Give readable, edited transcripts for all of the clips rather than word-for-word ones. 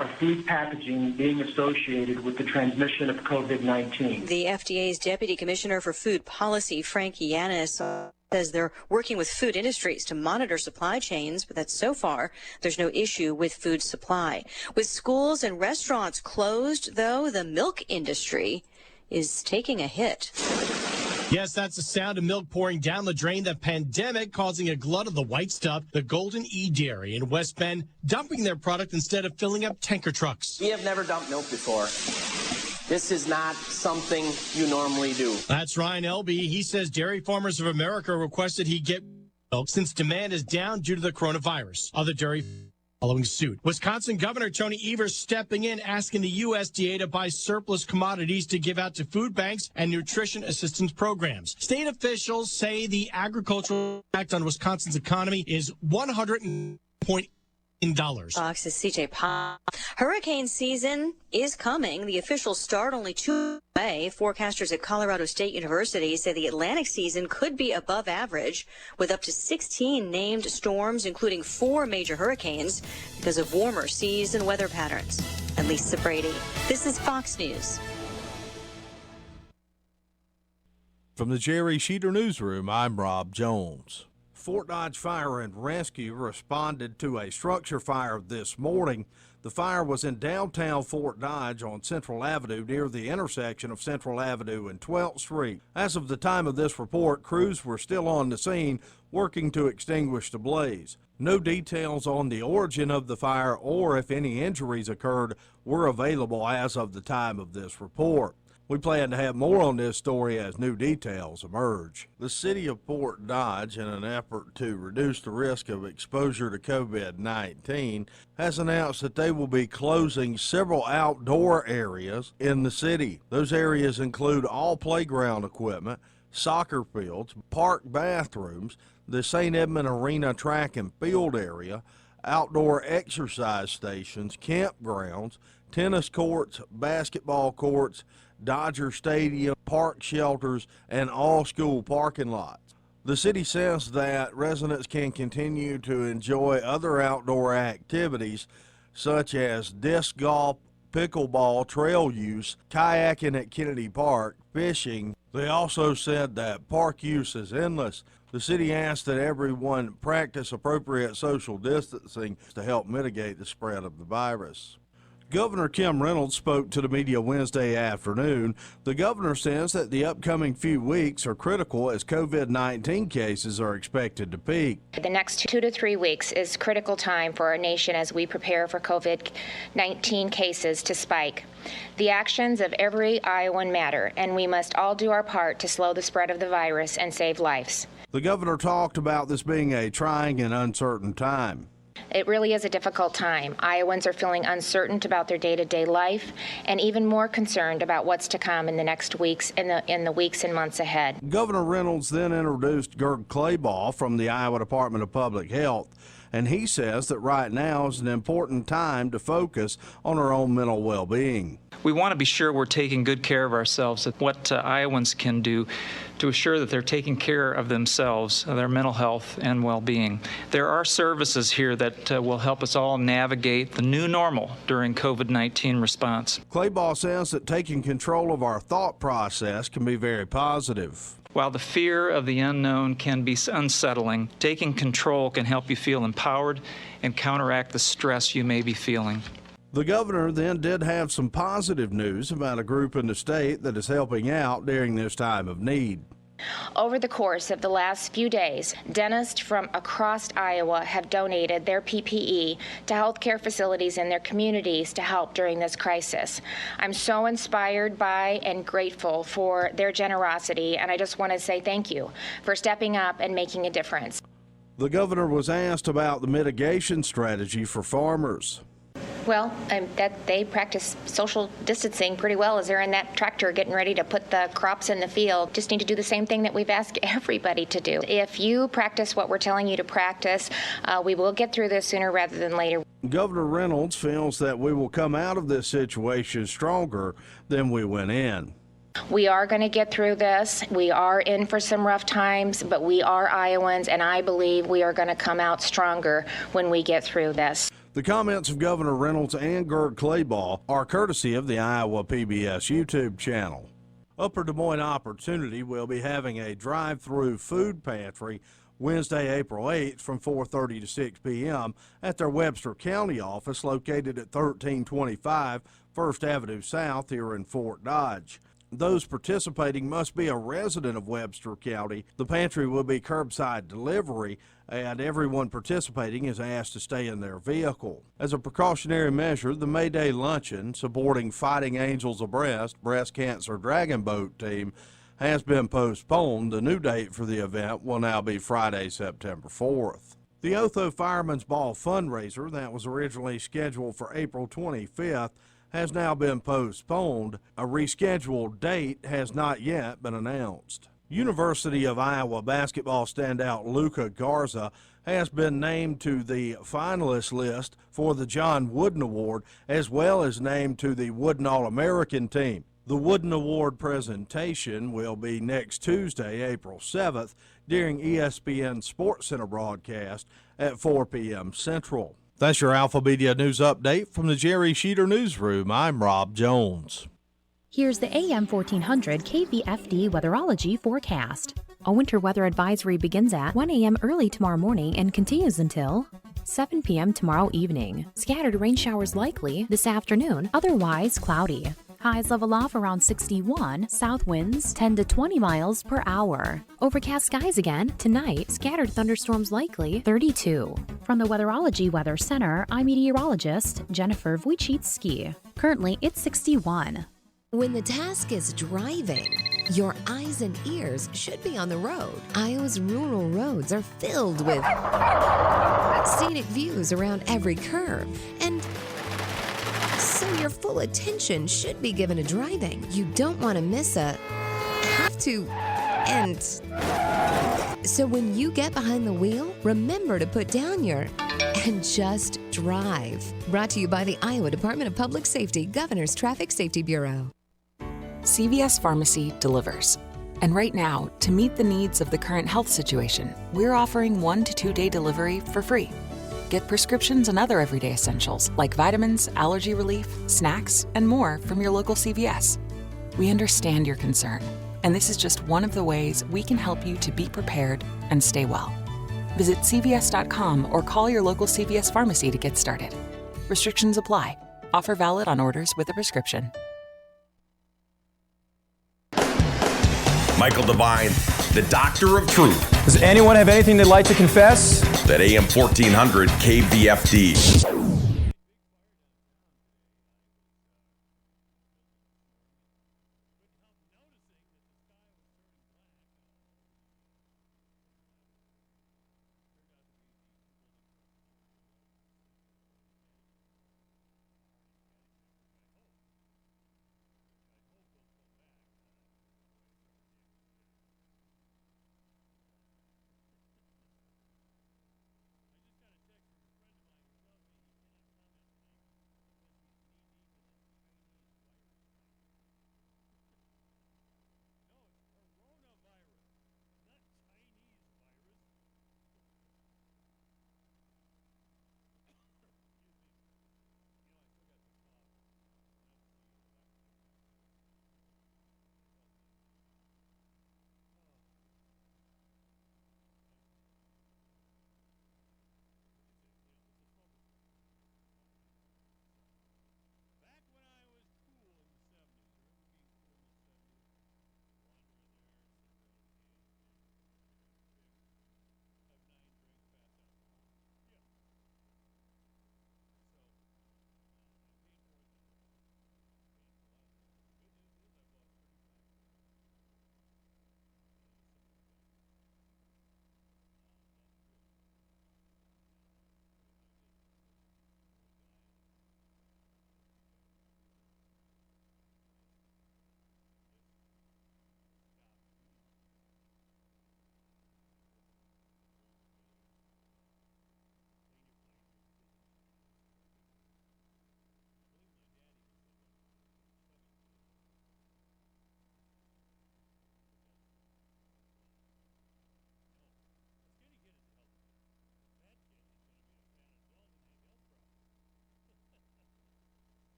or food packaging being associated with the transmission of COVID-19. The FDA's Deputy Commissioner for Food Policy, Frank Yanis, says they're working with food industries to monitor supply chains, but that so far there's no issue with food supply. With schools and restaurants closed, though, the milk industry is taking a hit. Yes, that's the sound of milk pouring down the drain. The pandemic causing a glut of the white stuff. The Golden E Dairy in West Bend dumping their product instead of filling up tanker trucks. We have never dumped milk before. This is not something you normally do. That's Ryan Elby. He says Dairy Farmers of America requested he get milk since demand is down due to the coronavirus. Other dairy following suit. Wisconsin Governor Tony Evers stepping in, asking the USDA to buy surplus commodities to give out to food banks and nutrition assistance programs. State officials say the agricultural impact on Wisconsin's economy is $100.8 million. Fox's CJ Pop. Hurricane season is coming. The official start only 2 away. Forecasters at Colorado State University say the Atlantic season could be above average, with up to 16 named storms, including 4 major hurricanes, because of warmer seas and weather patterns. And Lisa Brady. This is Fox News. From the Jerry Sheeter Newsroom, I'm Rob Jones. Fort Dodge Fire and Rescue responded to a structure fire this morning. The fire was in downtown Fort Dodge on Central Avenue near the intersection of Central Avenue and 12th Street. As of the time of this report, crews were still on the scene working to extinguish the blaze. No details on the origin of the fire or if any injuries occurred were available as of the time of this report. We plan to have more on this story as new details emerge. The city of Fort Dodge, in an effort to reduce the risk of exposure to COVID-19, has announced that they will be closing several outdoor areas in the city. Those areas include all playground equipment, soccer fields, park bathrooms, the St. Edmund Arena track and field area, outdoor exercise stations, campgrounds, tennis courts, basketball courts, Dodger Stadium, park shelters, and all school parking lots. The city says that residents can continue to enjoy other outdoor activities such as disc golf, pickleball, trail use, kayaking at Kennedy Park, fishing. They also said that park use is endless. The city asked that everyone practice appropriate social distancing to help mitigate the spread of the virus. Governor Kim Reynolds spoke to the media Wednesday afternoon. The governor says that the upcoming few weeks are critical as COVID-19 cases are expected to peak. The next 2 to 3 weeks is critical time for our nation as we prepare for COVID-19 cases to spike. The actions of every Iowan matter, and we must all do our part to slow the spread of the virus and save lives. The governor talked about this being a trying and uncertain time. It really is a difficult time. Iowans are feeling uncertain about their day-to-day life and even more concerned about what's to come in the next weeks, in the weeks and months ahead. Governor Reynolds then introduced Gerd Claybaugh from the Iowa Department of Public Health, and he says that right now is an important time to focus on our own mental well-being. We want to be sure we're taking good care of ourselves, that what Iowans can do to assure that they're taking care of themselves, their mental health and well-being. There are services here that will help us all navigate the new normal during COVID-19 response. Claybaugh says that taking control of our thought process can be very positive. While the fear of the unknown can be unsettling, taking control can help you feel empowered and counteract the stress you may be feeling. The governor then did have some positive news about a group in the state that is helping out during this time of need. Over the course of the last few days, dentists from across Iowa have donated their PPE to healthcare facilities in their communities to help during this crisis. I'm so inspired by and grateful for their generosity, and I just want to say thank you for stepping up and making a difference. The governor was asked about the mitigation strategy for farmers. Well, that they practice social distancing pretty well as they're in that tractor getting ready to put the crops in the field. Just need to do the same thing that we've asked everybody to do. If you practice what we're telling you to practice, we will get through this sooner rather than later. Governor Reynolds feels that we will come out of this situation stronger than we went in. We are going to get through this. We are in for some rough times, but we are Iowans, and I believe we are going to come out stronger when we get through this. The The comments of Governor Reynolds and Gerd Claybaugh are courtesy of the Iowa PBS YouTube channel. Upper Des Moines Opportunity will be having a drive-through food pantry Wednesday, April 8th from 4:30 to 6 p.m. at their Webster County office located at 1325 First Avenue South here in Fort Dodge. Those participating must be a resident of Webster County. The pantry will be curbside delivery, and everyone participating is asked to stay in their vehicle. As a precautionary measure, the May Day luncheon supporting Fighting Angels Abreast Breast Cancer Dragon Boat team has been postponed. The new date for the event will now be Friday, September 4th. The Otho Fireman's Ball fundraiser that was originally scheduled for April 25th has now been postponed. A rescheduled date has not yet been announced. University of Iowa basketball standout Luka Garza has been named to the finalist list for the John Wooden Award, as well as named to the Wooden All-American team. The Wooden Award presentation will be next Tuesday, April 7th, during ESPN SportsCenter broadcast at 4 p.m. Central. That's your Alpha Media News Update from the Jerry Sheeter Newsroom. I'm Rob Jones. Here's the AM 1400 KVFD Weatherology forecast. A winter weather advisory begins at 1 a.m. early tomorrow morning and continues until 7 p.m. tomorrow evening. Scattered rain showers likely this afternoon, otherwise cloudy. Highs level off around 61, south winds 10 to 20 miles per hour. Overcast skies again tonight, scattered thunderstorms likely 32. From the Weatherology Weather Center, I'm meteorologist Jennifer Wojcicki. Currently, it's 61. When the task is driving, your eyes and ears should be on the road. Iowa's rural roads are filled with scenic views around every curve, and so your full attention should be given to driving. You don't want to miss a have to end. So when you get behind the wheel, remember to put down your and just drive. Brought to you by the Iowa Department of Public Safety, Governor's Traffic Safety Bureau. CVS Pharmacy delivers. And right now, to meet the needs of the current health situation, we're offering 1 to 2 day delivery for free. Get prescriptions and other everyday essentials like vitamins, allergy relief, snacks, and more from your local CVS. We understand your concern, and this is just one of the ways we can help you to be prepared and stay well. Visit cvs.com or call your local CVS pharmacy to get started. Restrictions apply. Offer valid on orders with a prescription. Michael Devine, the Doctor of Truth. Does anyone have anything they'd like to confess? That AM 1400 KVFD.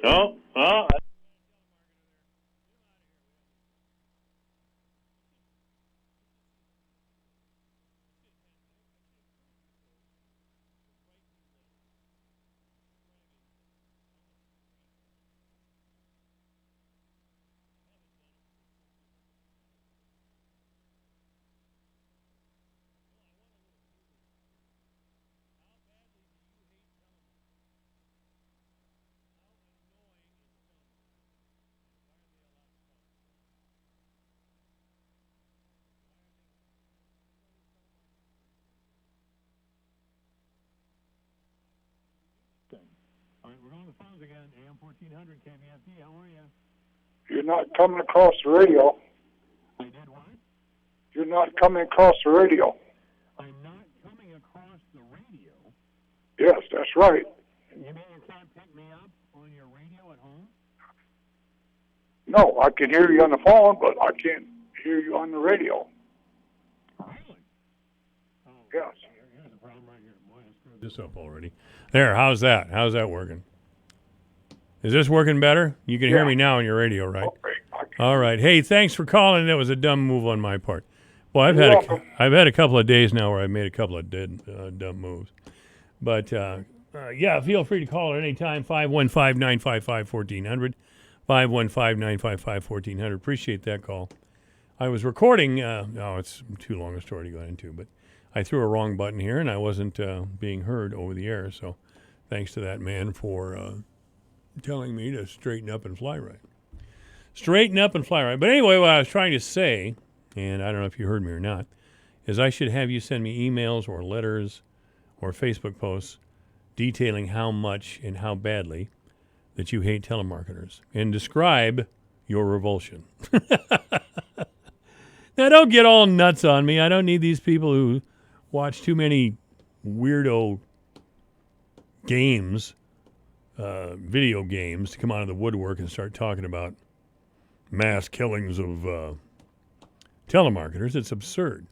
Oh, well. All right, we're on the phones again. AM 1400 KVFD. How are you? You're not coming across the radio. I did what? You're not coming across the radio. I'm not coming across the radio. Yes, that's right. You mean you can't pick me up on your radio at home? No, I can hear you on the phone, but I can't hear you on the radio. Really? Oh, yes. Here's the problem right here. Boy, I screwed this up already. There, how's that? How's that working? Is this working better? You can hear me now on your radio, right? Okay. All right. Hey, thanks for calling. That was a dumb move on my part. Well, I've had a couple of days now where I've made a couple of dumb moves. But yeah, feel free to call at any time. 515-955-1400. 515-955-1400. Appreciate that call. I was recording. It's too long a story to go into, but I threw a wrong button here and I wasn't being heard over the air. So thanks to that man for telling me to straighten up and fly right. Straighten up and fly right. But anyway, what I was trying to say, and I don't know if you heard me or not, is I should have you send me emails or letters or Facebook posts detailing how much and how badly that you hate telemarketers and describe your revulsion. Now, don't get all nuts on me. I don't need these people who watch too many weirdo games, video games, to come out of the woodwork and start talking about mass killings of telemarketers. It's absurd.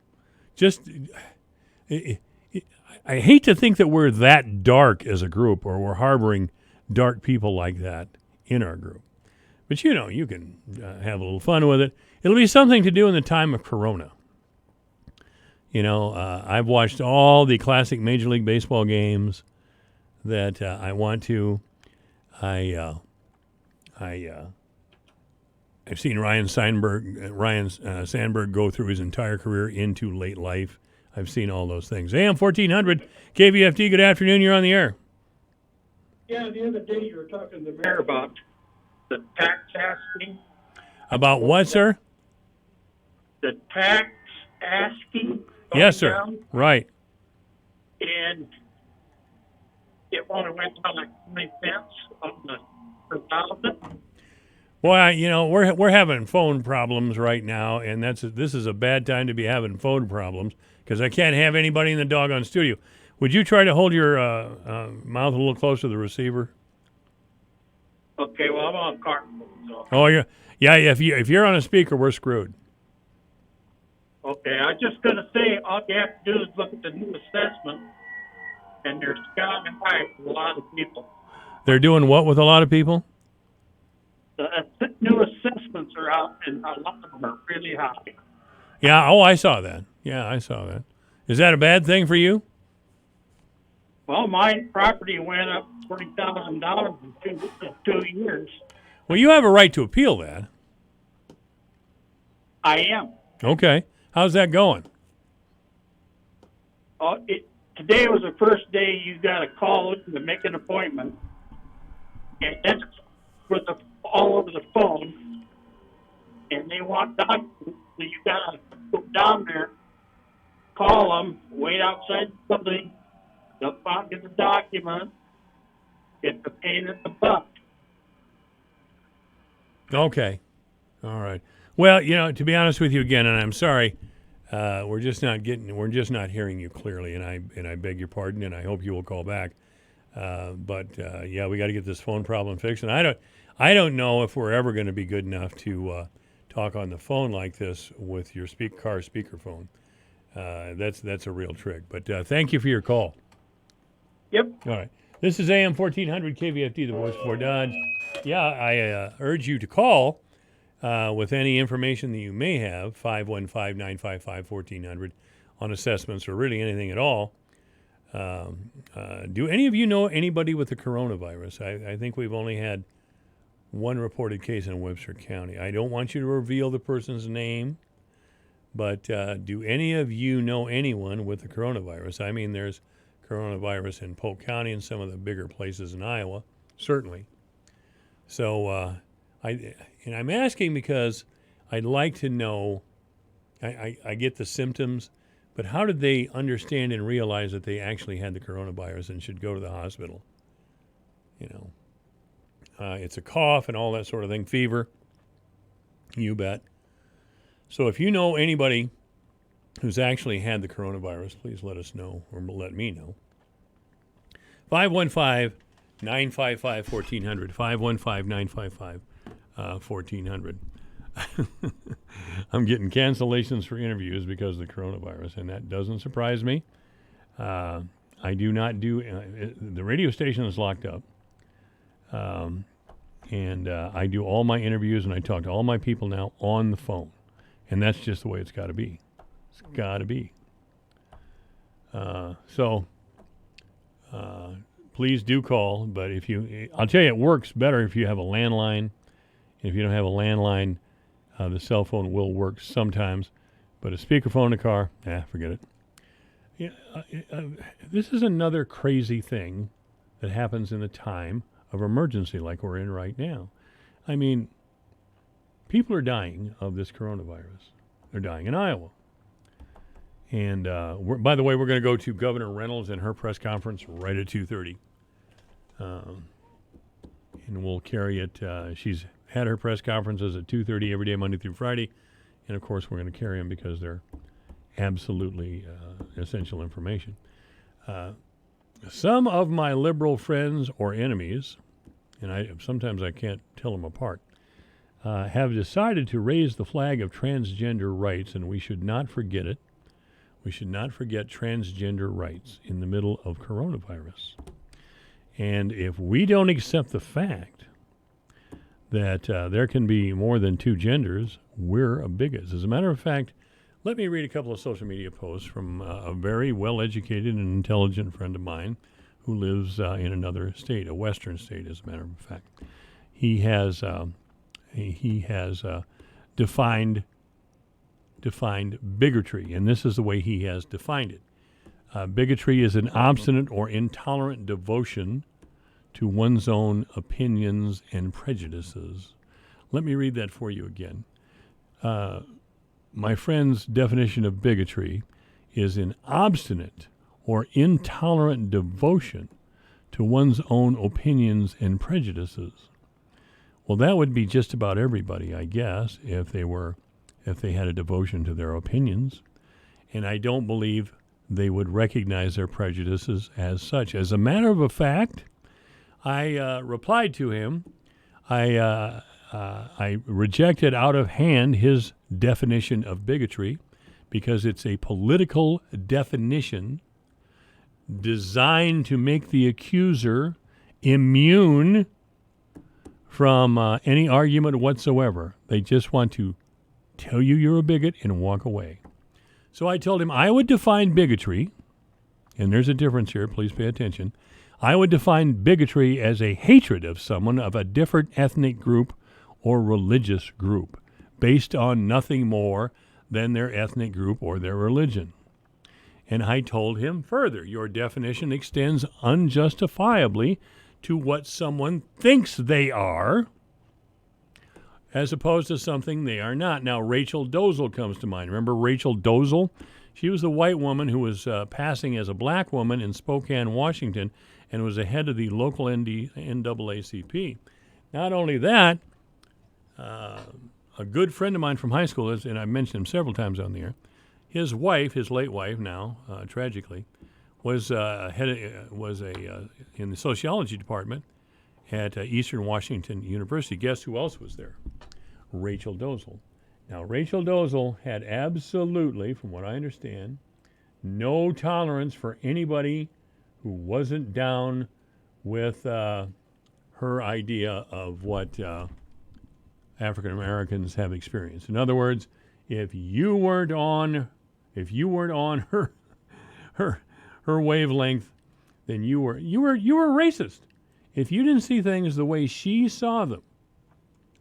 I hate to think that we're that dark as a group or we're harboring dark people like that in our group. But, you can have a little fun with it. It'll be something to do in the time of Corona. I've watched all the classic Major League Baseball games that I want to. I've seen Ryan Sandberg go through his entire career into late life. I've seen all those things. AM 1400, KVFD, good afternoon. You're on the air. Yeah, the other day you were talking to the mayor about the tax asking. About what, sir? The tax asking. Yes, sir. Down, right. And it only went down like 20 cents on the per thousand. Boy, we're having phone problems right now, and this is a bad time to be having phone problems because I can't have anybody in the doggone studio. Would you try to hold your mouth a little closer to the receiver? Okay, well, I'm on a car. So. Oh, yeah. If you're on a speaker, we're screwed. Okay, I was just going to say, all you have to do is look at the new assessment, and they're sky high for a lot of people. They're doing what with a lot of people? The new assessments are out, and a lot of them are really high. Yeah, I saw that. Yeah, I saw that. Is that a bad thing for you? Well, my property went up $40,000 in 2 years. Well, you have a right to appeal that. I am. Okay. How's that going? Today was the first day you got to call to make an appointment, and that's all over the phone. And they want documents, so you got to go down there, call them, wait outside the building, they'll get the document, get the pain in the butt. Okay. All right. Well, to be honest with you again, and I'm sorry, we're just not hearing you clearly, and I beg your pardon, and I hope you will call back. But yeah, we got to get this phone problem fixed, and I don't know if we're ever going to be good enough to talk on the phone like this with your car speakerphone. That's a real trick. But thank you for your call. Yep. All right. This is AM 1400 KVFD, the voice for Dodge. Yeah, I urge you to call with any information that you may have, 515-955-1400, on assessments or really anything at all. Do any of you know anybody with the coronavirus? I think we've only had one reported case in Webster County. I don't want you to reveal the person's name, but do any of you know anyone with the coronavirus? I mean, there's coronavirus in Polk County and some of the bigger places in Iowa, certainly. So I'm asking because I'd like to know, I get the symptoms, but how did they understand and realize that they actually had the coronavirus and should go to the hospital? It's a cough and all that sort of thing, fever, you bet. So if you know anybody who's actually had the coronavirus, please let us know, or let me know. 515-955-1400, 515-955-1400. I'm getting cancellations for interviews because of the coronavirus, and that doesn't surprise me. I do not do the radio station is locked up, and I do all my interviews and I talk to all my people now on the phone, and that's just the way it's got to be. It's got to be. So please do call, but I'll tell you, it works better if you have a landline. If you don't have a landline, the cell phone will work sometimes, but a speakerphone in the car, forget it. Yeah, this is another crazy thing that happens in a time of emergency like we're in right now. I mean, people are dying of this coronavirus. They're dying in Iowa. And by the way, we're going to go to Governor Reynolds and her press conference right at 2:30. And we'll carry it. She's had her press conferences at 2:30 every day, Monday through Friday. And, of course, we're going to carry them because they're absolutely essential information. Some of my liberal friends or enemies, and sometimes I can't tell them apart, have decided to raise the flag of transgender rights, and we should not forget it. We should not forget transgender rights in the middle of coronavirus. And if we don't accept the fact that there can be more than two genders, we're bigots. As a matter of fact, let me read a couple of social media posts from a very well-educated and intelligent friend of mine who lives in another state, a western state, as a matter of fact. He has defined bigotry, and this is the way he has defined it. Bigotry is an obstinate or intolerant devotion to one's own opinions and prejudices. Let me read that for you again. My friend's definition of bigotry is an obstinate or intolerant devotion to one's own opinions and prejudices. Well, that would be just about everybody, I guess, if they had a devotion to their opinions. And I don't believe they would recognize their prejudices as such. As a matter of fact, I replied to him. I rejected out of hand his definition of bigotry because it's a political definition designed to make the accuser immune from any argument whatsoever. They just want to tell you you're a bigot and walk away. So I told him I would define bigotry, and there's a difference here, please pay attention. I would define bigotry as a hatred of someone of a different ethnic group or religious group based on nothing more than their ethnic group or their religion. And I told him further, your definition extends unjustifiably to what someone thinks they are as opposed to something they are not. Now, Rachel Dolezal comes to mind. Remember Rachel Dolezal? She was the white woman who was passing as a black woman in Spokane, Washington, and was the head of the local NAACP. Not only that, a good friend of mine from high school, and I mentioned him several times on the air, his wife, his late wife now, tragically, was in the sociology department at Eastern Washington University. Guess who else was there? Rachel Dolezal. Now, Rachel Dolezal had absolutely, from what I understand, no tolerance for anybody who wasn't down with her idea of what African Americans have experienced. In other words, if you weren't on her wavelength, then you were racist. If you didn't see things the way she saw them.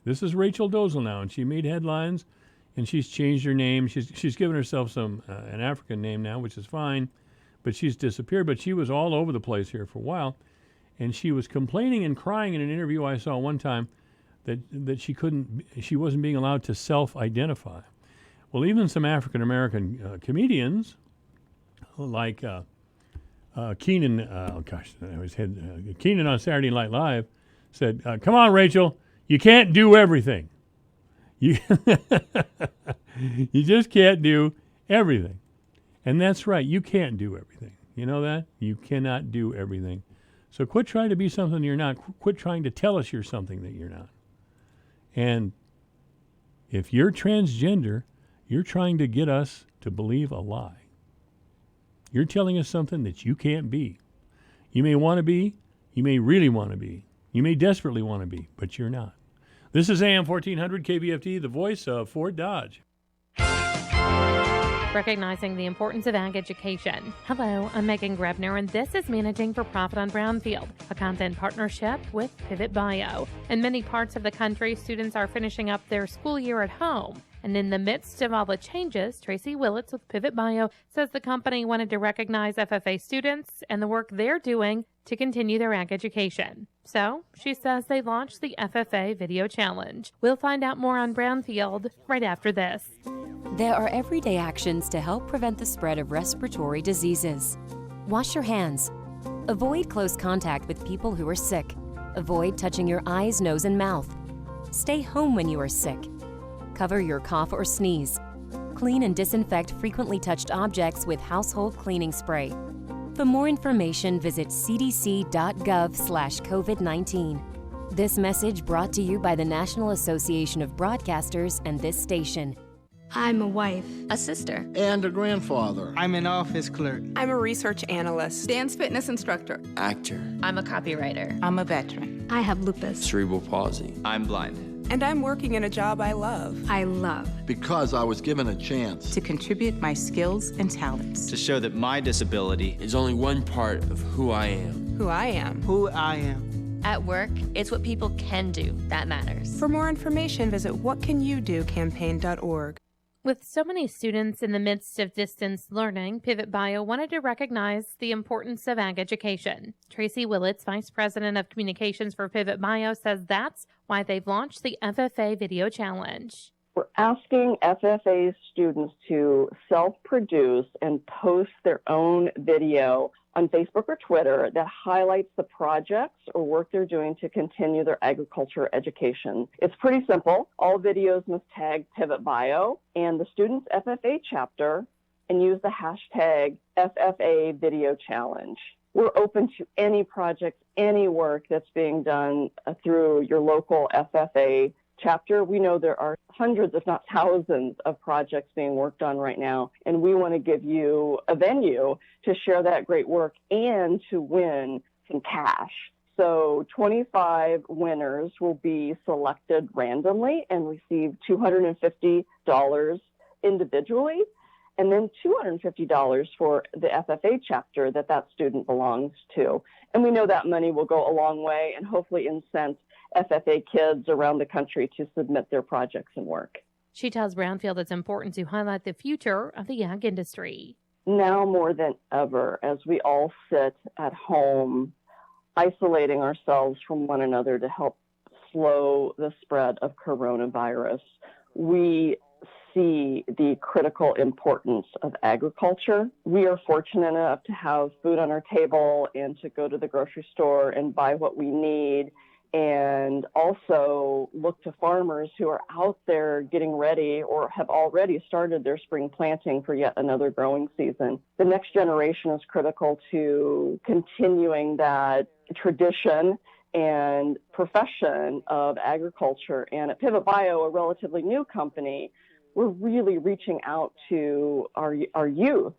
This is Rachel Dolezal now, and she made headlines, and she's changed her name. She's given herself an African name now, which is fine, but she's disappeared. But she was all over the place here for a while, and she was complaining and crying in an interview I saw one time that she wasn't being allowed to self-identify. Well, even some African American comedians like Keenan, Keenan on Saturday Night Live said, "Come on, Rachel, you can't do everything. You you just can't do everything." And that's right, you can't do everything. You know that? You cannot do everything. So quit trying to be something you're not. Quit trying to tell us you're something that you're not. And if you're transgender, you're trying to get us to believe a lie. You're telling us something that you can't be. You may want to be, you may really want to be, you may desperately want to be, but you're not. This is AM 1400 KVFD, the voice of Fort Dodge. Recognizing the importance of ag education. Hello, I'm Megan Grebner, and this is Managing for Profit on Brownfield, a content partnership with Pivot Bio. In many parts of the country, students are finishing up their school year at home. And in the midst of all the changes, Tracy Willits with Pivot Bio says the company wanted to recognize FFA students and the work they're doing to continue their ag education. So she says they launched the FFA Video Challenge. We'll find out more on Brownfield right after this. There are everyday actions to help prevent the spread of respiratory diseases. Wash your hands. Avoid close contact with people who are sick. Avoid touching your eyes, nose, and mouth. Stay home when you are sick. Cover your cough or sneeze. Clean and disinfect frequently touched objects with household cleaning spray. For more information, visit cdc.gov/COVID-19. This message brought to you by the National Association of Broadcasters and this station. I'm a wife, a sister, and a grandfather. I'm an office clerk. I'm a research analyst, dance fitness instructor, actor. I'm a copywriter. I'm a veteran. I have lupus, cerebral palsy. I'm blind. And I'm working in a job I love. Because I was given a chance to contribute my skills and talents. To show that my disability is only one part of who I am. Who I am. Who I am. At work, it's what people can do that matters. For more information, visit whatcanyoudocampaign.org. With so many students in the midst of distance learning, Pivot Bio wanted to recognize the importance of ag education. Tracy Willits, Vice President of Communications for Pivot Bio, says that's why they've launched the FFA Video Challenge. We're asking FFA students to self-produce and post their own video on Facebook or Twitter that highlights the projects or work they're doing to continue their agriculture education. It's pretty simple. All videos must tag Pivot Bio and the student's FFA chapter and use the hashtag FFA Video Challenge. We're open to any project, any work that's being done through your local FFA chapter. We know there are hundreds, if not thousands, of projects being worked on right now, and we want to give you a venue to share that great work and to win some cash. So 25 winners will be selected randomly and receive $250 individually, and then $250 for the FFA chapter that student belongs to. And we know that money will go a long way and hopefully incent FFA kids around the country to submit their projects and work. She tells Brownfield it's important to highlight the future of the ag industry. Now more than ever, as we all sit at home, isolating ourselves from one another to help slow the spread of coronavirus, we see the critical importance of agriculture. We are fortunate enough to have food on our table and to go to the grocery store and buy what we need, and also look to farmers who are out there getting ready or have already started their spring planting for yet another growing season. The next generation is critical to continuing that tradition and profession of agriculture. And at Pivot Bio, a relatively new company, we're really reaching out to our youth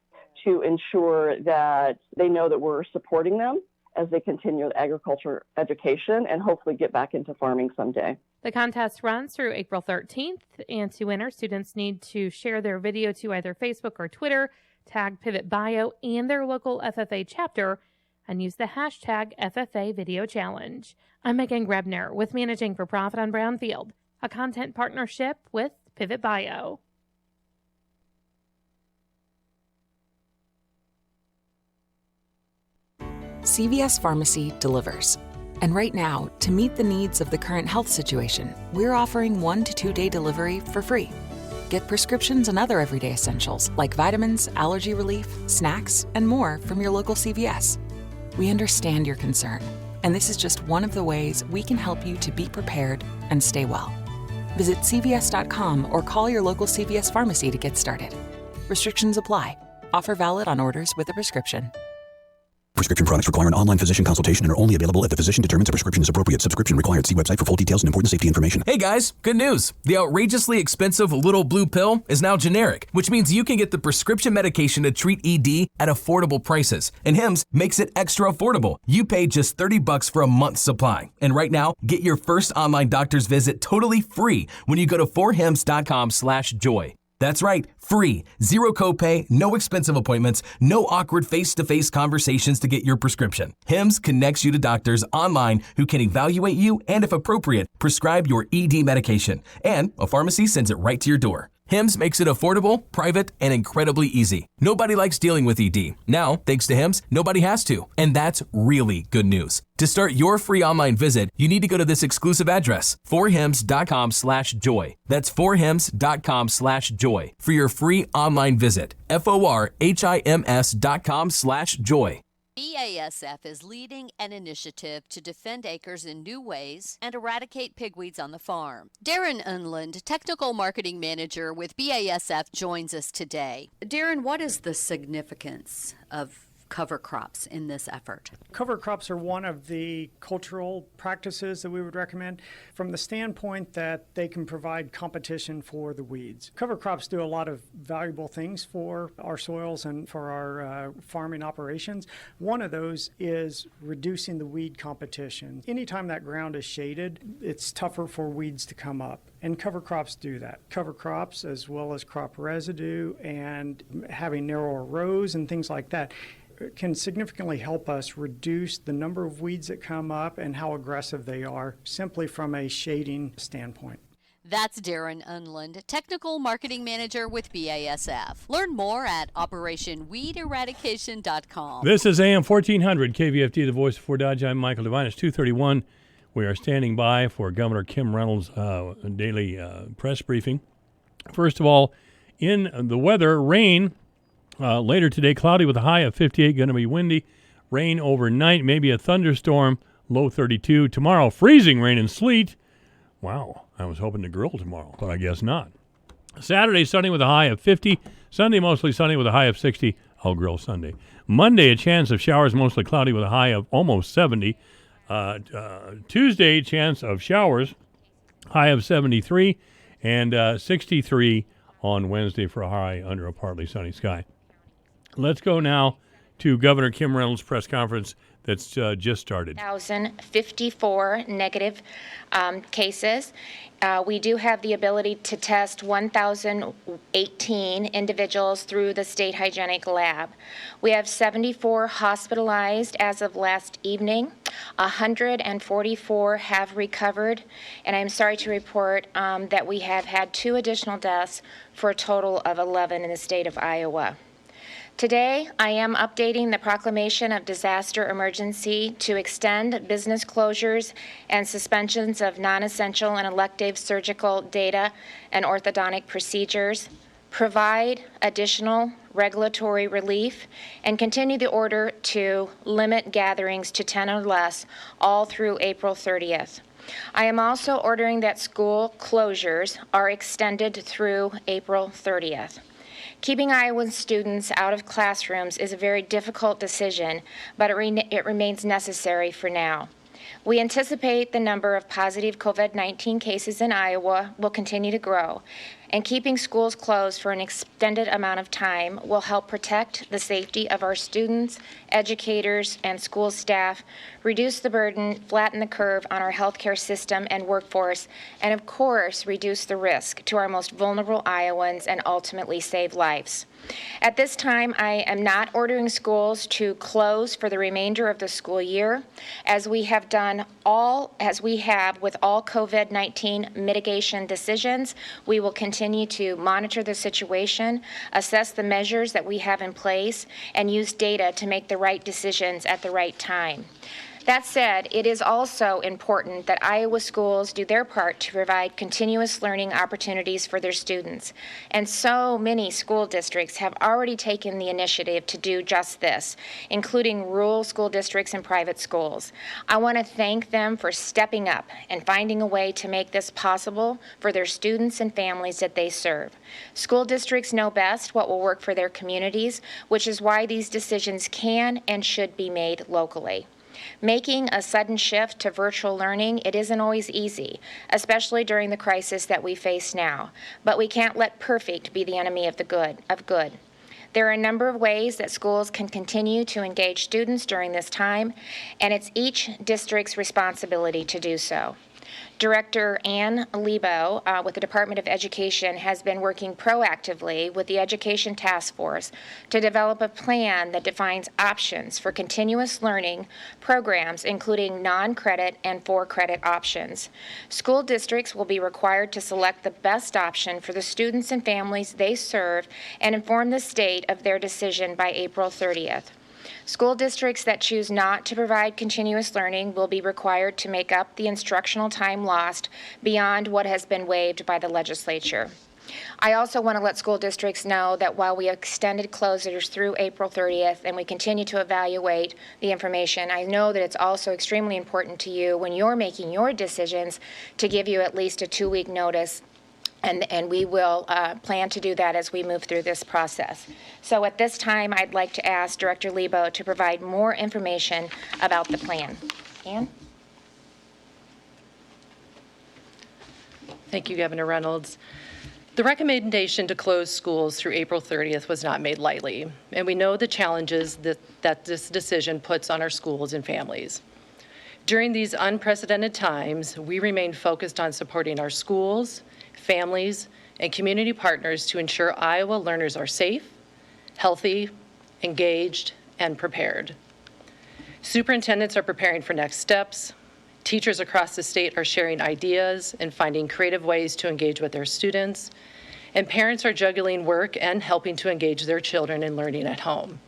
to ensure that they know that we're supporting them as they continue agriculture education and hopefully get back into farming someday. The contest runs through April 13th, and to enter, students need to share their video to either Facebook or Twitter, tag Pivot Bio and their local FFA chapter, and use the hashtag FFA Video Challenge. I'm Megan Grebner with Managing for Profit on Brownfield, a content partnership with Pivot Bio. CVS Pharmacy delivers. And right now, to meet the needs of the current health situation, we're offering 1 to 2 day delivery for free. Get prescriptions and other everyday essentials like vitamins, allergy relief, snacks, and more from your local CVS. We understand your concern, and this is just one of the ways we can help you to be prepared and stay well. Visit CVS.com or call your local CVS pharmacy to get started. Restrictions apply. Offer valid on orders with a prescription. Prescription products require an online physician consultation and are only available if the physician determines a prescription is appropriate. Subscription required. See website for full details and important safety information. Hey guys, good news. The outrageously expensive little blue pill is now generic, which means you can get the prescription medication to treat ED at affordable prices. And Hims makes it extra affordable. You pay just $30 for a month's supply. And right now, get your first online doctor's visit totally free when you go to forhims.com/joy. That's right, free, zero copay, no expensive appointments, no awkward face-to-face conversations to get your prescription. Hims connects you to doctors online who can evaluate you and, if appropriate, prescribe your ED medication. And a pharmacy sends it right to your door. Hims makes it affordable, private, and incredibly easy. Nobody likes dealing with ED. Now, thanks to Hims, nobody has to. And that's really good news. To start your free online visit, you need to go to this exclusive address, forhims.com/joy. That's forhims.com/joy for your free online visit. forhims.com/joy. BASF is leading an initiative to defend acres in new ways and eradicate pigweeds on the farm. Darren Unland, Technical Marketing Manager with BASF, joins us today. Darren, what is the significance of cover crops in this effort? Cover crops are one of the cultural practices that we would recommend from the standpoint that they can provide competition for the weeds. Cover crops do a lot of valuable things for our soils and for our farming operations. One of those is reducing the weed competition. Anytime that ground is shaded, it's tougher for weeds to come up. And cover crops do that. Cover crops, as well as crop residue and having narrower rows and things like that, can significantly help us reduce the number of weeds that come up and how aggressive they are, simply from a shading standpoint. That's Darren Unland, Technical Marketing Manager with BASF. Learn more at OperationWeedEradication.com. This is AM 1400, KVFD, the voice of Fort Dodge. I'm Michael Devine. It's 2:31. We are standing by for Governor Kim Reynolds' daily press briefing. First of all, in the weather, rain. Later today, cloudy with a high of 58, going to be windy. Rain overnight, maybe a thunderstorm, low 32. Tomorrow, freezing rain and sleet. Wow, I was hoping to grill tomorrow, but I guess not. Saturday, sunny with a high of 50. Sunday, mostly sunny with a high of 60. I'll grill Sunday. Monday, a chance of showers, mostly cloudy with a high of almost 70. Tuesday, chance of showers, high of 73. And 63 on Wednesday for a high under a partly sunny sky. Let's go now to Governor Kim Reynolds' press conference that's just started. 1,054 negative cases. We do have the ability to test 1,018 individuals through the state hygienic lab. We have 74 hospitalized as of last evening. 144 have recovered, and I'm sorry to report that we have had 2 additional deaths for a total of 11 in the state of Iowa. Today, I am updating the proclamation of disaster emergency to extend business closures and suspensions of non-essential and elective surgical data and orthodontic procedures, provide additional regulatory relief, and continue the order to limit gatherings to 10 or less all through April 30th. I am also ordering that school closures are extended through April 30th. Keeping Iowa students out of classrooms is a very difficult decision, but it remains necessary for now. We anticipate the number of positive COVID-19 cases in Iowa will continue to grow, And keeping schools closed for an extended amount of time will help protect the safety of our students, educators, and school staff, reduce the burden, flatten the curve on our healthcare system and workforce, and of course, reduce the risk to our most vulnerable Iowans and ultimately save lives. At this time, I am not ordering schools to close for the remainder of the school year, as we have with all COVID-19 mitigation decisions. We will continue to monitor the situation, assess the measures that we have in place, and use data to make the right decisions at the right time. That said, it is also important that Iowa schools do their part to provide continuous learning opportunities for their students. And so many school districts have already taken the initiative to do just this, including rural school districts and private schools. I want to thank them for stepping up and finding a way to make this possible for their students and families that they serve. School districts know best what will work for their communities, which is why these decisions can and should be made locally. Making a sudden shift to virtual learning, it isn't always easy, especially during the crisis that we face now. But we can't let perfect be the enemy of good. There are a number of ways that schools can continue to engage students during this time, and it's each district's responsibility to do so. Director Ann Lebo with the Department of Education has been working proactively with the Education Task Force to develop a plan that defines options for continuous learning programs, including non-credit and for-credit options. School districts will be required to select the best option for the students and families they serve and inform the state of their decision by April 30th. School districts that choose not to provide continuous learning will be required to make up the instructional time lost beyond what has been waived by the legislature. I also want to let school districts know that while we extended closures through April 30th and we continue to evaluate the information, I know that it's also extremely important to you when you're making your decisions to give you at least a 2-week notice. And we will plan to do that as we move through this process. So at this time, I'd like to ask Director Lebo to provide more information about the plan. Ann? Thank you, Governor Reynolds. The recommendation to close schools through April 30th was not made lightly, and we know the challenges that this decision puts on our schools and families. During these unprecedented times, we remain focused on supporting our schools, families, and community partners to ensure Iowa learners are safe, healthy, engaged, and prepared. Superintendents are preparing for next steps. Teachers across the state are sharing ideas and finding creative ways to engage with their students. And parents are juggling work and helping to engage their children in learning at home.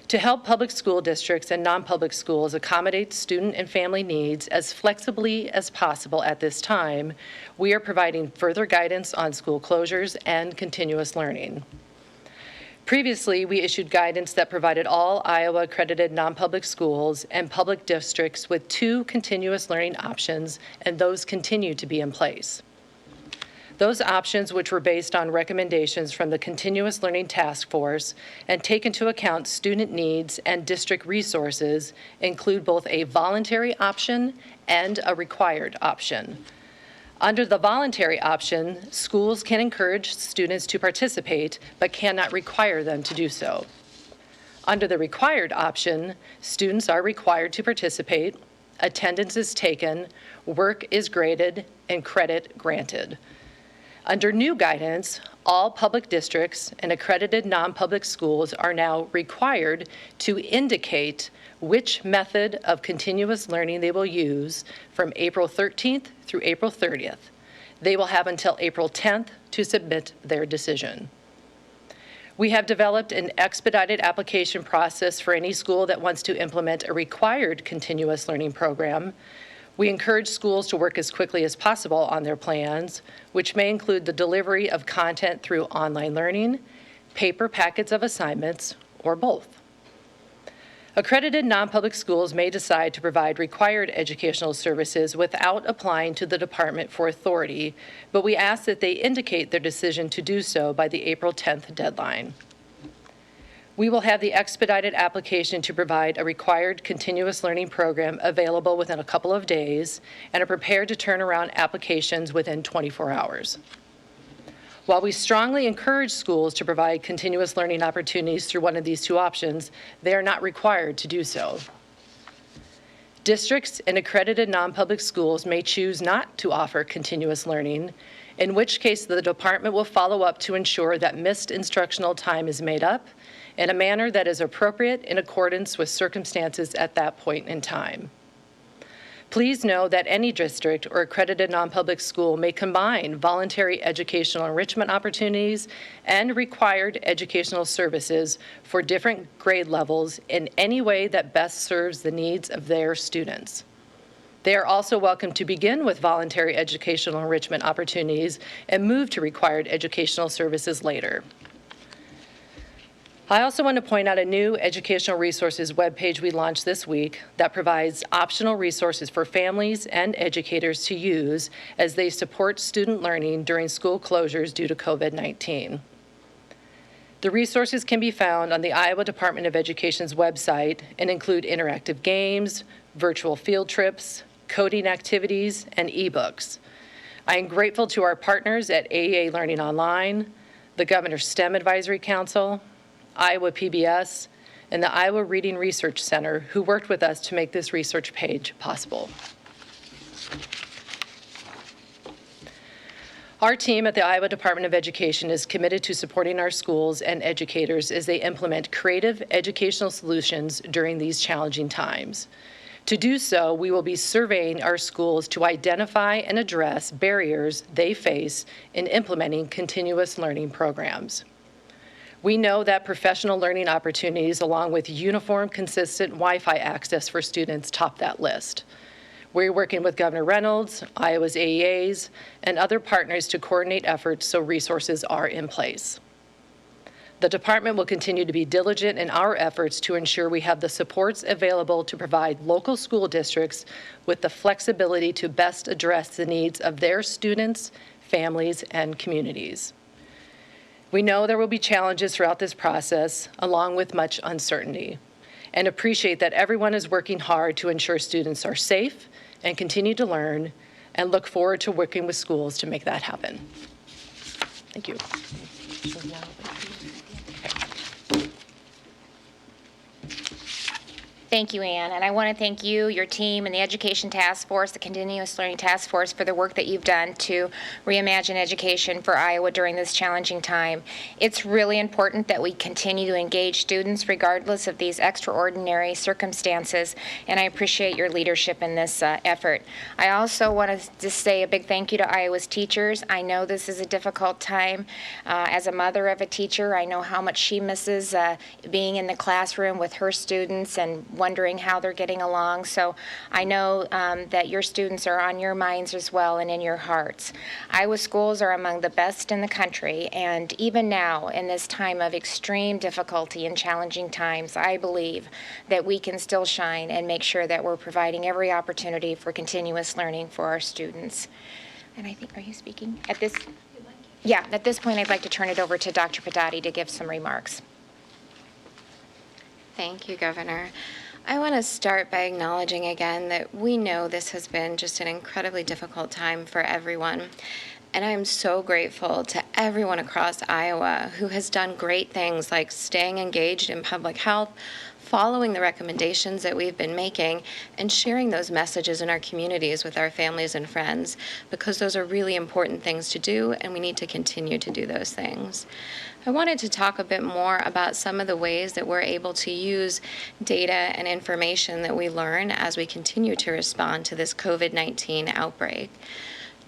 To help public school districts and non-public schools accommodate student and family needs as flexibly as possible at this time, we are providing further guidance on school closures and continuous learning. Previously, we issued guidance that provided all Iowa-accredited non-public schools and public districts with 2 continuous learning options, and those continue to be in place. Those options, which were based on recommendations from the Continuous Learning Task Force and take into account student needs and district resources, include both a voluntary option and a required option. Under the voluntary option, schools can encourage students to participate, but cannot require them to do so. Under the required option, students are required to participate, attendance is taken, work is graded, and credit granted. Under new guidance, all public districts and accredited non-public schools are now required to indicate which method of continuous learning they will use from April 13th through April 30th. They will have until April 10th to submit their decision. We have developed an expedited application process for any school that wants to implement a required continuous learning program. We encourage schools to work as quickly as possible on their plans, which may include the delivery of content through online learning, paper packets of assignments, or both. Accredited non-public schools may decide to provide required educational services without applying to the department for authority, but we ask that they indicate their decision to do so by the April 10th deadline. We will have the expedited application to provide a required continuous learning program available within a couple of days and are prepared to turn around applications within 24 hours. While we strongly encourage schools to provide continuous learning opportunities through one of these two options, they are not required to do so. Districts and accredited non-public schools may choose not to offer continuous learning, in which case the department will follow up to ensure that missed instructional time is made up in a manner that is appropriate in accordance with circumstances at that point in time. Please know that any district or accredited non-public school may combine voluntary educational enrichment opportunities and required educational services for different grade levels in any way that best serves the needs of their students. They are also welcome to begin with voluntary educational enrichment opportunities and move to required educational services later. I also want to point out a new educational resources webpage we launched this week that provides optional resources for families and educators to use as they support student learning during school closures due to COVID-19. The resources can be found on the Iowa Department of Education's website and include interactive games, virtual field trips, coding activities, and ebooks. I am grateful to our partners at AEA Learning Online, the Governor's STEM Advisory Council, Iowa PBS, and the Iowa Reading Research Center, who worked with us to make this research page possible. Our team at the Iowa Department of Education is committed to supporting our schools and educators as they implement creative educational solutions during these challenging times. To do so, we will be surveying our schools to identify and address barriers they face in implementing continuous learning programs. We know that professional learning opportunities, along with uniform, consistent Wi-Fi access for students, top that list. We're working with Governor Reynolds, Iowa's AEAs, and other partners to coordinate efforts so resources are in place. The department will continue to be diligent in our efforts to ensure we have the supports available to provide local school districts with the flexibility to best address the needs of their students, families, and communities. We know there will be challenges throughout this process, along with much uncertainty, and appreciate that everyone is working hard to ensure students are safe and continue to learn, and look forward to working with schools to make that happen. Thank you. Thank you, Ann. And I want to thank you, your team, and the Education Task Force, the Continuous Learning Task Force, for the work that you've done to reimagine education for Iowa during this challenging time. It's really important that we continue to engage students regardless of these extraordinary circumstances, and I appreciate your leadership in this effort. I also want to just say a big thank you to Iowa's teachers. I know this is a difficult time. As a mother of a teacher, I know how much she misses being in the classroom with her students and wondering how they're getting along. So I know that your students are on your minds as well and in your hearts. Iowa schools are among the best in the country, and even now, in this time of extreme difficulty and challenging times, I believe that we can still shine and make sure that we're providing every opportunity for continuous learning for our students. And I think, are you speaking? At this point, I'd like to turn it over to Dr. Padati to give some remarks. Thank you, Governor. I want to start by acknowledging again that we know this has been just an incredibly difficult time for everyone. And I am so grateful to everyone across Iowa who has done great things like staying engaged in public health, following the recommendations that we've been making, and sharing those messages in our communities with our families and friends, because those are really important things to do, and we need to continue to do those things. I wanted to talk a bit more about some of the ways that we're able to use data and information that we learn as we continue to respond to this COVID-19 outbreak.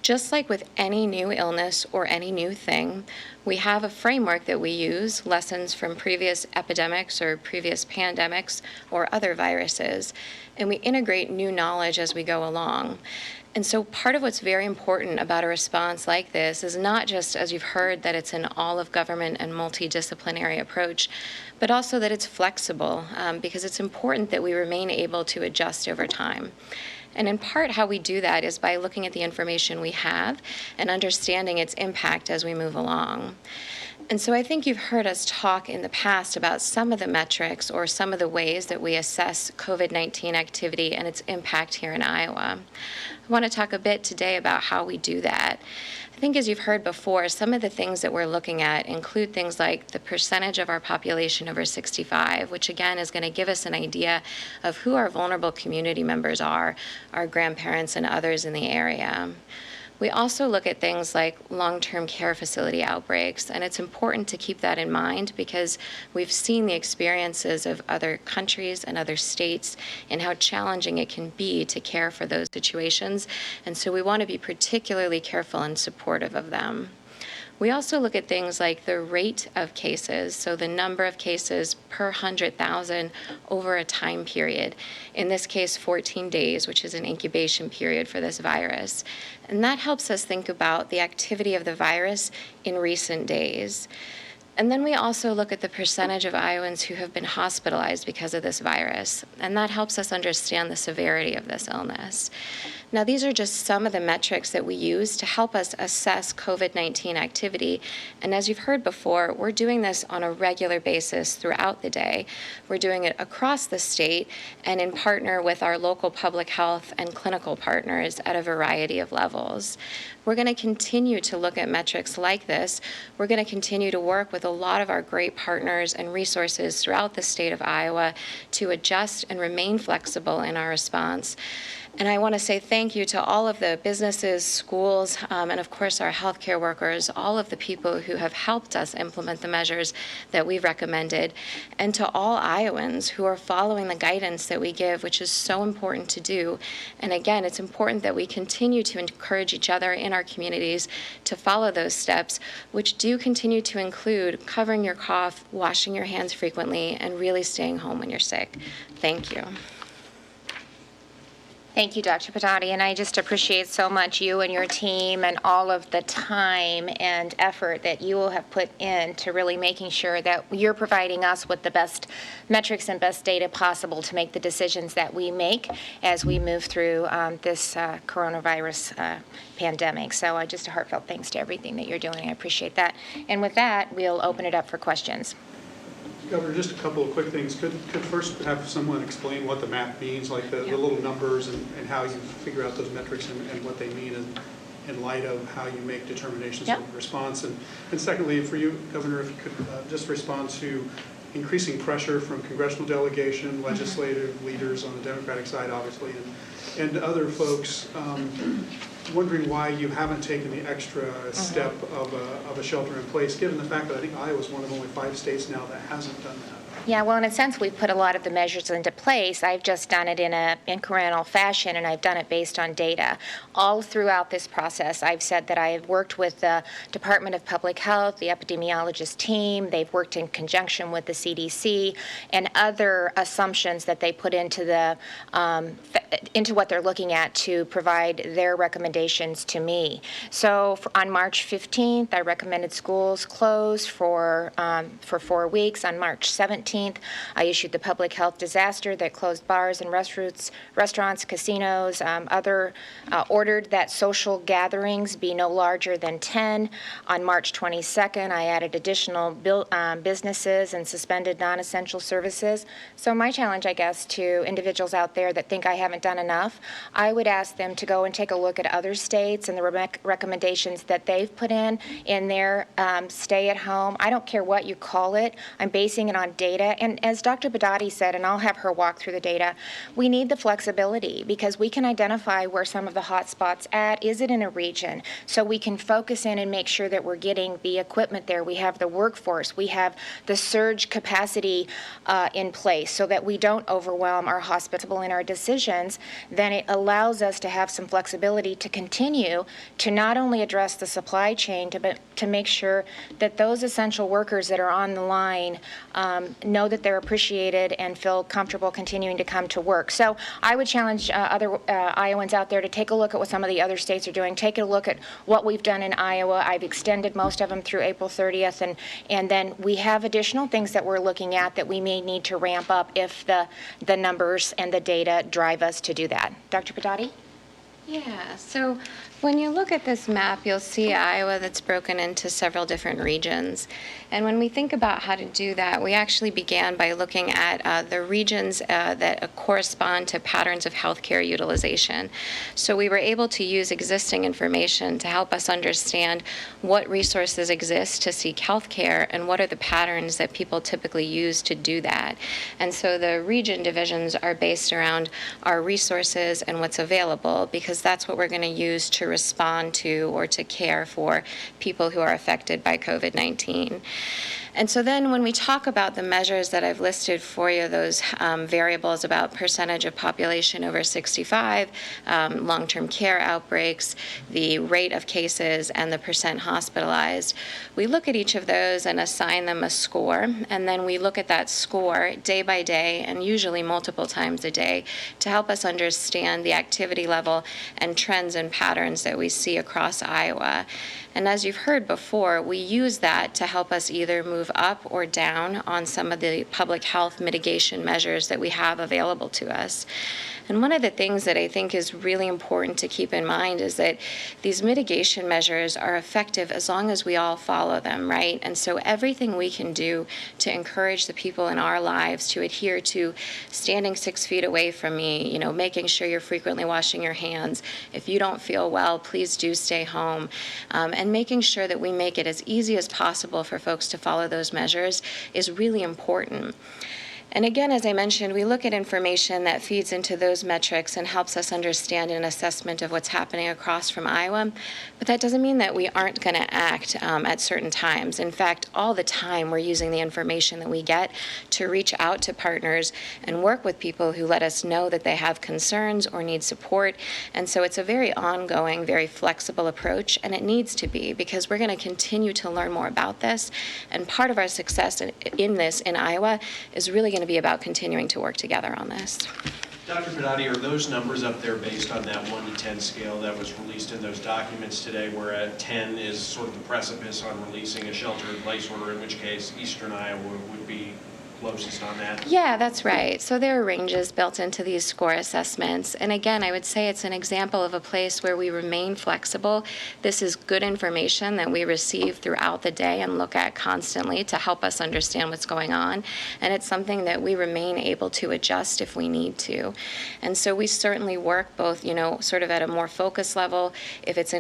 Just like with any new illness or any new thing, we have a framework that we use, lessons from previous epidemics or previous pandemics or other viruses, and we integrate new knowledge as we go along. And so part of what's very important about a response like this is not just, as you've heard, that it's an all-of-government and multidisciplinary approach, but also that it's flexible, because it's important that we remain able to adjust over time. And in part, how we do that is by looking at the information we have and understanding its impact as we move along. And so I think you've heard us talk in the past about some of the metrics or some of the ways that we assess COVID-19 activity and its impact here in Iowa. I want to talk a bit today about how we do that. I think as you've heard before, some of the things that we're looking at include things like the percentage of our population over 65, which again is going to give us an idea of who our vulnerable community members are, our grandparents and others in the area. We also look at things like long-term care facility outbreaks, and it's important to keep that in mind because we've seen the experiences of other countries and other states and how challenging it can be to care for those situations, and so we want to be particularly careful and supportive of them. We also look at things like the rate of cases, so the number of cases per 100,000 over a time period. In this case, 14 days, which is an incubation period for this virus. And that helps us think about the activity of the virus in recent days. And then we also look at the percentage of Iowans who have been hospitalized because of this virus, and that helps us understand the severity of this illness. Now, these are just some of the metrics that we use to help us assess COVID-19 activity, and as you've heard before, we're doing this on a regular basis throughout the day. We're doing it across the state and in partner with our local public health and clinical partners at a variety of levels. We're going to continue to look at metrics like this. We're going to continue to work with a lot of our great partners and resources throughout the state of Iowa to adjust and remain flexible in our response. And I want to say thank you to all of the businesses, schools, and of course our healthcare workers, all of the people who have helped us implement the measures that we've recommended, and to all Iowans who are following the guidance that we give, which is so important to do. And again, it's important that we continue to encourage each other in our communities to follow those steps, which do continue to include covering your cough, washing your hands frequently, and really staying home when you're sick. Thank you. Thank you, Dr. Padati, and I just appreciate so much you and your team and all of the time and effort that you will have put into really making sure that you're providing us with the best metrics and best data possible to make the decisions that we make as we move through this coronavirus pandemic. So just a heartfelt thanks to everything that you're doing. I appreciate that. And with that, we'll open it up for questions. Governor, just a couple of quick things. Could first have someone explain what the math means, like the little numbers and how you figure out those metrics and what they mean in light of how you make determinations of response. And secondly, for you, Governor, if you could just respond to increasing pressure from congressional delegation, legislative leaders on the Democratic side, obviously, and other folks wondering why you haven't taken the extra step of a shelter in place, given the fact that I think Iowa is one of only 5 states now that hasn't done that. Yeah, well, in a sense, we've put a lot of the measures into place. I've just done it in an incremental fashion, and I've done it based on data. All throughout this process, I've said that I have worked with the Department of Public Health, the epidemiologist team. They've worked in conjunction with the CDC and other assumptions that they put into the into what they're looking at to provide their recommendations to me. So on March 15th, I recommended schools closed for 4 weeks. On March 17th, I issued the public health disaster that closed bars and restaurants, casinos, ordered that social gatherings be no larger than 10. On March 22nd, I added additional businesses and suspended non-essential services. So my challenge, I guess, to individuals out there that think I haven't done enough, I would ask them to go and take a look at other states and the recommendations that they've put in their stay at home. I don't care what you call it. I'm basing it on data. And as Dr. Badati said, and I'll have her walk through the data, we need the flexibility because we can identify where some of the hot spots at. Is it in a region? So we can focus in and make sure that we're getting the equipment there. We have the workforce. We have the surge capacity in place so that we don't overwhelm our hospital in our decisions. Then it allows us to have some flexibility to continue to not only address the supply chain, but to make sure that those essential workers that are on the line know that they're appreciated and feel comfortable continuing to come to work. So I would challenge other Iowans out there to take a look at what some of the other states are doing. Take a look at what we've done in Iowa. I've extended most of them through April 30th, and then we have additional things that we're looking at that we may need to ramp up if the numbers and the data drive us to do that. Dr. Padati? Yeah, so When you look at this map, you'll see Iowa that's broken into several different regions. And when we think about how to do that, we actually began by looking at the regions that correspond to patterns of healthcare utilization. So we were able to use existing information to help us understand what resources exist to seek healthcare and what are the patterns that people typically use to do that. And so the region divisions are based around our resources and what's available, because that's what we're going to use to respond to or to care for people who are affected by COVID-19. And so then when we talk about the measures that I've listed for you, those variables about percentage of population over 65, long-term care outbreaks, the rate of cases, and the percent hospitalized, we look at each of those and assign them a score, and then we look at that score day by day and usually multiple times a day to help us understand the activity level and trends and patterns that we see across Iowa. And as you've heard before, we use that to help us either move up or down on some of the public health mitigation measures that we have available to us. And one of the things that I think is really important to keep in mind is that these mitigation measures are effective as long as we all follow them, right? And so everything we can do to encourage the people in our lives to adhere to standing 6 feet away from me, making sure you're frequently washing your hands. If you don't feel well, please do stay home. And making sure that we make it as easy as possible for folks to follow those measures is really important. And again, as I mentioned, we look at information that feeds into those metrics and helps us understand an assessment of what's happening across from Iowa. But that doesn't mean that we aren't going to act at certain times. In fact, all the time we're using the information that we get to reach out to partners and work with people who let us know that they have concerns or need support. And so it's a very ongoing, very flexible approach, and it needs to be, because we're going to continue to learn more about this. And part of our success in this in Iowa is really going to be about continuing to work together on this. Dr. Pedotti, are those numbers up there based on that 1 to 10 scale that was released in those documents today, where at 10 is sort of the precipice on releasing a shelter-in-place order, in which case Eastern Iowa would be closest on that? Yeah, that's right. So there are ranges built into these score assessments. And again, I would say it's an example of a place where we remain flexible. This is good information that we receive throughout the day and look at constantly to help us understand what's going on. And it's something that we remain able to adjust if we need to. And so we certainly work both, sort of at a more focused level, if there's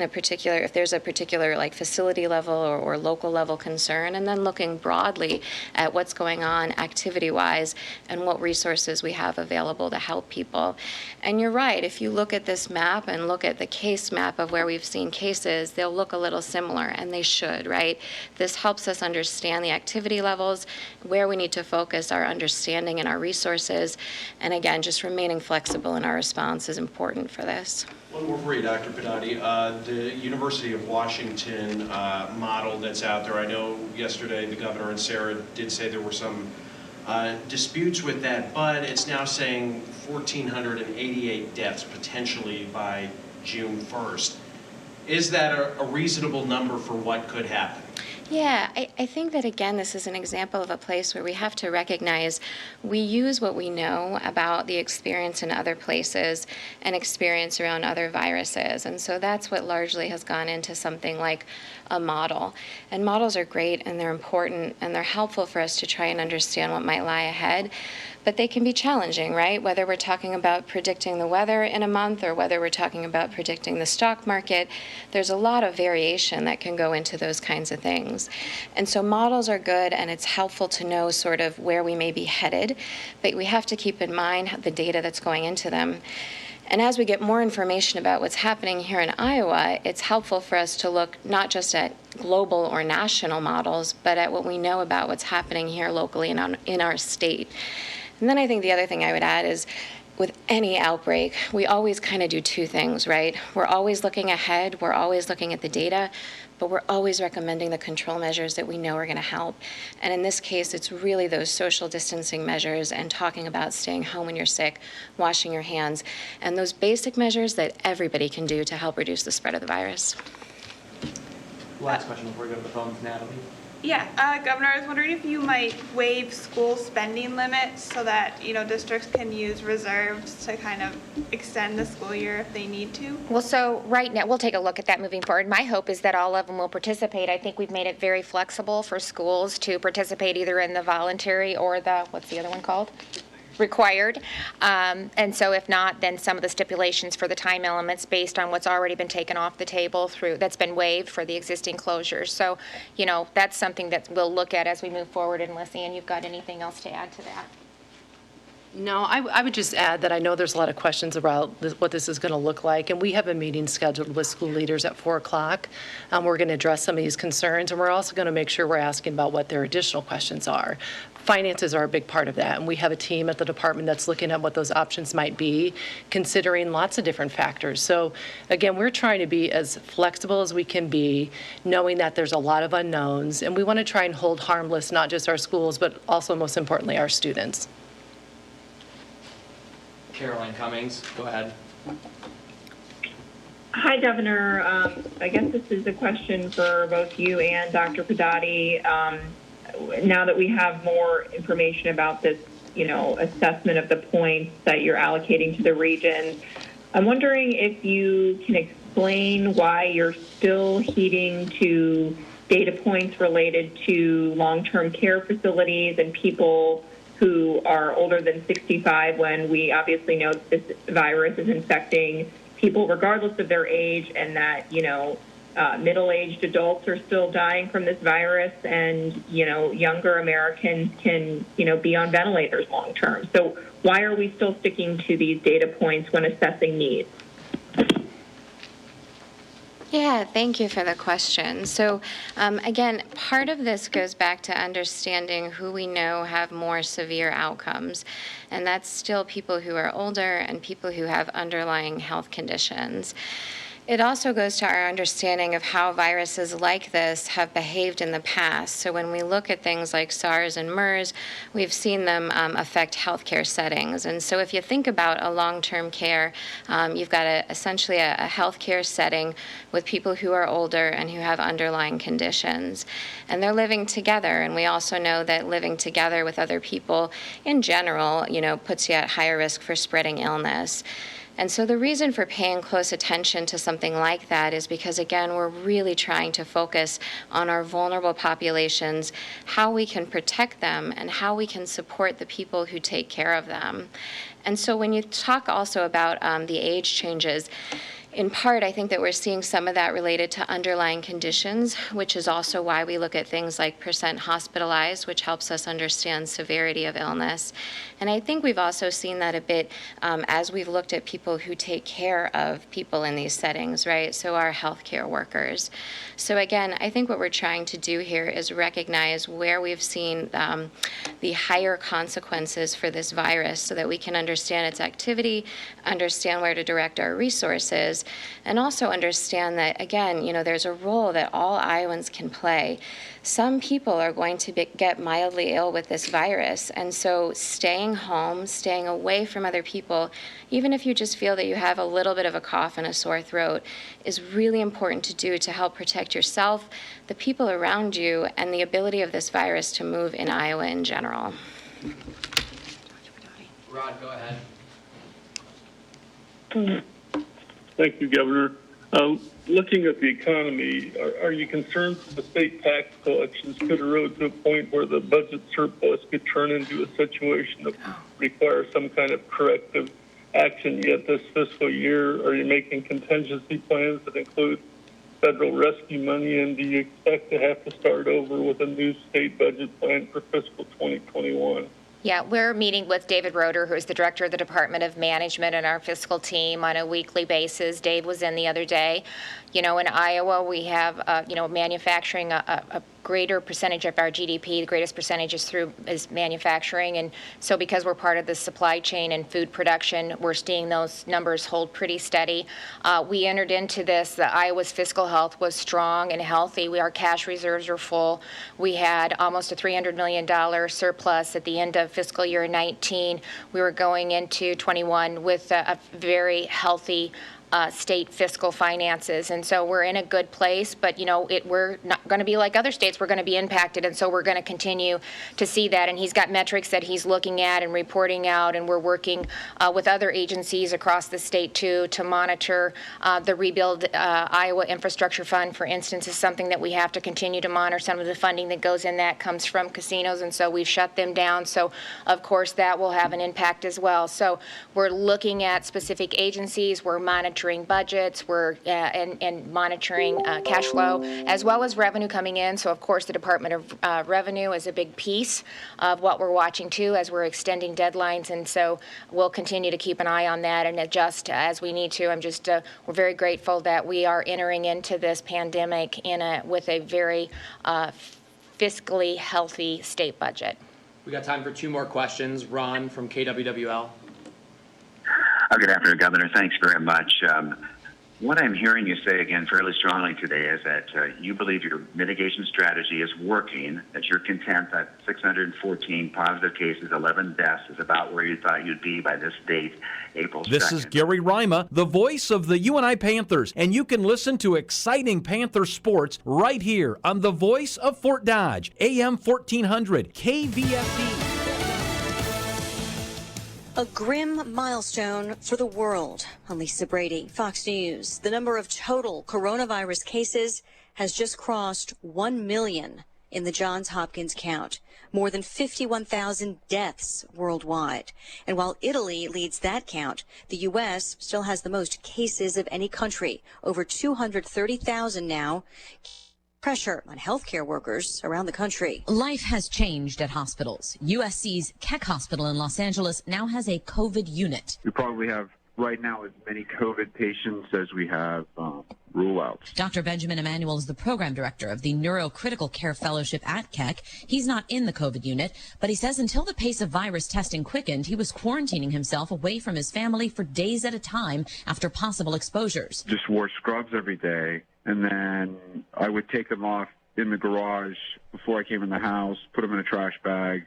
a particular like facility level or local level concern, and then looking broadly at what's going on activity-wise and what resources we have available to help people. And you're right, if you look at this map and look at the case map of where we've seen cases, they'll look a little similar, and they should, right? This helps us understand the activity levels, where we need to focus our understanding and our resources, and again, just remaining flexible in our response is important for this. One more for you, Dr. Pedotti. The University of Washington model that's out there, I know yesterday the governor and Sarah did say there were some disputes with that, but it's now saying 1,488 deaths potentially by June 1st. Is that a reasonable number for what could happen? Yeah, I think that, again, this is an example of a place where we have to recognize we use what we know about the experience in other places and experience around other viruses. And so that's what largely has gone into something like a model. And models are great, and they're important, and they're helpful for us to try and understand what might lie ahead. But they can be challenging, right? Whether we're talking about predicting the weather in a month or whether we're talking about predicting the stock market, there's a lot of variation that can go into those kinds of things. And so models are good, and it's helpful to know sort of where we may be headed, but we have to keep in mind the data that's going into them. And as we get more information about what's happening here in Iowa, it's helpful for us to look not just at global or national models, but at what we know about what's happening here locally in our state. And then I think the other thing I would add is, with any outbreak, we always kind of do two things, right? We're always looking ahead, we're always looking at the data, but we're always recommending the control measures that we know are going to help. And in this case, it's really those social distancing measures and talking about staying home when you're sick, washing your hands, and those basic measures that everybody can do to help reduce the spread of the virus. Last question before we go to the phones, Natalie. Yeah, Governor, I was wondering if you might waive school spending limits so that, districts can use reserves to kind of extend the school year if they need to. Well, so right now, we'll take a look at that moving forward. My hope is that all of them will participate. I think we've made it very flexible for schools to participate either in the voluntary or the, what's the other one called? Required. And so if not, then some of the stipulations for the time elements based on what's already been taken off the table that's been waived for the existing closures. So, that's something that we'll look at as we move forward. Unless, Ann, you've got anything else to add to that? No, I would just add that I know there's a lot of questions about what this is going to look like, and we have a meeting scheduled with school leaders at 4 o'clock. We're going to address some of these concerns, and we're also going to make sure we're asking about what their additional questions are. Finances are a big part of that, and we have a team at the department that's looking at what those options might be, considering lots of different factors. So again, we're trying to be as flexible as we can be, knowing that there's a lot of unknowns, and we want to try and hold harmless not just our schools, but also, most importantly, our students. Caroline Cummings, go ahead. Hi, Governor. I guess this is a question for both you and Dr. Pedati. Now that we have more information about this, assessment of the points that you're allocating to the regions, I'm wondering if you can explain why you're still heeding to data points related to long-term care facilities and people who are older than 65, when we obviously know this virus is infecting people regardless of their age, and that, middle-aged adults are still dying from this virus, and, younger Americans can, be on ventilators long term. So why are we still sticking to these data points when assessing needs? Yeah, thank you for the question. So again, part of this goes back to understanding who we know have more severe outcomes, and that's still people who are older and people who have underlying health conditions. It also goes to our understanding of how viruses like this have behaved in the past. So when we look at things like SARS and MERS, we've seen them affect healthcare settings. And so if you think about a long-term care, you've got essentially a healthcare setting with people who are older and who have underlying conditions. And they're living together. And we also know that living together with other people in general, puts you at higher risk for spreading illness. And so the reason for paying close attention to something like that is because, again, we're really trying to focus on our vulnerable populations, how we can protect them, and how we can support the people who take care of them. And so when you talk also about the age changes, in part, I think that we're seeing some of that related to underlying conditions, which is also why we look at things like percent hospitalized, which helps us understand severity of illness. And I think we've also seen that a bit as we've looked at people who take care of people in these settings, right? So our healthcare workers. So again, I think what we're trying to do here is recognize where we've seen the higher consequences for this virus so that we can understand its activity, understand where to direct our resources, and also understand that, again, there's a role that all Iowans can play. Some people are going to get mildly ill with this virus, and so staying home, staying away from other people, even if you just feel that you have a little bit of a cough and a sore throat, is really important to do to help protect yourself, the people around you, and the ability of this virus to move in Iowa in general. Rod, go ahead. Thank you, Governor. Looking at the economy, are you concerned that the state tax collections could erode to a point where the budget surplus could turn into a situation that requires some kind of corrective action yet this fiscal year? Are you making contingency plans that include federal rescue money, and do you expect to have to start over with a new state budget plan for fiscal 2021? Yeah, we're meeting with David Roeder, who's the director of the Department of Management, and our fiscal team on a weekly basis. Dave was in the other day. In Iowa, we have, manufacturing a greater percentage of our GDP. The greatest percentage is manufacturing. And so because we're part of the supply chain and food production, we're seeing those numbers hold pretty steady. We entered into this, Iowa's fiscal health was strong and healthy. Our cash reserves are full. We had almost a $300 million surplus at the end of fiscal year 19. We were going into 21 with a very healthy state fiscal finances, and so we're in a good place. But we're not going to be like other states, we're going to be impacted, and so we're going to continue to see that. And he's got metrics that he's looking at and reporting out, and we're working with other agencies across the state too to monitor the Rebuild Iowa Infrastructure Fund, for instance, is something that we have to continue to monitor. Some of the funding that goes in that comes from casinos, and so we've shut them down. So of course that will have an impact as well. So we're looking at specific agencies, we're monitoring budgets, we're and monitoring cash flow as well as revenue coming in. So of course the Department of Revenue is a big piece of what we're watching too as we're extending deadlines, and so we'll continue to keep an eye on that and adjust as we need to. We're very grateful that we are entering into this pandemic with a very fiscally healthy state budget. We got time for 2 more questions. Ron from KWWL. Good afternoon, Governor. Thanks very much. What I'm hearing you say again fairly strongly today is that you believe your mitigation strategy is working, that you're content that 614 positive cases, 11 deaths is about where you thought you'd be by this date, April 2nd. This is Gary Rima, the voice of the UNI Panthers, and you can listen to exciting Panther sports right here on the voice of Fort Dodge, AM 1400, KVFD. A grim milestone for the world. I'm Lisa Brady, Fox News. The number of total coronavirus cases has just crossed 1 million in the Johns Hopkins count. More than 51,000 deaths worldwide. And while Italy leads that count, the U.S. still has the most cases of any country, over 230,000 now. Pressure on healthcare workers around the country. Life has changed at hospitals. USC's Keck Hospital in Los Angeles now has a COVID unit. We probably have right now as many COVID patients as we have rule-outs. Dr. Benjamin Emanuel is the program director of the Neurocritical Care Fellowship at Keck. He's not in the COVID unit, but he says until the pace of virus testing quickened, he was quarantining himself away from his family for days at a time after possible exposures. Just wore scrubs every day, and then I would take them off in the garage before I came in the house, put them in a trash bag,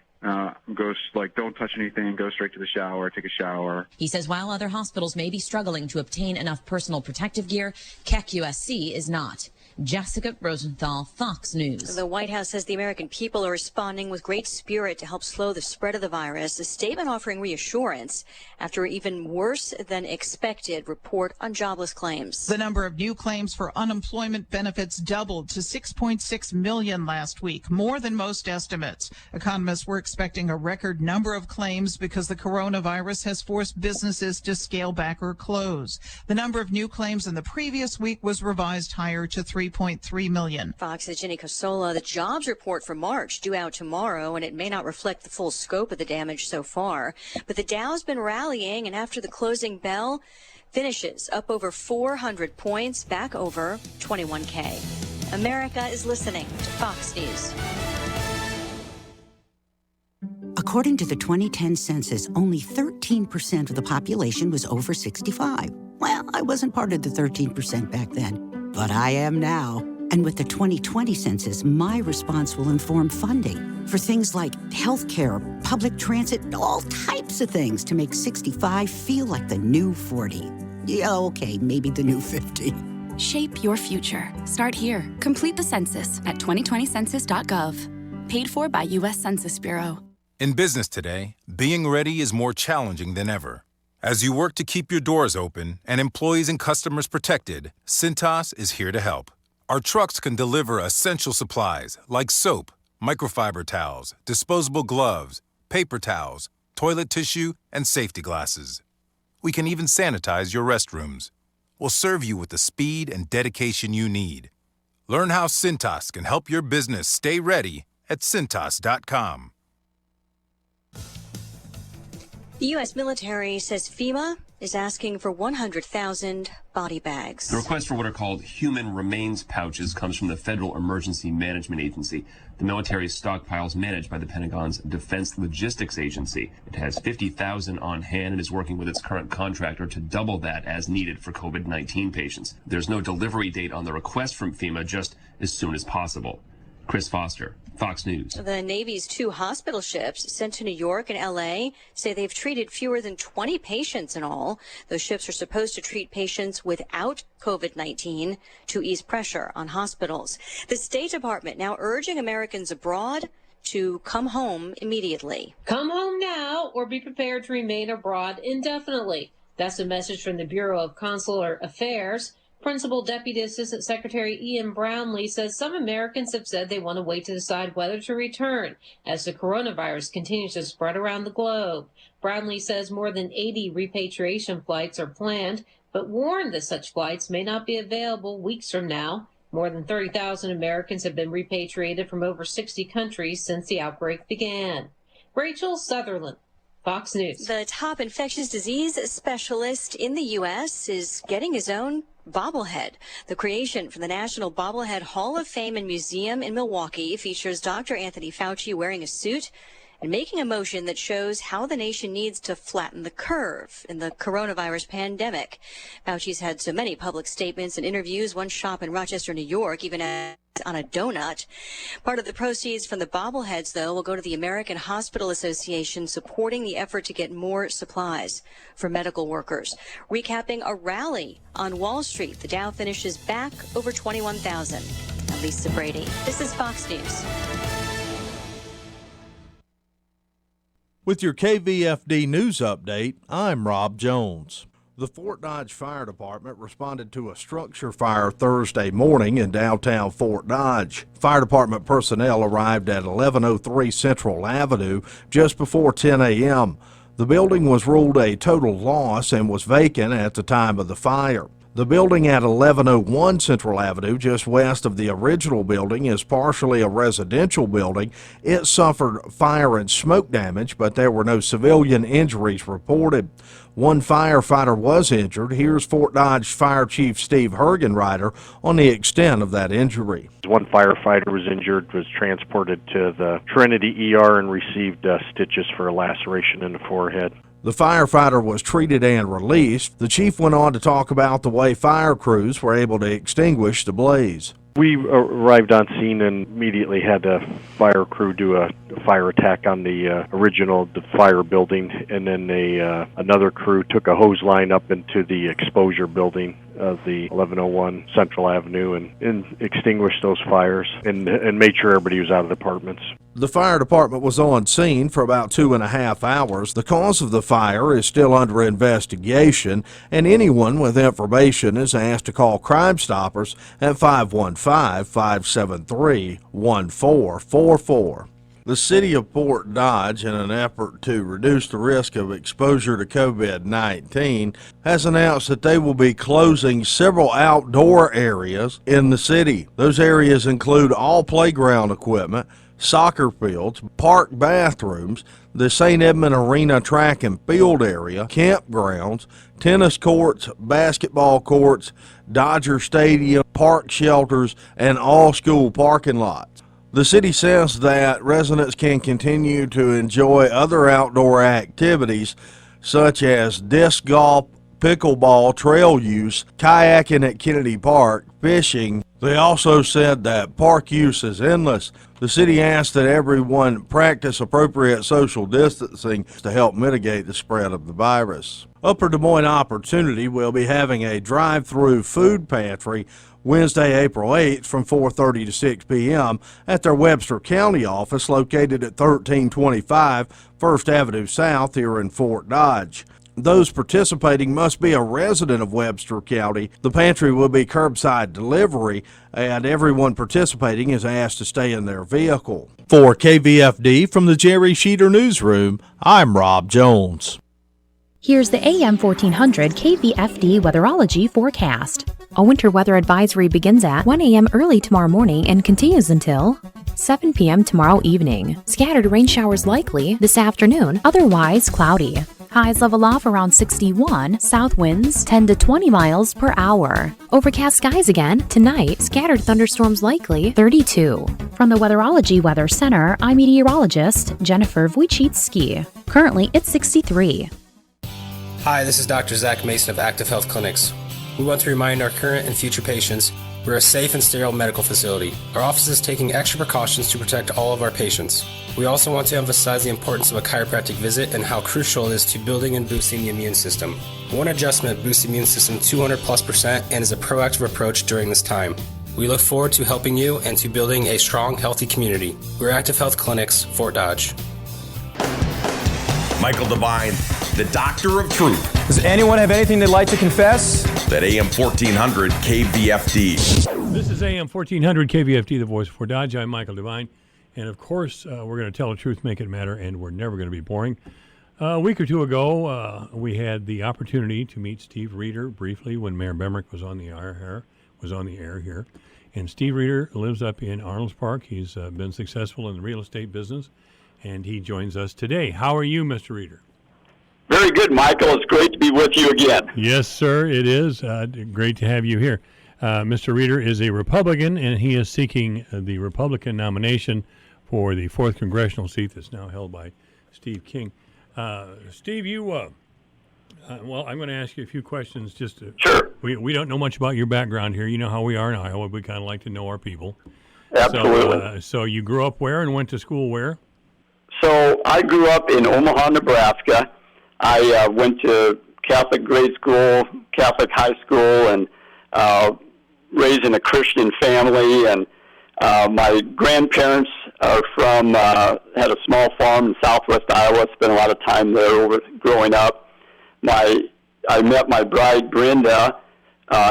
don't touch anything, go straight to the shower, take a shower. He says while other hospitals may be struggling to obtain enough personal protective gear, Keck USC is not. Jessica Rosenthal, Fox News. The White House says the American people are responding with great spirit to help slow the spread of the virus, a statement offering reassurance after an even worse than expected report on jobless claims. The number of new claims for unemployment benefits doubled to 6.6 million last week, more than most estimates. Economists were expecting a record number of claims because the coronavirus has forced businesses to scale back or close. The number of new claims in the previous week was revised higher to 3.3 million. Fox's Ginny Cosola, the jobs report for March due out tomorrow, and it may not reflect the full scope of the damage so far. But the Dow's been rallying, and after the closing bell, finishes up over 400 points, back over 21K. America is listening to Fox News. According to the 2010 census, only 13% of the population was over 65. Well, I wasn't part of the 13% back then, but I am now. And with the 2020 census, my response will inform funding for things like healthcare, public transit, all types of things to make 65 feel like the new 40. Yeah, okay, maybe the new 50. Shape your future. Start here. Complete the census at 2020census.gov. Paid for by U.S. Census Bureau. In business today, being ready is more challenging than ever. As you work to keep your doors open and employees and customers protected, Cintas is here to help. Our trucks can deliver essential supplies like soap, microfiber towels, disposable gloves, paper towels, toilet tissue, and safety glasses. We can even sanitize your restrooms. We'll serve you with the speed and dedication you need. Learn how Cintas can help your business stay ready at Cintas.com. The U.S. military says FEMA is asking for 100,000 body bags. The request for what are called human remains pouches comes from the Federal Emergency Management Agency. The military's stockpiles managed by the Pentagon's Defense Logistics Agency. It has 50,000 on hand and is working with its current contractor to double that as needed for COVID-19 patients. There's no delivery date on the request from FEMA, just as soon as possible. Chris Foster, Fox News. The Navy's 2 hospital ships sent to New York and L.A. say they've treated fewer than 20 patients in all. Those ships are supposed to treat patients without COVID-19 to ease pressure on hospitals. The State Department now urging Americans abroad to come home immediately. Come home now or be prepared to remain abroad indefinitely. That's a message from the Bureau of Consular Affairs. Principal Deputy Assistant Secretary Ian Brownlee says some Americans have said they want to wait to decide whether to return as the coronavirus continues to spread around the globe. Brownlee says more than 80 repatriation flights are planned, but warned that such flights may not be available weeks from now. More than 30,000 Americans have been repatriated from over 60 countries since the outbreak began. Rachel Sutherland, Fox News. The top infectious disease specialist in the U.S. is getting his own bobblehead. The creation from the National Bobblehead Hall of Fame and Museum in Milwaukee features Dr. Anthony Fauci wearing a suit and making a motion that shows how the nation needs to flatten the curve in the coronavirus pandemic. Fauci's had so many public statements and interviews, one shop in Rochester, New York, even on a donut. Part of the proceeds from the bobbleheads, though, will go to the American Hospital Association, supporting the effort to get more supplies for medical workers. Recapping a rally on Wall Street, the Dow finishes back over 21,000. I'm Lisa Brady. This is Fox News. With your KVFD News Update, I'm Rob Jones. The Fort Dodge Fire Department responded to a structure fire Thursday morning in downtown Fort Dodge. Fire department personnel arrived at 1103 Central Avenue just before 10 a.m. The building was ruled a total loss and was vacant at the time of the fire. The building at 1101 Central Avenue, just west of the original building, is partially a residential building. It suffered fire and smoke damage, but there were no civilian injuries reported. One firefighter was injured. Here's Fort Dodge Fire Chief Steve Hergenreiter on the extent of that injury. One firefighter was injured, was transported to the Trinity ER and received stitches for a laceration in the forehead. The firefighter was treated and released. The chief went on to talk about the way fire crews were able to extinguish the blaze. We arrived on scene and immediately had the fire crew do a fire attack on the fire building, and then another crew took a hose line up into the exposure building of the 1101 Central Avenue and extinguished those fires and made sure everybody was out of the apartments. The fire department was on scene for about 2.5 hours. The cause of the fire is still under investigation, and anyone with information is asked to call Crime Stoppers at 515-573-1444. The city of Fort Dodge, in an effort to reduce the risk of exposure to COVID-19, has announced that they will be closing several outdoor areas in the city. Those areas include all playground equipment, soccer fields, park bathrooms, the St. Edmund Arena track and field area, campgrounds, tennis courts, basketball courts, Dodger Stadium, park shelters, and all school parking lots. The city says that residents can continue to enjoy other outdoor activities such as disc golf, pickleball, trail use, kayaking at Kennedy Park, fishing. They also said that park use is endless. The city asked that everyone practice appropriate social distancing to help mitigate the spread of the virus. Upper Des Moines Opportunity will be having a drive-through food pantry Wednesday, April 8th from 4:30 to 6 p.m. at their Webster County office located at 1325 First Avenue South here in Fort Dodge. Those participating must be a resident of Webster County. The pantry will be curbside delivery, and everyone participating is asked to stay in their vehicle. For KVFD from the Jerry Sheeter Newsroom, I'm Rob Jones. Here's the AM 1400 KVFD Weatherology forecast. A winter weather advisory begins at 1 a.m. early tomorrow morning and continues until 7 p.m. tomorrow evening. Scattered rain showers likely this afternoon, otherwise cloudy. Highs level off around 61, south winds 10 to 20 miles per hour. Overcast skies again tonight, scattered thunderstorms likely 32. From the Weatherology Weather Center, I'm meteorologist Jennifer Wojcicki. Currently, it's 63. Hi, this is Dr. Zach Mason of Active Health Clinics. We want to remind our current and future patients We're a safe and sterile medical facility. Our office is taking extra precautions to protect all of our patients. We also want to emphasize the importance of a chiropractic visit and how crucial it is to building and boosting the immune system. One adjustment boosts the immune system 200+% and is a proactive approach during this time. We look forward to helping you and to building a strong, healthy community. We're Active Health Clinics, Fort Dodge. Michael Devine, the Doctor of Truth. Does anyone have anything they'd like to confess? At AM 1400 KVFD. This is AM 1400 KVFD, the voice of Fort Dodge. I'm Michael Devine. And of course, we're going to tell the truth, make it matter, and we're never going to be boring. A week or two ago, we had the opportunity to meet Steve Reeder briefly when Mayor Bemrick was on the air here. And Steve Reeder lives up in Arnold's Park. He's been successful in the real estate business, and he joins us today. How are you, Mr. Reeder? Very good, Michael. It's great to be with you again. Yes, sir, it is. Great to have you here. Mr. Reeder is a Republican, and he is seeking the Republican nomination for the 4th congressional seat that's now held by Steve King. Steve, you, well, I'm going to ask you a few questions. Sure. We don't know much about your background here. You know how we are in Iowa. We kind of like to know our people. Absolutely. So you grew up where and went to school where? So I grew up in Omaha, Nebraska. I went to Catholic grade school, Catholic high school, and raised in a Christian family. And my grandparents are from, had a small farm in southwest Iowa. Spent a lot of time there growing up. I met my bride, Brenda,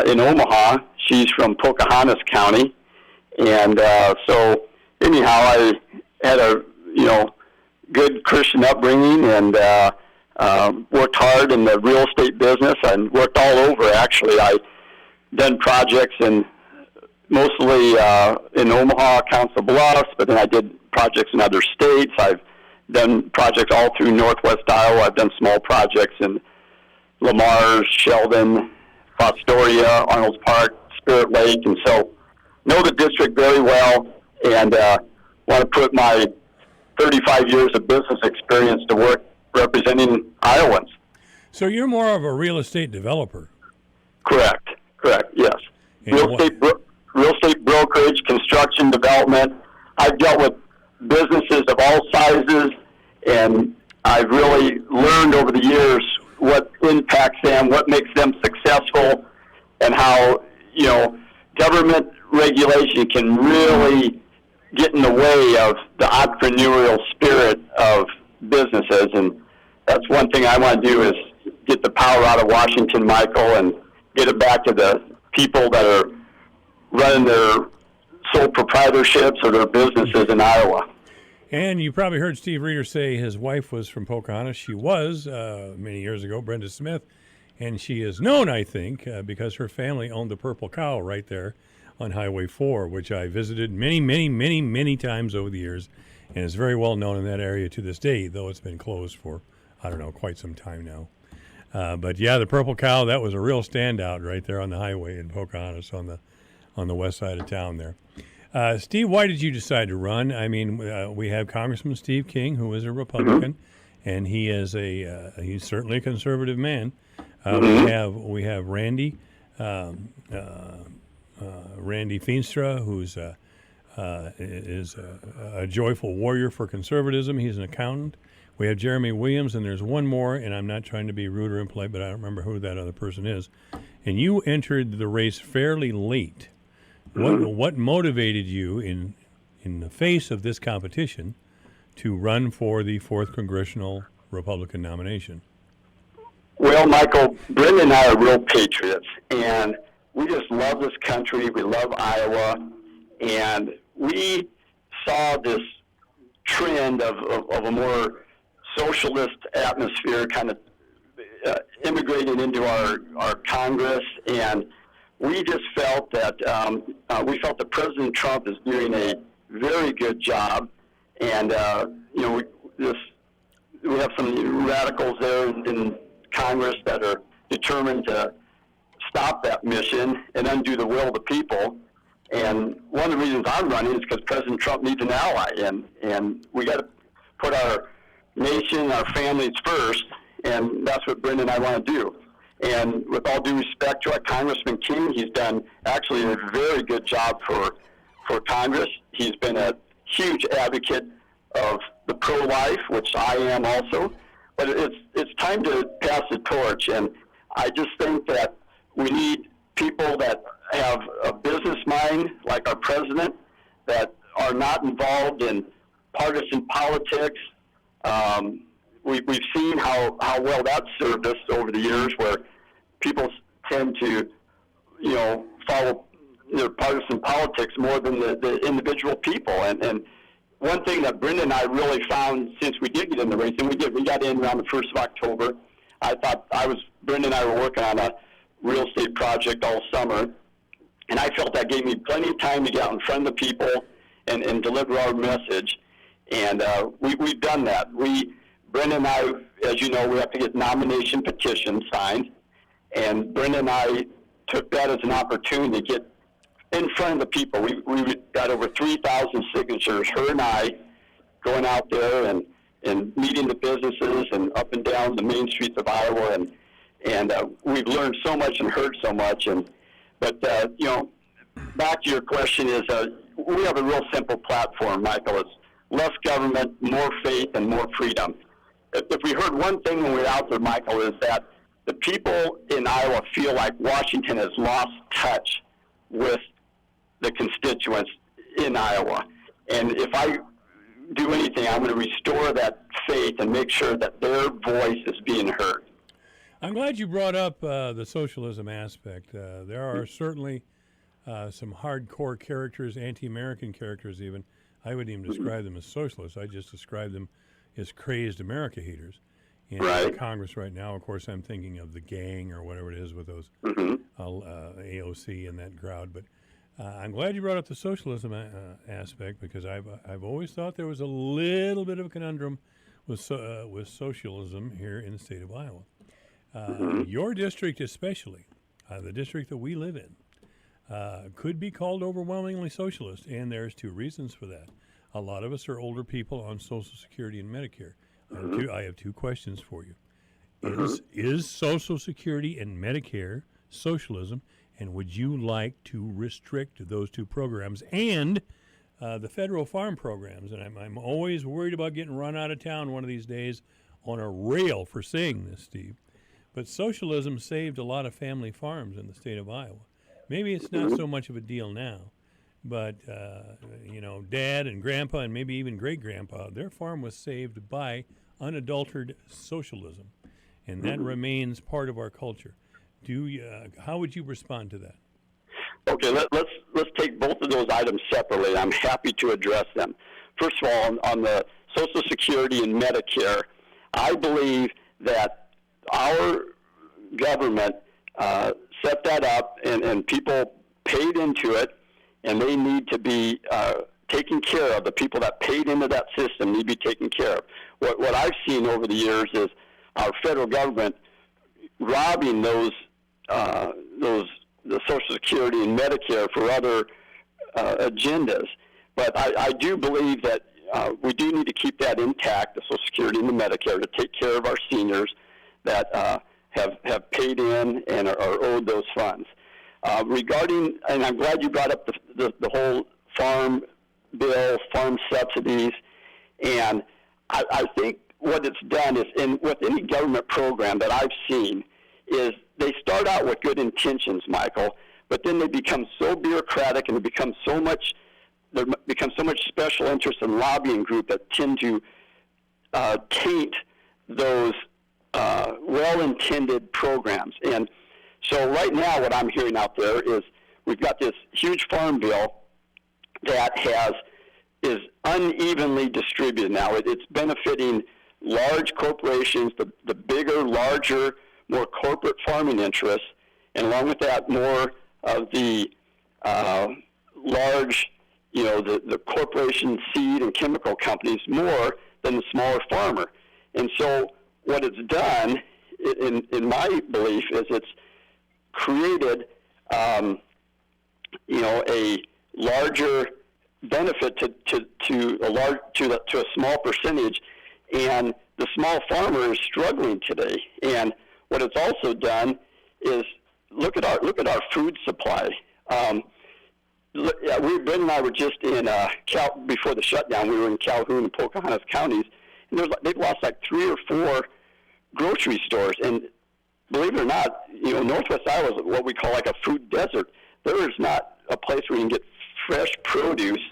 in Omaha. She's from Pocahontas County. And so anyhow, I had a, good Christian upbringing and worked hard in the real estate business and worked all over, actually. I done projects in mostly in Omaha, Council Bluffs, but then I did projects in other states. I've done projects all through northwest Iowa. I've done small projects in Lamar, Sheldon, Fostoria, Arnold's Park, Spirit Lake, and so know the district very well and want to put my 35 years of business experience to work representing Iowans. So you're more of a real estate developer. Correct, yes. Real estate brokerage, construction development. I've dealt with businesses of all sizes, and I've really learned over the years what impacts them, what makes them successful, and how, government regulation can really get in the way of the entrepreneurial spirit of businesses. And that's one thing I want to do is get the power out of Washington, Michael, and get it back to the people that are running their sole proprietorships or their businesses in Iowa. And you probably heard Steve Reeder say his wife was from Pocahontas. She was many years ago, Brenda Smith, and she is known, I think, because her family owned the Purple Cow right there on Highway 4, which I visited many times over the years, and is very well known in that area to this day, though it's been closed for, quite some time now. But yeah, the Purple Cow, that was a real standout right there on the highway in Pocahontas on the west side of town there. Steve, why did you decide to run? I mean, we have Congressman Steve King, who is a Republican, and he is he's certainly a conservative man. We have Randy Feenstra, who's is a joyful warrior for conservatism. He's an accountant. We have Jeremy Williams, and there's one more, and I'm not trying to be rude or impolite, but I don't remember who that other person is. And you entered the race fairly late. What motivated you in the face of this competition to run for the 4th congressional Republican nomination? Well, Michael, Brenda and I are real patriots, and we just love this country. We love Iowa, and we saw this trend of a more socialist atmosphere kind of immigrating into our Congress, and we just felt that that President Trump is doing a very good job, and we have some radicals there in Congress that are determined to stop that mission and undo the will of the people. And one of the reasons I'm running is because President Trump needs an ally, and we got to put our nation, our families first, and that's what Brenda and I want to do. And with all due respect to our Congressman King, he's done actually a very good job for Congress. He's been a huge advocate of the pro-life, which I am also. But it's time to pass the torch, and I just think that we need people that have a business mind, like our president, that are not involved in partisan politics. We've seen how well that served us over the years, where people tend to, follow their partisan politics more than the individual people. And one thing that Brenda and I really found since we did get in the race, and we got in around the 1st of October. Brenda and I were working on a real estate project all summer, and I felt that gave me plenty of time to get out in front of the people and deliver our message. And we've done that. Brenda and I, as you know, we have to get nomination petitions signed, and Brenda and I took that as an opportunity to get in front of the people. We got over 3,000 signatures, her and I, going out there and meeting the businesses and up and down the main streets of Iowa, and we've learned so much and heard so much. But back to your question is, we have a real simple platform, Michael. It's less government, more faith, and more freedom. If we heard one thing when we were out there, Michael, is that the people in Iowa feel like Washington has lost touch with the constituents in Iowa. And if I do anything, I'm going to restore that faith and make sure that their voice is being heard. I'm glad you brought up the socialism aspect. There are certainly some hardcore characters, anti-American characters even. I wouldn't even describe them as socialists. I just describe them as crazed America haters. In Congress right now, of course, I'm thinking of the gang or whatever it is with those AOC and that crowd. But I'm glad you brought up the socialism aspect, because I've always thought there was a little bit of a conundrum with socialism here in the state of Iowa. Your district especially, the district that we live in, could be called overwhelmingly socialist, and there's two reasons for that. A lot of us are older people on Social Security and Medicare. I have two questions for you. Is Social Security and Medicare socialism, and would you like to restrict those two programs and the federal farm programs? And I'm always worried about getting run out of town one of these days on a rail for saying this, Steve. But socialism saved a lot of family farms in the state of Iowa. Maybe it's not so much of a deal now, but, Dad and Grandpa and maybe even great-grandpa, their farm was saved by unadulterated socialism, and that remains part of our culture. How would you respond to that? Okay, let's take both of those items separately. I'm happy to address them. First of all, on the Social Security and Medicare, I believe that our government set that up, and people paid into it, and they need to be taken care of. The people that paid into that system need to be taken care of. What I've seen over the years is our federal government robbing the Social Security and Medicare for other agendas. But I do believe that we do need to keep that intact, the Social Security and the Medicare, to take care of our seniors that have paid in and are owed those funds. Regarding, and I'm glad you brought up the whole farm bill, farm subsidies, and I think what it's done is, with any government program that I've seen, is they start out with good intentions, Michael, but then they become so bureaucratic, and there becomes so much special interest and lobbying group that tend to taint those well-intended programs. And so right now what I'm hearing out there is we've got this huge farm bill that is unevenly distributed now. It's benefiting large corporations, the bigger, larger, more corporate farming interests, and along with that, more of the large, the corporation seed and chemical companies, more than the smaller farmer. And so what it's done, in my belief, is it's created, a larger benefit to a small percentage, and the small farmer is struggling today. And what it's also done is look at our food supply. Ben and I were just in before the shutdown. We were in Calhoun and Pocahontas counties, and they've lost like 3 or 4 grocery stores. And believe it or not, Northwest Iowa is what we call like a food desert. There is not a place where you can get fresh produce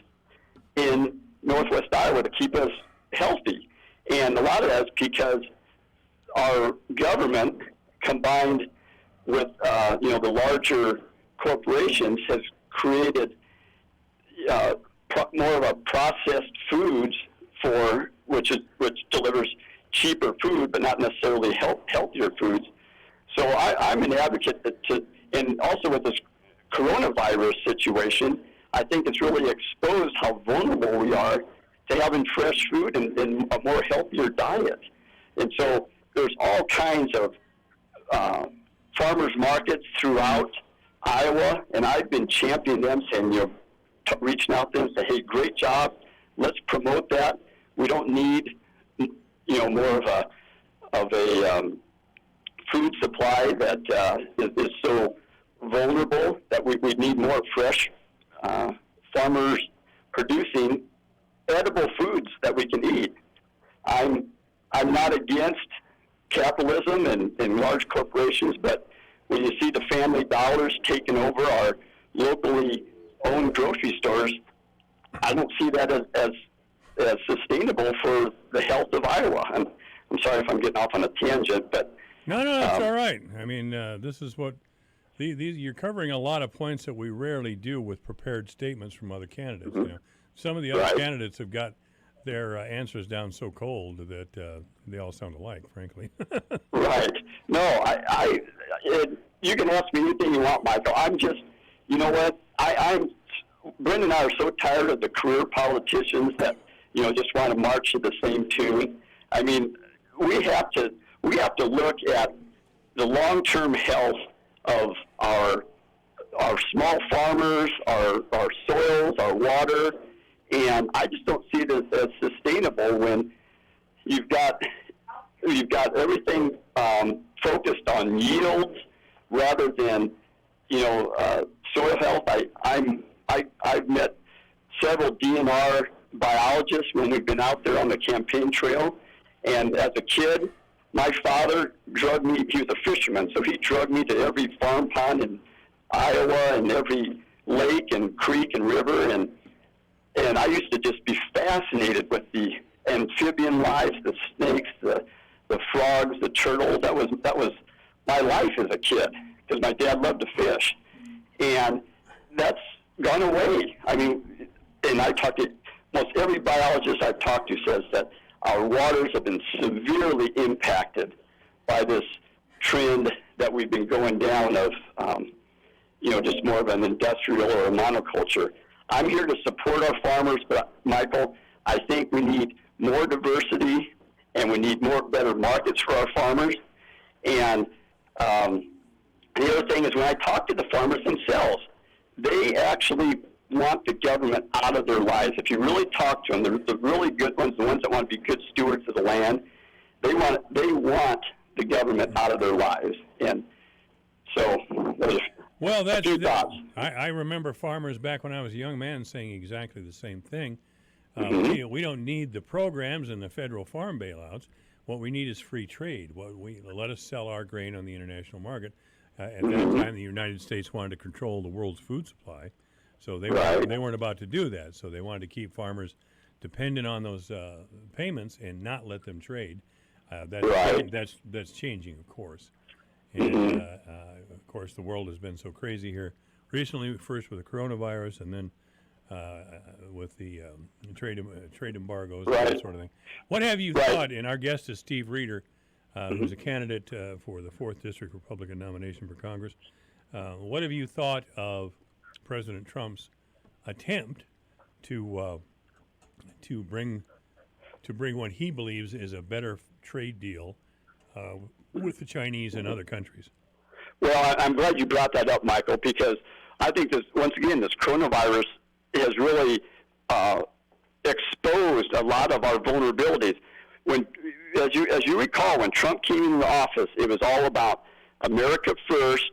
in Northwest Iowa to keep us healthy. And a lot of that is because our government, combined with the larger corporations, has created more of a processed foods which delivers cheaper food, but not necessarily healthier foods. So I'm an advocate and also with this coronavirus situation, I think it's really exposed how vulnerable we are to having fresh food and a more healthier diet. And so there's all kinds of farmers markets throughout Iowa, and I've been championing them, saying, reaching out to them, say, hey, great job, let's promote that. We don't need, more of a food supply that is so vulnerable, that we need more fresh farmers producing edible foods that we can eat. I'm not against capitalism and large corporations, but when you see the family dollars taking over our locally owned grocery stores, I don't see that as sustainable for the health of Iowa. I'm sorry if I'm getting off on a tangent, but no, that's all right. I mean, this is what you're covering a lot of points that we rarely do with prepared statements from other candidates. Mm-hmm. Some of the other candidates have got their answers down so cold that they all sound alike, frankly. Right. No, you can ask me anything you want, Michael. I'm just, you know what? Brenda and I are so tired of the career politicians that, just want to march to the same tune. I mean, we have to look at the long-term health of our small farmers, our soils, our water, and I just don't see this as sustainable when you've got everything focused on yields rather than soil health. I've met several DNR biologists when we've been out there on the campaign trail, and as a kid, my father drugged me. He was a fisherman, so he drugged me to every farm pond in Iowa and every lake and creek and river, and I used to just be fascinated with the amphibian life, the snakes, the frogs, the turtles. That was my life as a kid because my dad loved to fish, and that's gone away. I mean, and I talked to almost every biologist I've talked to says that our waters have been severely impacted by this trend that we've been going down of, just more of an industrial or a monoculture. I'm here to support our farmers, but Michael, I think we need more diversity and we need better markets for our farmers. And the other thing is when I talk to the farmers themselves, they actually want the government out of their lives. If you really talk to them, the really good ones, the ones that want to be good stewards of the land, they want the government out of their lives. And so those are a few thoughts. I remember farmers back when I was a young man saying exactly the same thing. We don't need the programs and the federal farm bailouts. What we need is free trade. Let us sell our grain on the international market. At that time, the United States wanted to control the world's food supply. So they weren't about to do that. So they wanted to keep farmers dependent on those payments and not let them trade. That's changing, of course. And of course, the world has been so crazy here recently. First with the coronavirus, and then with the trade embargoes and that sort of thing. What have you thought? And our guest is Steve Reeder, who's a candidate for the 4th District Republican nomination for Congress. What have you thought of President Trump's attempt to bring what he believes is a better trade deal with the Chinese and other countries? Well, I'm glad you brought that up, Michael, because I think this coronavirus has really exposed a lot of our vulnerabilities. As you recall, when Trump came into office, it was all about America first,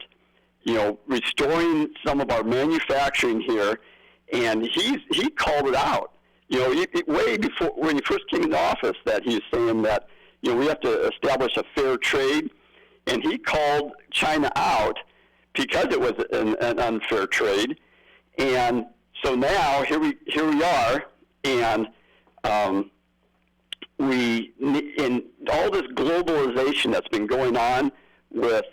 restoring some of our manufacturing here, and he called it out. Way before when he first came into office, that he was saying that we have to establish a fair trade, and he called China out because it was an unfair trade, and so now here we are, and in all this globalization that's been going on with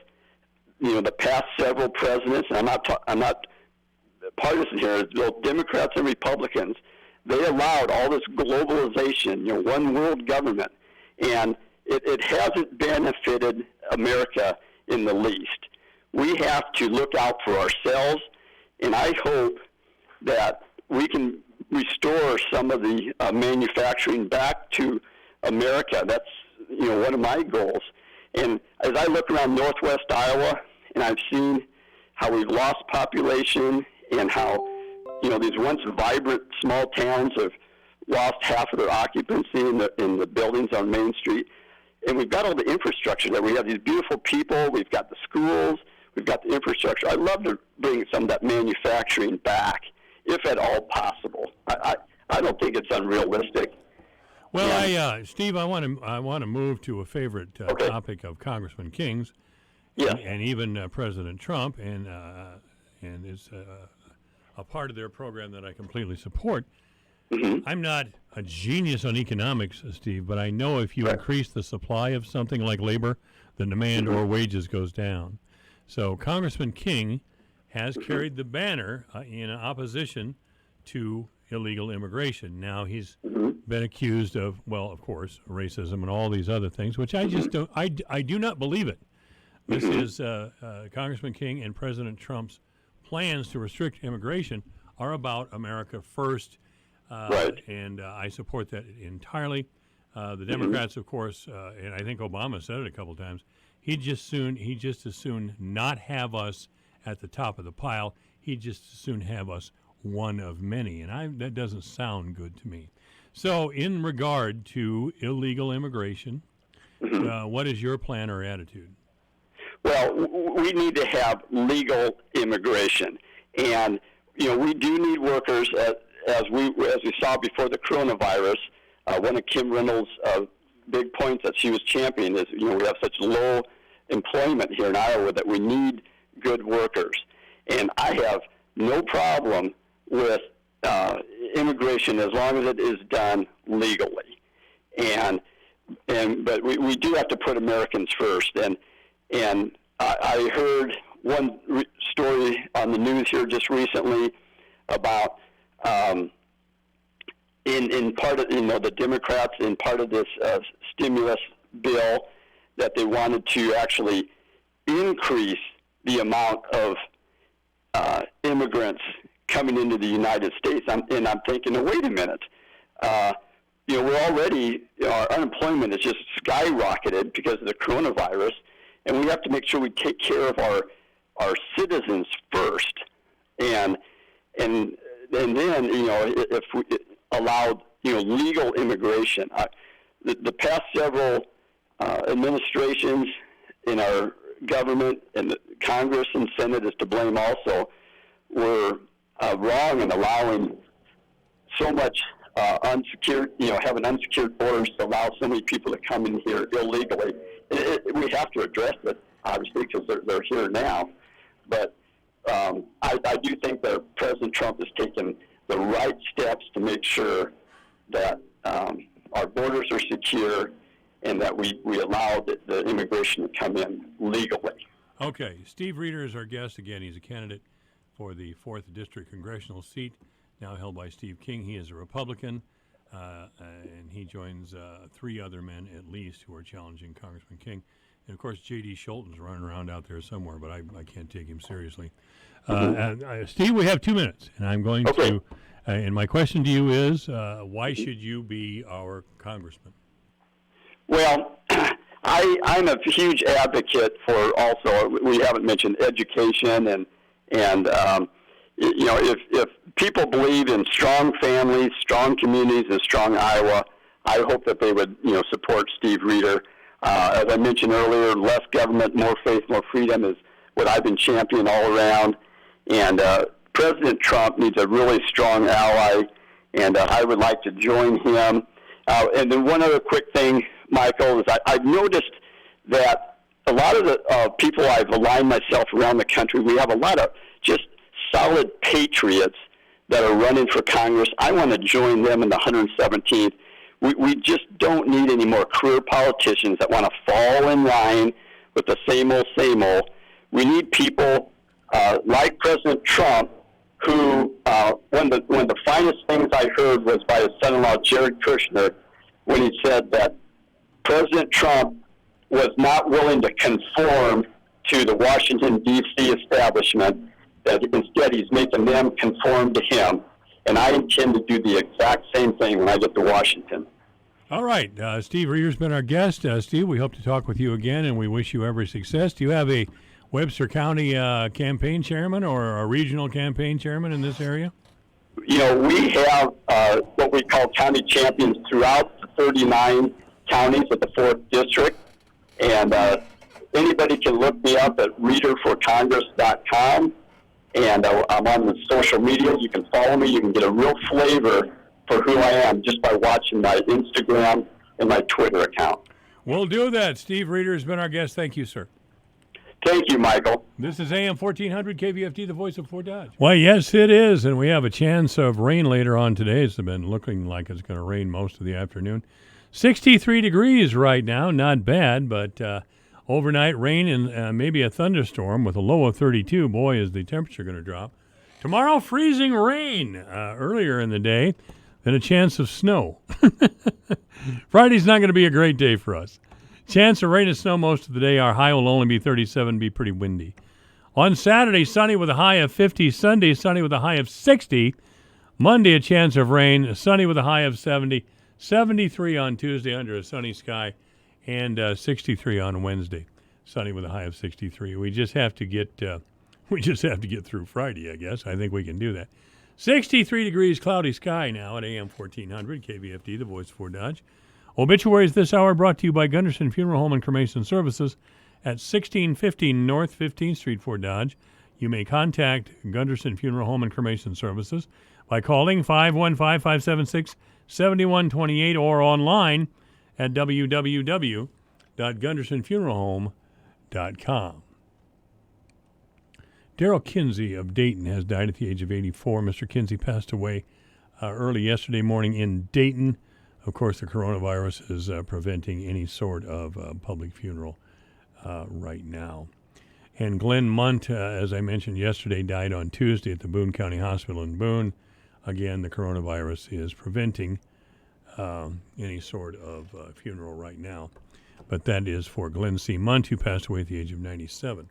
the past several presidents, and I'm not partisan here, it's both Democrats and Republicans. They allowed all this globalization, one world government, and it hasn't benefited America in the least. We have to look out for ourselves, and I hope that we can restore some of the manufacturing back to America. That's one of my goals. And as I look around northwest Iowa, and I've seen how we've lost population and how these once vibrant small towns have lost half of their occupancy in the buildings on Main Street. And we've got all the infrastructure there. We have these beautiful people. We've got the schools. We've got the infrastructure. I'd love to bring some of that manufacturing back, if at all possible. I don't think it's unrealistic. Well, Steve, I want to move to a favorite topic of Congressman King's, and even President Trump, and it's a part of their program that I completely support. Mm-hmm. I'm not a genius on economics, Steve, but I know if you increase the supply of something like labor, the demand or wages goes down. So Congressman King has carried the banner in opposition to illegal immigration. Now he's been accused of, well, of course, racism and all these other things, which I just don't. I do not believe it. This is Congressman King and President Trump's plans to restrict immigration are about America first, and I support that entirely. The Democrats, of course, and I think Obama said it a couple times. He'd just as soon not have us at the top of the pile. He'd just as soon have us one of many, and that doesn't sound good to me. So, in regard to illegal immigration, what is your plan or attitude? Well, we need to have legal immigration, and we do need workers. As we saw before the coronavirus, one of Kim Reynolds' big points that she was championing is we have such low employment here in Iowa that we need good workers, and I have no problem with immigration as long as it is done legally, but we do have to put Americans first. And I heard one story on the news here just recently about in part of the Democrats in part of this stimulus bill that they wanted to actually increase the amount of immigrants coming into the United States. I'm thinking, wait a minute. We're already, our unemployment is just skyrocketed because of the coronavirus, and we have to make sure we take care of our citizens first. And then, if we allowed, legal immigration. The past several administrations in our government, and the Congress and Senate is to blame also, were wrong in allowing so much unsecured, having unsecured borders to allow so many people to come in here illegally. We have to address it, obviously, because they're here now. But I do think that President Trump has taken the right steps to make sure that our borders are secure and that we allow the immigration to come in legally. Okay, Steve Reeder is our guest. Again, he's a candidate for the 4th District Congressional seat, now held by Steve King. He is a Republican, and he joins 3 other men at least who are challenging Congressman King. And, of course, J.D. Schulten's running around out there somewhere, but I can't take him seriously. Steve, we have 2 minutes, and I'm going to and my question to you is, why should you be our congressman? Well, I'm a huge advocate for also, we haven't mentioned education, and if people believe in strong families, strong communities, and strong Iowa, I hope that they would, support Steve Reeder. As I mentioned earlier, less government, more faith, more freedom is what I've been championing all around. And President Trump needs a really strong ally, and I would like to join him. And then one other quick thing, Michael, is I've noticed that a lot of the people I've aligned myself around the country, we have a lot of just solid patriots that are running for Congress. I want to join them in the 117th. We just don't need any more career politicians that want to fall in line with the same old, same old. We need people like President Trump, who one of the finest things I heard was by his son-in-law, Jared Kushner, when he said that President Trump was not willing to conform to the Washington, D.C. establishment, that instead he's making them conform to him. And I intend to do the exact same thing when I get to Washington. All right. Steve Reeder's been our guest. Steve, we hope to talk with you again, and we wish you every success. Do you have a Webster County campaign chairman or a regional campaign chairman in this area? You know, we have what we call county champions throughout the 39 counties of the 4th District. And anybody can look me up at readerforcongress.com. And I'm on the social media. You can follow me. You can get a real flavor for who I am just by watching my Instagram and my Twitter account. We'll do that. Steve Reeder has been our guest. Thank you, sir. Thank you, Michael. This is AM 1400 KVFD, the voice of Fort Dodge. Well, yes, it is, and we have a chance of rain later on today. It's been looking like it's going to rain most of the afternoon. 63 degrees right now, not bad, but overnight rain and maybe a thunderstorm with a low of 32. Boy, is the temperature going to drop. Tomorrow, freezing rain earlier in the day, then a chance of snow. Friday's not going to be a great day for us. Chance of rain and snow most of the day. Our high will only be 37, be pretty windy. On Saturday, sunny with a high of 50. Sunday, sunny with a high of 60. Monday, a chance of rain, sunny with a high of 70. 73 on Tuesday under a sunny sky, and 63 on Wednesday, sunny with a high of 63. We just have to get through Friday, I guess. I think we can do that. 63 degrees, cloudy sky now at AM 1400 KVFD, the voice of Fort Dodge. Obituaries this hour brought to you by Gunderson Funeral Home and Cremation Services at 1615 North 15th Street, Fort Dodge. You may contact Gunderson Funeral Home and Cremation Services by calling 515-576-7128 or online at www.gundersonfuneralhome.com. Daryl Kinsey of Dayton has died at the age of 84. Mr. Kinsey passed away early yesterday morning in Dayton. Of course, the coronavirus is preventing any sort of public funeral right now. And Glenn Munt, as I mentioned yesterday, died on Tuesday at the Boone County Hospital in Boone. Again, the coronavirus is preventing any sort of funeral right now. But that is for Glenn C. Munt, who passed away at the age of 97.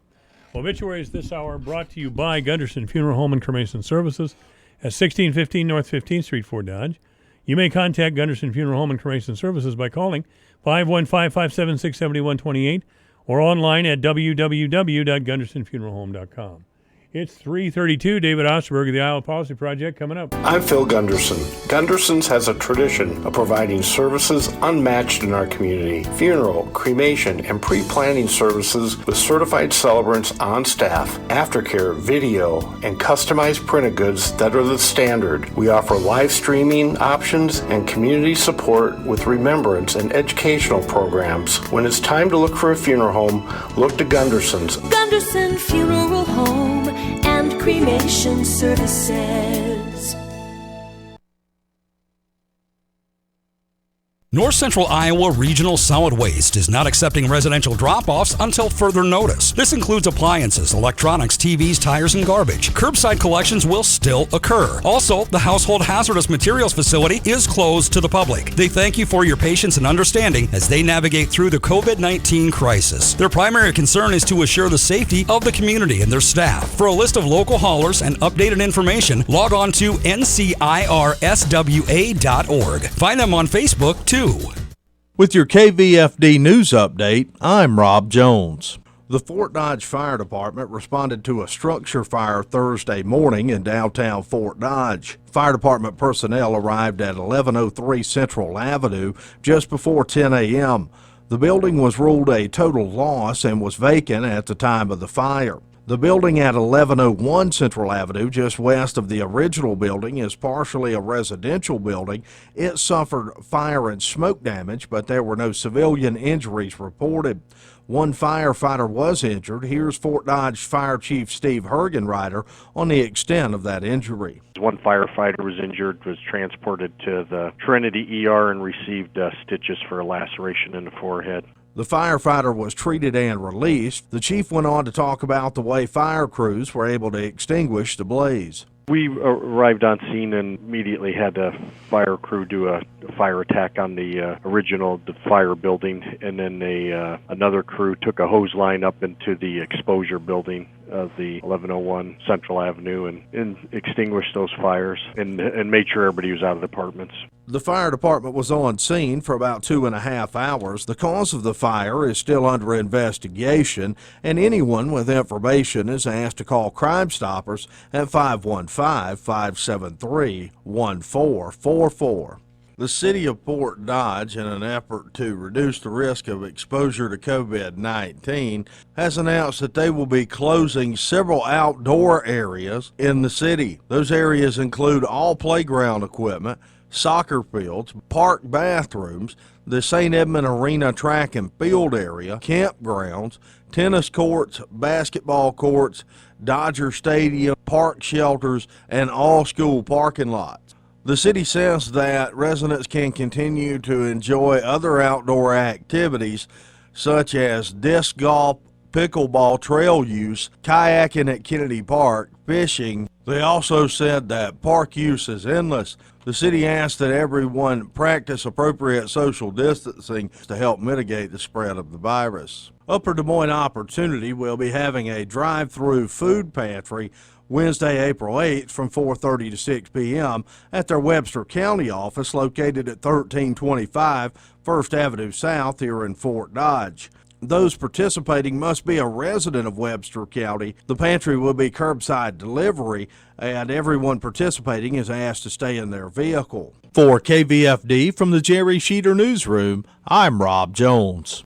Obituaries this hour brought to you by Gunderson Funeral Home and Cremation Services at 1615 North 15th Street, Fort Dodge. You may contact Gunderson Funeral Home and Cremation Services by calling 515-576-7128 or online at www.gundersonfuneralhome.com. It's 3:32. David Osterberg of the Iowa Policy Project coming up. I'm Phil Gunderson. Gunderson's has a tradition of providing services unmatched in our community. Funeral, cremation, and pre-planning services with certified celebrants on staff, aftercare, video, and customized printed goods that are the standard. We offer live streaming options and community support with remembrance and educational programs. When it's time to look for a funeral home, look to Gunderson's. Gunderson Funeral Home and Cremation Services. North Central Iowa Regional Solid Waste is not accepting residential drop-offs until further notice. This includes appliances, electronics, TVs, tires, and garbage. Curbside collections will still occur. Also, the Household Hazardous Materials facility is closed to the public. They thank you for your patience and understanding as they navigate through the COVID-19 crisis. Their primary concern is to assure the safety of the community and their staff. For a list of local haulers and updated information, log on to ncirswa.org. Find them on Facebook, too. With your KVFD news update, I'm Rob Jones. The Fort Dodge Fire Department responded to a structure fire Thursday morning in downtown Fort Dodge. Fire department personnel arrived at 1103 Central Avenue just before 10 a.m. The building was ruled a total loss and was vacant at the time of the fire. The building at 1101 Central Avenue, just west of the original building, is partially a residential building. It suffered fire and smoke damage, but there were no civilian injuries reported. One firefighter was injured. Here's Fort Dodge Fire Chief Steve Hergenreiter on the extent of that injury. One firefighter was injured, was transported to the Trinity ER and received stitches for a laceration in the forehead. The firefighter was treated and released. The chief went on to talk about the way fire crews were able to extinguish the blaze. We arrived on scene and immediately had a fire crew do a fire attack on the original fire building, and then another crew took a hose line up into the exposure building of the 1101 Central Avenue and extinguished those fires and made sure everybody was out of the apartments. The fire department was on scene for about 2.5 hours. The cause of the fire is still under investigation, and anyone with information is asked to call Crime Stoppers at 515-573-1444. The city of Fort Dodge, in an effort to reduce the risk of exposure to COVID-19, has announced that they will be closing several outdoor areas in the city. Those areas include all playground equipment, soccer fields, park bathrooms, the St. Edmund Arena track and field area, campgrounds, tennis courts, basketball courts, Dodger Stadium, park shelters, and all school parking lots. The city says that residents can continue to enjoy other outdoor activities such as disc golf, pickleball trail use, kayaking at Kennedy Park, fishing. They also said that park use is endless. The city asked that everyone practice appropriate social distancing to help mitigate the spread of the virus. Upper Des Moines Opportunity will be having a drive-through food pantry Wednesday, April 8th from 4:30 to 6 p.m. at their Webster County office located at 1325 First Avenue South here in Fort Dodge. Those participating must be a resident of Webster County. The pantry will be curbside delivery, and everyone participating is asked to stay in their vehicle. For KVFD from the Jerry Sheeter Newsroom, I'm Rob Jones.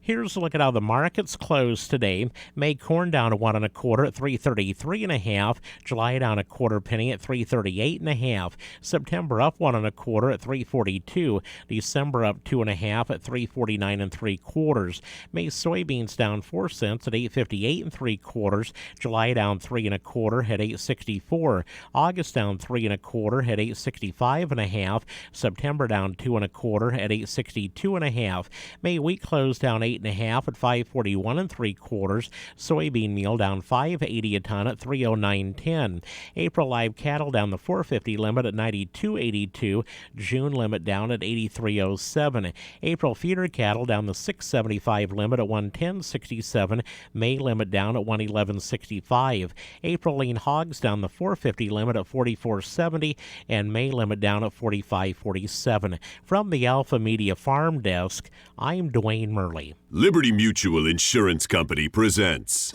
Here's a look at how the markets closed today. May corn down to 1 1/4 at 333 1/2. July down a quarter penny at 338 1/2. September up 1 1/4 at 342. December up 2 1/2 at 349 3/4. May soybeans down 4 cents at 858 3/4. July down 3 1/4 at 864. August down 3 1/4 at 865 1/2. September down 2 1/4 at 862 1/2. May wheat closed down 8 1/2 at 541 3/4. Soybean meal down 5.80 a ton at 309.10. April live cattle down the 450 limit at 92.82. June limit down at 83.07. April feeder cattle down the 675 limit at 110.67. May limit down at 111.65. April lean hogs down the 450 limit at 44.70 and May limit down at 45.47. From the Alpha Media Farm Desk, I'm Dwayne Murley. Liberty Mutual Insurance Company presents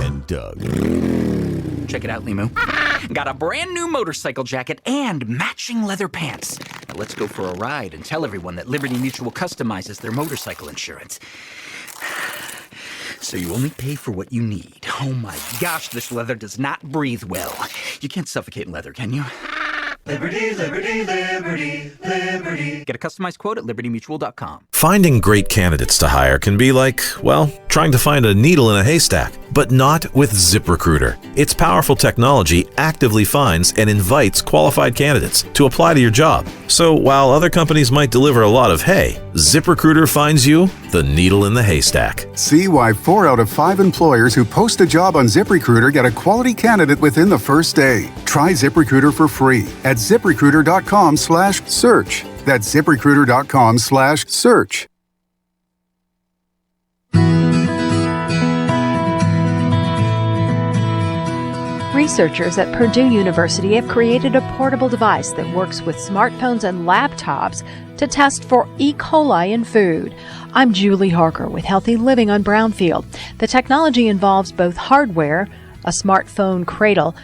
and Doug. Check it out, Limu. Got a brand new motorcycle jacket and matching leather pants. Now let's go for a ride and tell everyone that Liberty Mutual customizes their motorcycle insurance. So you only pay for what you need. Oh my gosh, this leather does not breathe well. You can't suffocate in leather, can you? Liberty, liberty, liberty, liberty. Get a customized quote at libertymutual.com. Finding great candidates to hire can be like, well, trying to find a needle in a haystack, but not with ZipRecruiter. Its powerful technology actively finds and invites qualified candidates to apply to your job. So while other companies might deliver a lot of hay, ZipRecruiter finds you the needle in the haystack. See why 4 out of 5 employers who post a job on ZipRecruiter get a quality candidate within the first day. Try ZipRecruiter for free at ZipRecruiter.com/search. That's ZipRecruiter.com/search. Researchers at Purdue University have created a portable device that works with smartphones and laptops to test for E. coli in food. I'm Julie Harker with Healthy Living on Brownfield. The technology involves both hardware, a smartphone cradle,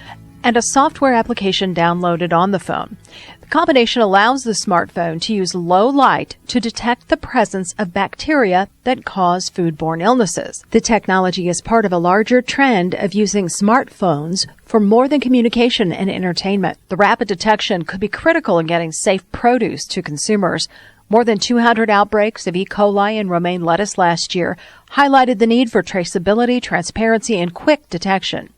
and a software application downloaded on the phone. The combination allows the smartphone to use low light to detect the presence of bacteria that cause foodborne illnesses. The technology is part of a larger trend of using smartphones for more than communication and entertainment. The rapid detection could be critical in getting safe produce to consumers. More than 200 outbreaks of E. coli and romaine lettuce last year highlighted the need for traceability, transparency, and quick detection.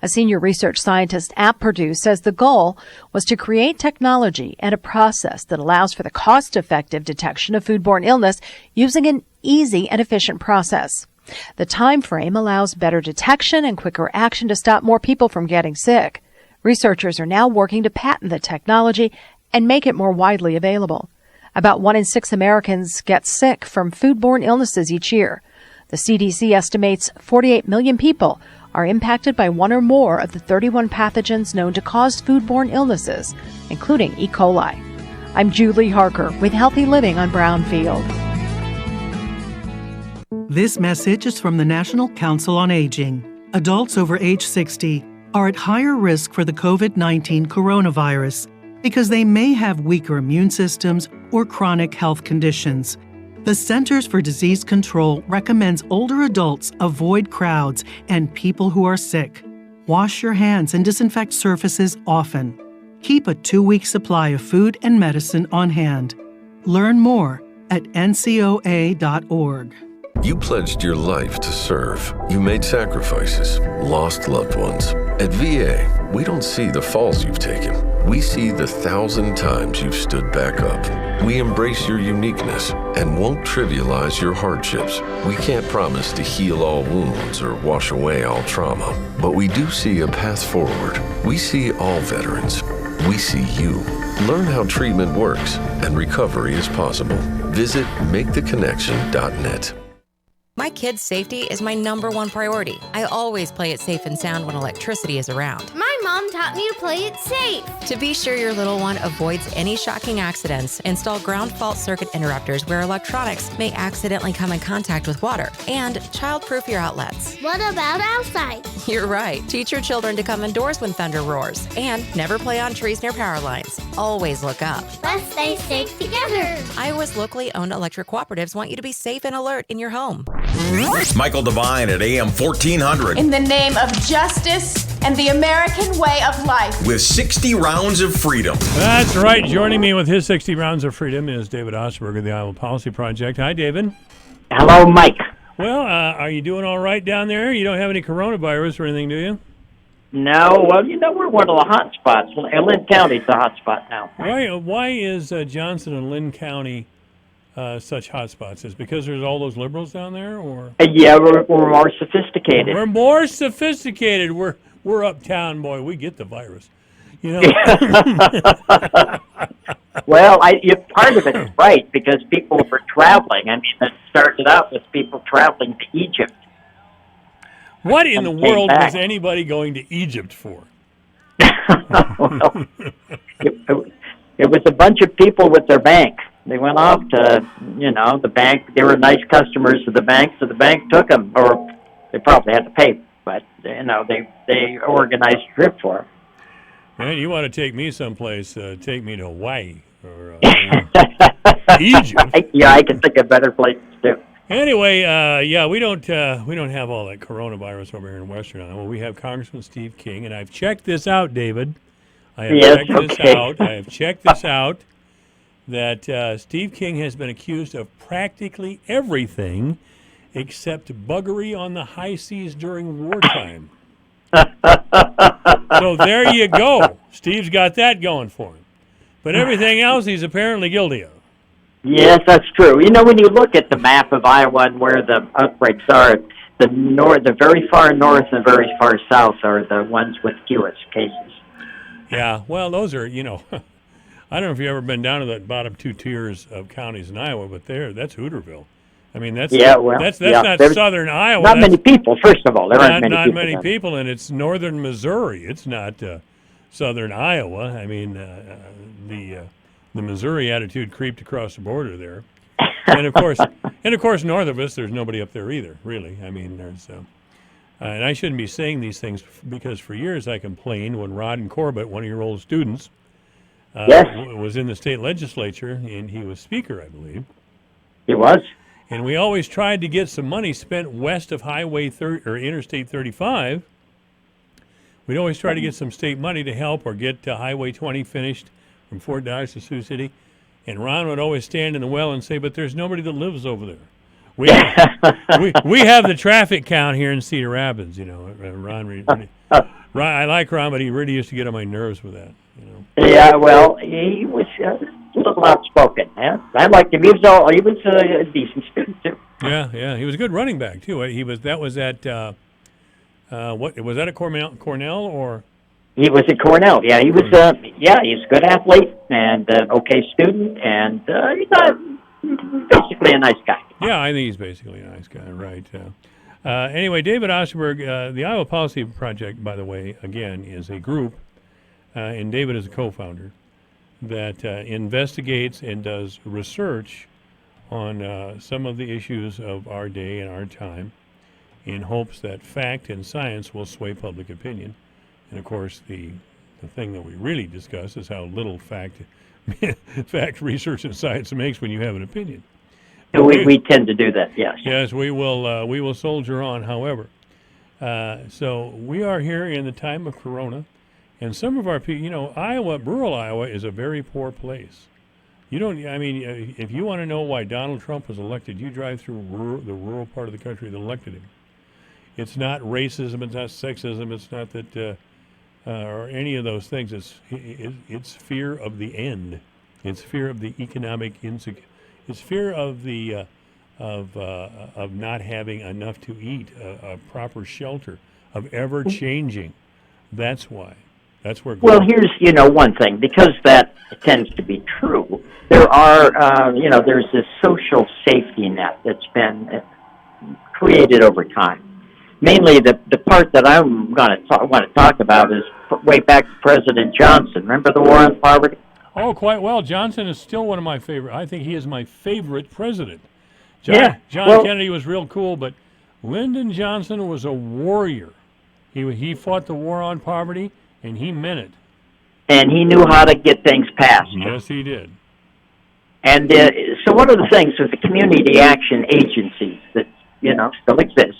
A senior research scientist at Purdue says the goal was to create technology and a process that allows for the cost-effective detection of foodborne illness using an easy and efficient process. The time frame allows better detection and quicker action to stop more people from getting sick. Researchers are now working to patent the technology and make it more widely available. About 1 in 6 Americans get sick from foodborne illnesses each year. The CDC estimates 48 million people are impacted by one or more of the 31 pathogens known to cause foodborne illnesses, including E. coli. I'm Julie Harker with Healthy Living on Brownfield. This message is from the National Council on Aging. Adults over age 60 are at higher risk for the COVID-19 coronavirus because they may have weaker immune systems or chronic health conditions. The Centers for Disease Control recommends older adults avoid crowds and people who are sick. Wash your hands and disinfect surfaces often. Keep a 2-week supply of food and medicine on hand. Learn more at ncoa.org. You pledged your life to serve. You made sacrifices, lost loved ones. At VA, we don't see the falls you've taken. We see the 1,000 times you've stood back up. We embrace your uniqueness and won't trivialize your hardships. We can't promise to heal all wounds or wash away all trauma, but we do see a path forward. We see all veterans. We see you. Learn how treatment works and recovery is possible. Visit maketheconnection.net. My kids' safety is my #1 priority. I always play it safe and sound when electricity is around. My mom taught me to play it safe. To be sure your little one avoids any shocking accidents, install ground fault circuit interrupters where electronics may accidentally come in contact with water, and child-proof your outlets. What about outside? You're right. Teach your children to come indoors when thunder roars, and never play on trees near power lines. Always look up. Let's stay safe together. Iowa's locally owned electric cooperatives want you to be safe and alert in your home. Michael Devine at AM 1400. In the name of justice and the American way of life. With 60 rounds of freedom. That's right. Joining me with his 60 rounds of freedom is David Osberg of the Iowa Policy Project. Hi, David. Hello, Mike. Well, are you doing all right down there? You don't have any coronavirus or anything, do you? No. Well, we're one of the hot spots. Lynn County's the hot spot now. Why is Johnson and Lynn County such hot spots? Is it because there's all those liberals down there, or? Yeah, we're more sophisticated. We're more sophisticated. We're uptown, boy. We get the virus. Well, part of it is right, because people were traveling. I mean, it started out with people traveling to Egypt. What in the world was anybody going to Egypt for? Well, it was a bunch of people with their bank. They went off to, the bank. They were nice customers of the bank, so the bank took them, or they probably had to pay, but, they organized a trip for them. Man, you want to take me someplace, take me to Hawaii or Egypt. Yeah, I can think of better places, too. Anyway, we don't have all that coronavirus over here in Western Iowa. We have Congressman Steve King, and I've checked this out, David. I have checked this out, that Steve King has been accused of practically everything except buggery on the high seas during wartime. So there you go. Steve's got that going for him. But everything else he's apparently guilty of. Yes, that's true. When you look at the map of Iowa and where the outbreaks are, the very far north and very far south are the ones with fewest cases. Yeah, well, those are, I don't know if you've ever been down to the bottom 2 tiers of counties in Iowa, but that's Hooterville. I mean, that's not southern Iowa. Not many people, first of all. There aren't not many many people, and it's northern Missouri. It's not southern Iowa. I mean, the Missouri attitude creeped across the border there, and of course, north of us, there's nobody up there either. Really, I mean, there's And I shouldn't be saying these things because for years I complained when Ron Corbett, one of your old students, was in the state legislature, and he was speaker, I believe. He was. And we always tried to get some money spent west of Highway 30 or Interstate 35. We'd always try to get some state money to help or get Highway 20 finished from Fort Dodge to Sioux City. And Ron would always stand in the well and say, but there's nobody that lives over there. We have the traffic count here in Cedar Rapids, you know. Ron, I like Ron, but he really used to get on my nerves with that, you know. Yeah, well, he was a little outspoken. Yeah? I liked him. He was a decent student, too. Yeah. He was a good running back, too. That was at, what, was that at Cornell or? He was at Cornell. Yeah, he was, he's a good athlete and an okay student, and he's basically a nice guy. Yeah, I think he's basically a nice guy, right. Anyway, David Osterberg, the Iowa Policy Project, by the way, again, is a group, and David is a co-founder, that investigates and does research on some of the issues of our day and our time in hopes that fact and science will sway public opinion. And, of course, the thing that we really discuss is how little fact research and science makes when you have an opinion. We tend to do that, yes. Yes, we will soldier on, however. So we are here in the time of Corona, and some of our people, you know, rural Iowa is a very poor place. If you want to know why Donald Trump was elected, you drive through the rural part of the country that elected him. It's not racism, it's not sexism, it's not that, or any of those things. It's fear of the end. It's fear of the economic insecurity. It's fear of the of not having enough to eat, a proper shelter, of ever changing. That's why. That's where. Well, here's one thing, because that tends to be true. There are there's this social safety net that's been created over time. Mainly, the part that I'm want to talk about is way back to President Johnson. Remember the war on poverty? Oh, quite well. Johnson is still one of my favorite. I think he is my favorite president. John Kennedy was real cool, but Lyndon Johnson was a warrior. He fought the war on poverty, and he meant it. And he knew how to get things passed. Yes, he did. And so one of the things with the community action agencies that, still exist,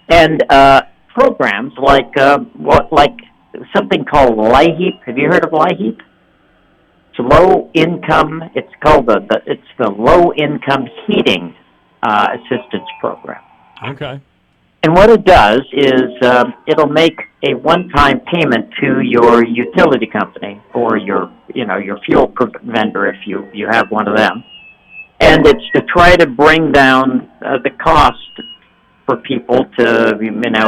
and programs like something called LIHEAP. Have you heard of LIHEAP? It's low income. It's called the Low Income Heating Assistance Program. Okay. And what it does is it'll make a one-time payment to your utility company or your fuel vendor if you have one of them, and it's to try to bring down the cost for people to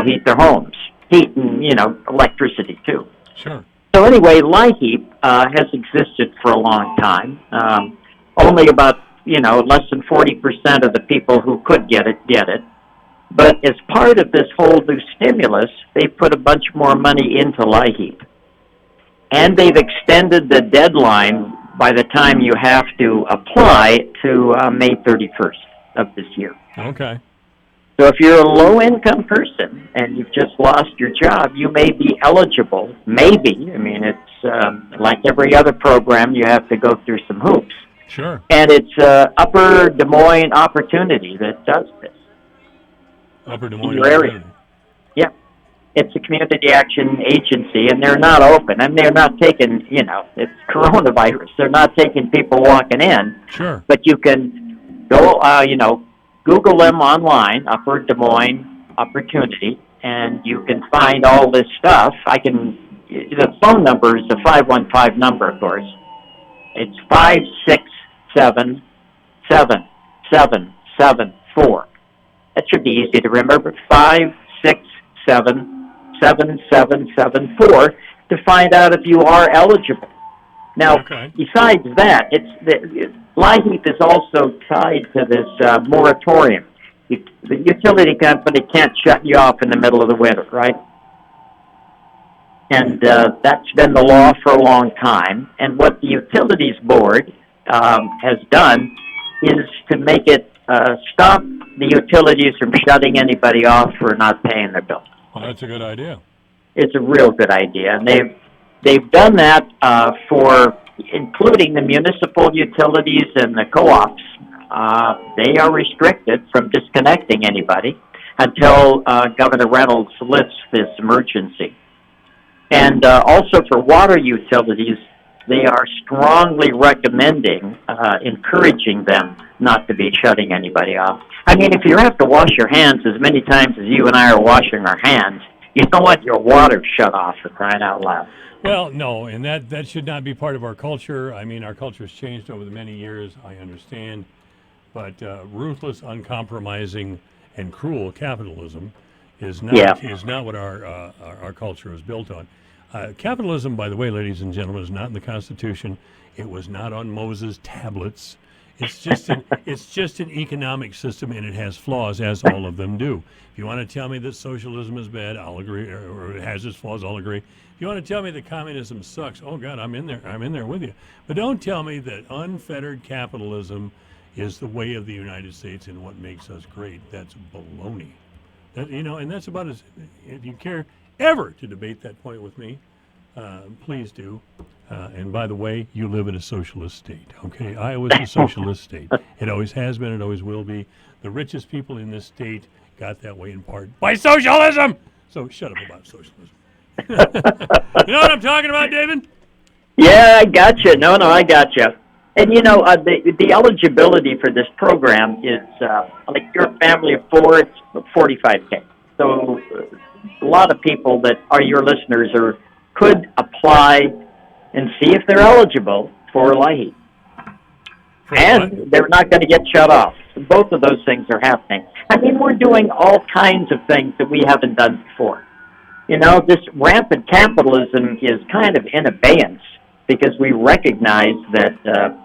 heat their homes, heat and electricity too. Sure. So anyway, LIHEAP has existed for a long time. Only about less than 40% of the people who could get it. But as part of this whole new stimulus, they put a bunch more money into LIHEAP. And they've extended the deadline by the time you have to apply to May 31st of this year. Okay. So if you're a low-income person and you've just lost your job, you may be eligible. Maybe. I mean, it's like every other program, you have to go through some hoops. Sure. And it's Upper Des Moines Opportunity that does this. Upper Des Moines. In your area. Yeah. It's a community action agency, and they're not open. I mean, they're not taking, it's coronavirus. They're not taking people walking in. Sure. But you can go, Google them online, Upper Des Moines Opportunity, and you can find all this stuff. The phone number is a 515 number, of course. It's 567-7774. That should be easy to remember. 567-7774 to find out if you are eligible. Now, Besides that, LIHEAP is also tied to this moratorium. The utility company can't shut you off in the middle of the winter, right? And that's been the law for a long time. And what the Utilities Board has done is to make it stop the utilities from shutting anybody off for not paying their bill. Well, that's a good idea. It's a real good idea, and they've done that for including the municipal utilities and the co-ops. They are restricted from disconnecting anybody until Governor Reynolds lifts this emergency. And also for water utilities, they are strongly recommending, encouraging them not to be shutting anybody off. I mean, if you have to wash your hands as many times as you and I are washing our hands, you don't want your water shut off, for crying out loud. Well, no, and that should not be part of our culture. I mean, our culture has changed over the many years, I understand. But ruthless, uncompromising, and cruel capitalism is not what our culture is built on. Capitalism, by the way, ladies and gentlemen, is not in the Constitution. It was not on Moses' tablets. It's just an economic system, and it has flaws, as all of them do. If you want to tell me that socialism is bad, I'll agree, or it has its flaws, I'll agree. If you want to tell me that communism sucks, oh God, I'm in there with you. But don't tell me that unfettered capitalism is the way of the United States and what makes us great. That's baloney. And that's about as, if you care ever to debate that point with me, please do. And by the way, you live in a socialist state, okay? Iowa's a socialist state. It always has been, it always will be. The richest people in this state got that way in part by socialism! So shut up about socialism. You know what I'm talking about, David? Yeah, I got you. No, I got you. And the eligibility for this program is like your family of four, it's $45K. So a lot of people that are your listeners could apply and see if they're eligible for LIHEAP. And they're not going to get shut off. Both of those things are happening. I mean, we're doing all kinds of things that we haven't done before. This rampant capitalism is kind of in abeyance because we recognize that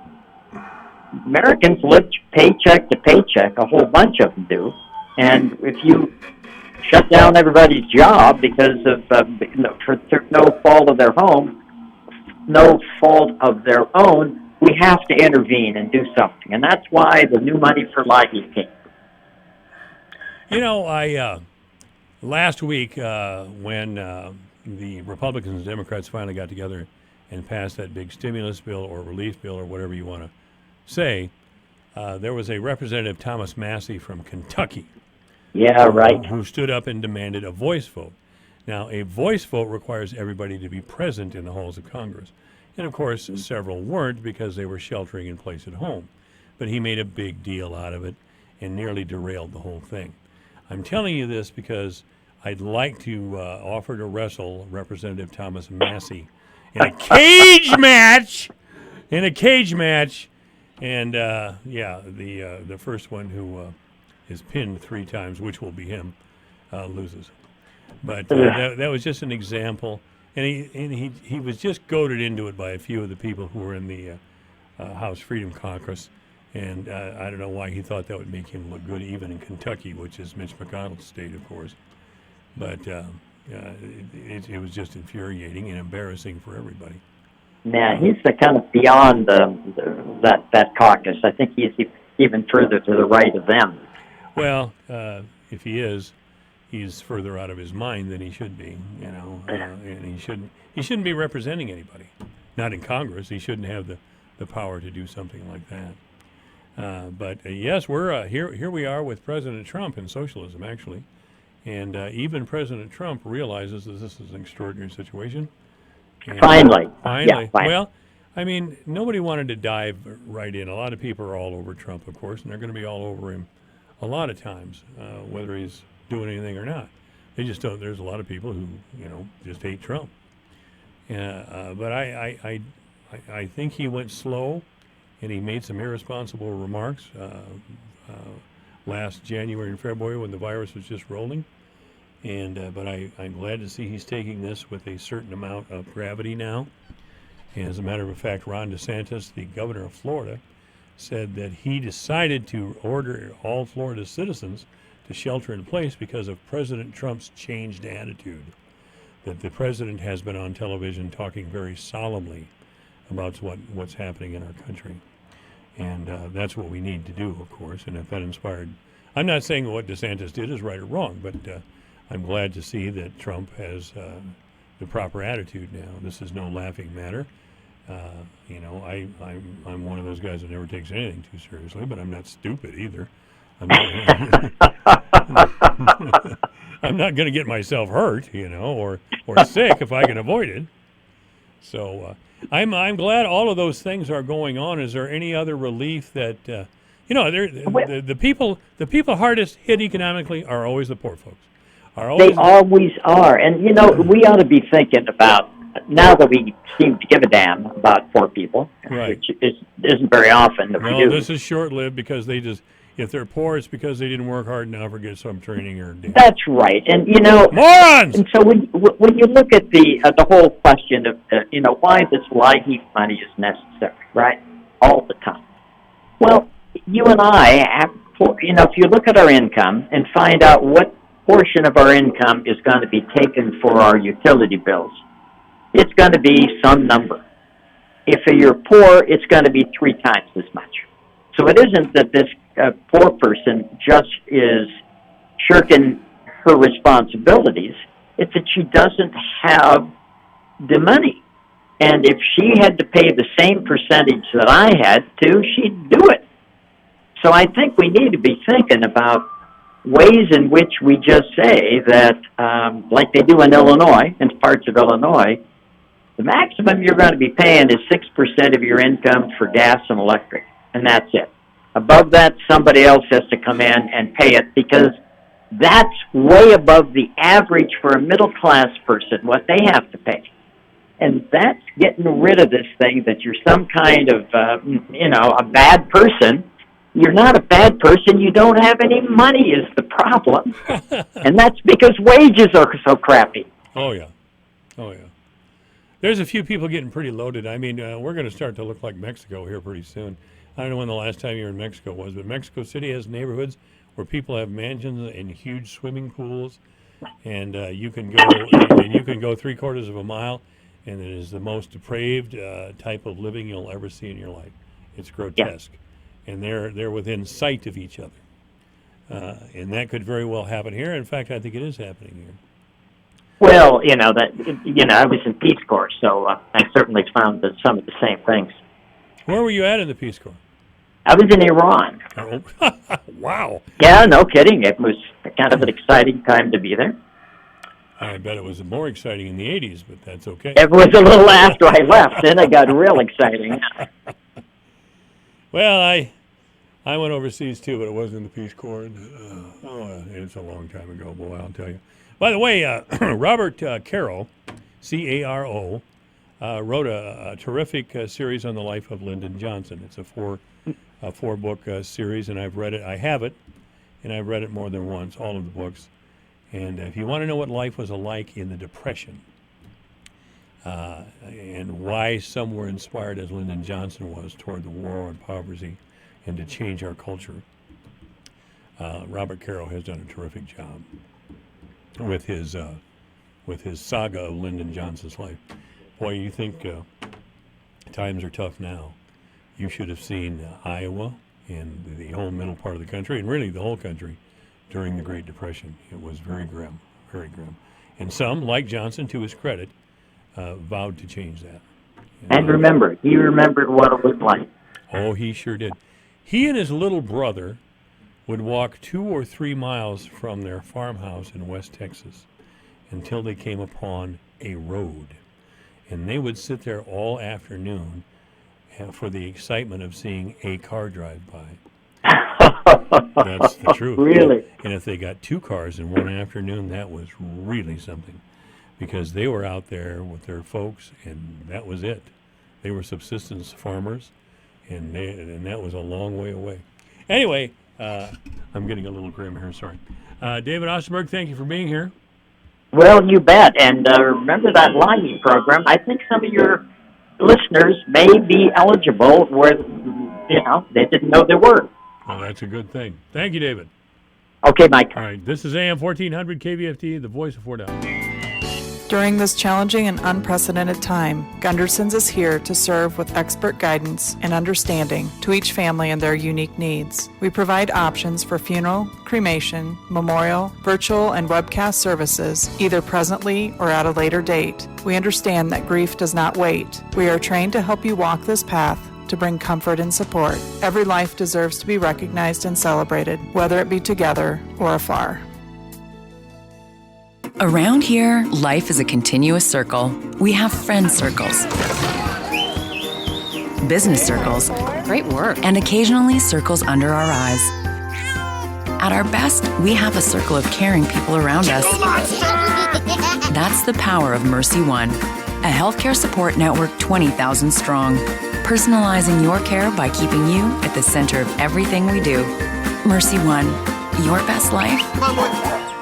Americans live paycheck to paycheck, a whole bunch of them do. And if you shut down everybody's job because of for no fault of their own, we have to intervene and do something. And that's why the new money for LIHEAP came. Last week when the Republicans and Democrats finally got together and passed that big stimulus bill or relief bill or whatever you want to say, there was a Representative Thomas Massey from Kentucky. Yeah, right. Who stood up and demanded a voice vote. Now, a voice vote requires everybody to be present in the halls of Congress. And, of course, several weren't because they were sheltering in place at home. But he made a big deal out of it and nearly derailed the whole thing. I'm telling you this because I'd like to offer to wrestle Representative Thomas Massey in a cage match. And, the first one who is pinned 3 times, which will be him, loses. But that was just an example. And he was just goaded into it by a few of the people who were in the House Freedom Caucus. And I don't know why he thought that would make him look good, even in Kentucky, which is Mitch McConnell's state, of course. But it was just infuriating and embarrassing for everybody. Yeah, he's kind of beyond that caucus. I think he's even further to the right of them. Well, if he is, he's further out of his mind than he should be, and he shouldn't be representing anybody. Not in Congress. He shouldn't have the power to do something like that. But yes, we're here we are with President Trump and socialism, actually. And even President Trump realizes that this is an extraordinary situation. And Finally. Yeah, well, I mean, nobody wanted to dive right in. A lot of people are all over Trump, of course, and they're going to be all over him a lot of times, whether he's doing anything or not. They just don't. There's a lot of people who, just hate Trump. But I think he went slow, and he made some irresponsible remarks last January and February when the virus was just rolling. But I'm glad to see he's taking this with a certain amount of gravity now. And as a matter of fact, Ron DeSantis, the governor of Florida, said that he decided to order all Florida citizens to shelter in place because of President Trump's changed attitude. That the president has been on television talking very solemnly about what's happening in our country. And that's what we need to do, of course. And if that inspired I'm not saying what DeSantis did is right or wrong, but I'm glad to see that Trump has the proper attitude now. This is no laughing matter. I'm one of those guys that never takes anything too seriously, but I'm not stupid either. I'm not going to get myself hurt, or sick if I can avoid it. So I'm glad all of those things are going on. Is there any other relief that the people hardest hit economically are always the poor folks. They always are, and we ought to be thinking about, now that we seem to give a damn about poor people, right, which isn't very often that we do. This is short-lived because if they're poor, it's because they didn't work hard enough or get some training or. That's right, and morons. And so when you look at the whole question of why this LIHEAP money is necessary, right, all the time. Well, you and I, if you look at our income and find out what portion of our income is going to be taken for our utility bills, it's going to be some number. If you're poor, it's going to be 3 times as much. So it isn't that this poor person just is shirking her responsibilities. It's that she doesn't have the money. And if she had to pay the same percentage that I had to, she'd do it. So I think we need to be thinking about ways in which we just say that, like they do in Illinois, in parts of Illinois, the maximum you're going to be paying is 6% of your income for gas and electric, and that's it. Above that, somebody else has to come in and pay it, because that's way above the average for a middle-class person, what they have to pay. And that's getting rid of this thing that you're some kind of, a bad person. You're not a bad person. You don't have any money is the problem. And that's because wages are so crappy. Oh, yeah. There's a few people getting pretty loaded. I mean, we're going to start to look like Mexico here pretty soon. I don't know when the last time you were in Mexico was, but Mexico City has neighborhoods where people have mansions and huge swimming pools, and you can go 3/4 of a mile, and it is the most depraved type of living you'll ever see in your life. It's grotesque. Yeah. And they're within sight of each other. And that could very well happen here. In fact, I think it is happening here. Well, I was in Peace Corps, so I certainly found that some of the same things. Where were you at in the Peace Corps? I was in Iran. Oh, wow. Yeah, no kidding. It was kind of an exciting time to be there. I bet it was more exciting in the 80s, but that's okay. It was a little after I left, then it got real exciting. Well, I went overseas too, but it wasn't in the Peace Corps. It's a long time ago, boy, I'll tell you. By the way, Robert Caro, C-A-R-O, wrote a terrific series on the life of Lyndon Johnson. It's a four-book series, and I've read it. I have it, and I've read it more than once, all of the books. And if you want to know what life was like in the Depression, and why some were inspired as Lyndon Johnson was toward the war on poverty and to change our culture, Robert Caro has done a terrific job with his saga of Lyndon Johnson's life. Boy, you think times are tough now. You should have seen Iowa and the whole middle part of the country, and really the whole country, during the Great Depression. It was very grim, very grim. And some, like Johnson, to his credit, vowed to change that. And remember, he remembered what it was like. Oh, he sure did. He and his little brother would walk 2 or 3 miles from their farmhouse in West Texas until they came upon a road. And they would sit there all afternoon for the excitement of seeing a car drive by. That's the truth. Really? And if they got 2 cars in one afternoon, that was really something, because they were out there with their folks, and that was it. They were subsistence farmers, and that was a long way away. Anyway, I'm getting a little grim here, sorry. David Osterberg, thank you for being here. Well, you bet. And remember that LIHEAP program. I think some of your listeners may be eligible where, they didn't know they were. Well, that's a good thing. Thank you, David. Okay, Mike. All right, this is AM 1400 KVFD, the voice of Fort Allen. During this challenging and unprecedented time, Gunderson's is here to serve with expert guidance and understanding to each family and their unique needs. We provide options for funeral, cremation, memorial, virtual, and webcast services, either presently or at a later date. We understand that grief does not wait. We are trained to help you walk this path to bring comfort and support. Every life deserves to be recognized and celebrated, whether it be together or afar. Around here, life is a continuous circle. We have friend circles, business circles, great work, and occasionally circles under our eyes. At our best, we have a circle of caring people around us. That's the power of Mercy One, a healthcare support network 20,000 strong, personalizing your care by keeping you at the center of everything we do. Mercy One, your best life,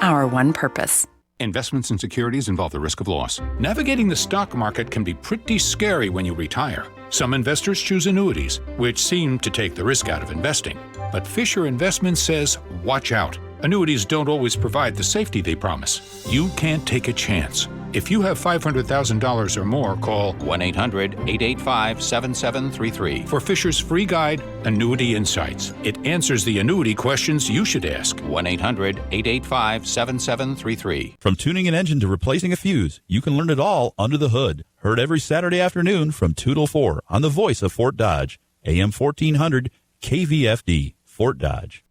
our one purpose. Investments in securities involve the risk of loss. Navigating the stock market can be pretty scary when you retire. Some investors choose annuities, which seem to take the risk out of investing. But Fisher Investments says, watch out. Annuities don't always provide the safety they promise. You can't take a chance. If you have $500,000 or more, call 1-800-885-7733 for Fisher's free guide, Annuity Insights. It answers the annuity questions you should ask. 1-800-885-7733. From tuning an engine to replacing a fuse, you can learn it all under the hood. Heard every Saturday afternoon from 2 till 4 on the voice of Fort Dodge, AM 1400, KVFD, Fort Dodge.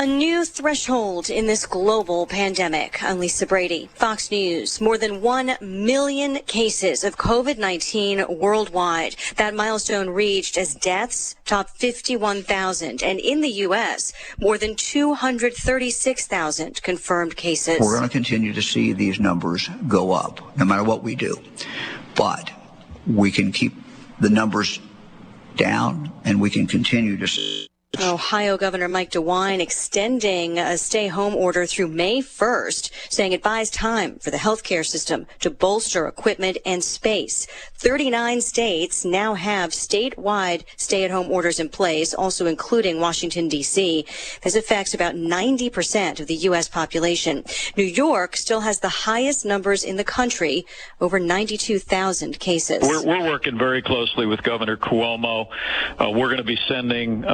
A new threshold in this global pandemic. I'm Lisa Brady, Fox News. More than 1 million cases of COVID-19 worldwide. That milestone reached as deaths topped 51,000. And in the U.S., more than 236,000 confirmed cases. We're going to continue to see these numbers go up, no matter what we do. But we can keep the numbers down, and we can continue to see. Ohio Governor Mike DeWine extending a stay-home order through May 1st, saying it buys time for the healthcare system to bolster equipment and space. 39 states now have statewide stay-at-home orders in place, also including Washington, D.C. This affects about 90% of the U.S. population. New York still has the highest numbers in the country, over 92,000 cases. We're working very closely with Governor Cuomo. We're going to be sending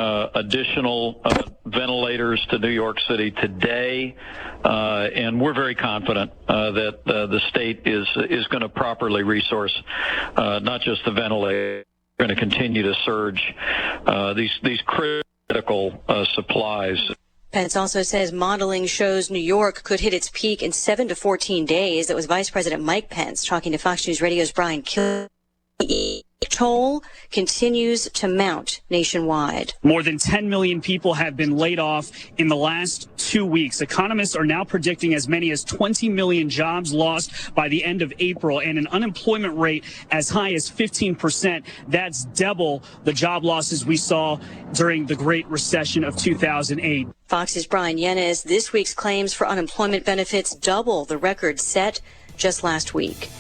additional ventilators to New York City today, and we're very confident that the state is going to properly resource not just the ventilator. We're going to continue to surge these critical supplies. Pence also says modeling shows New York could hit its peak in 7 to 14 days. That was Vice President Mike Pence talking to Fox News Radio's Brian Kiley. Toll continues to mount nationwide. More than 10 million people have been laid off in the last 2 weeks. Economists are now predicting as many as 20 million jobs lost by the end of April and an unemployment rate as high as 15%. That's double the job losses we saw during the Great Recession of 2008. Fox's Brian Yennes. This week's claims for unemployment benefits double the record set just last week.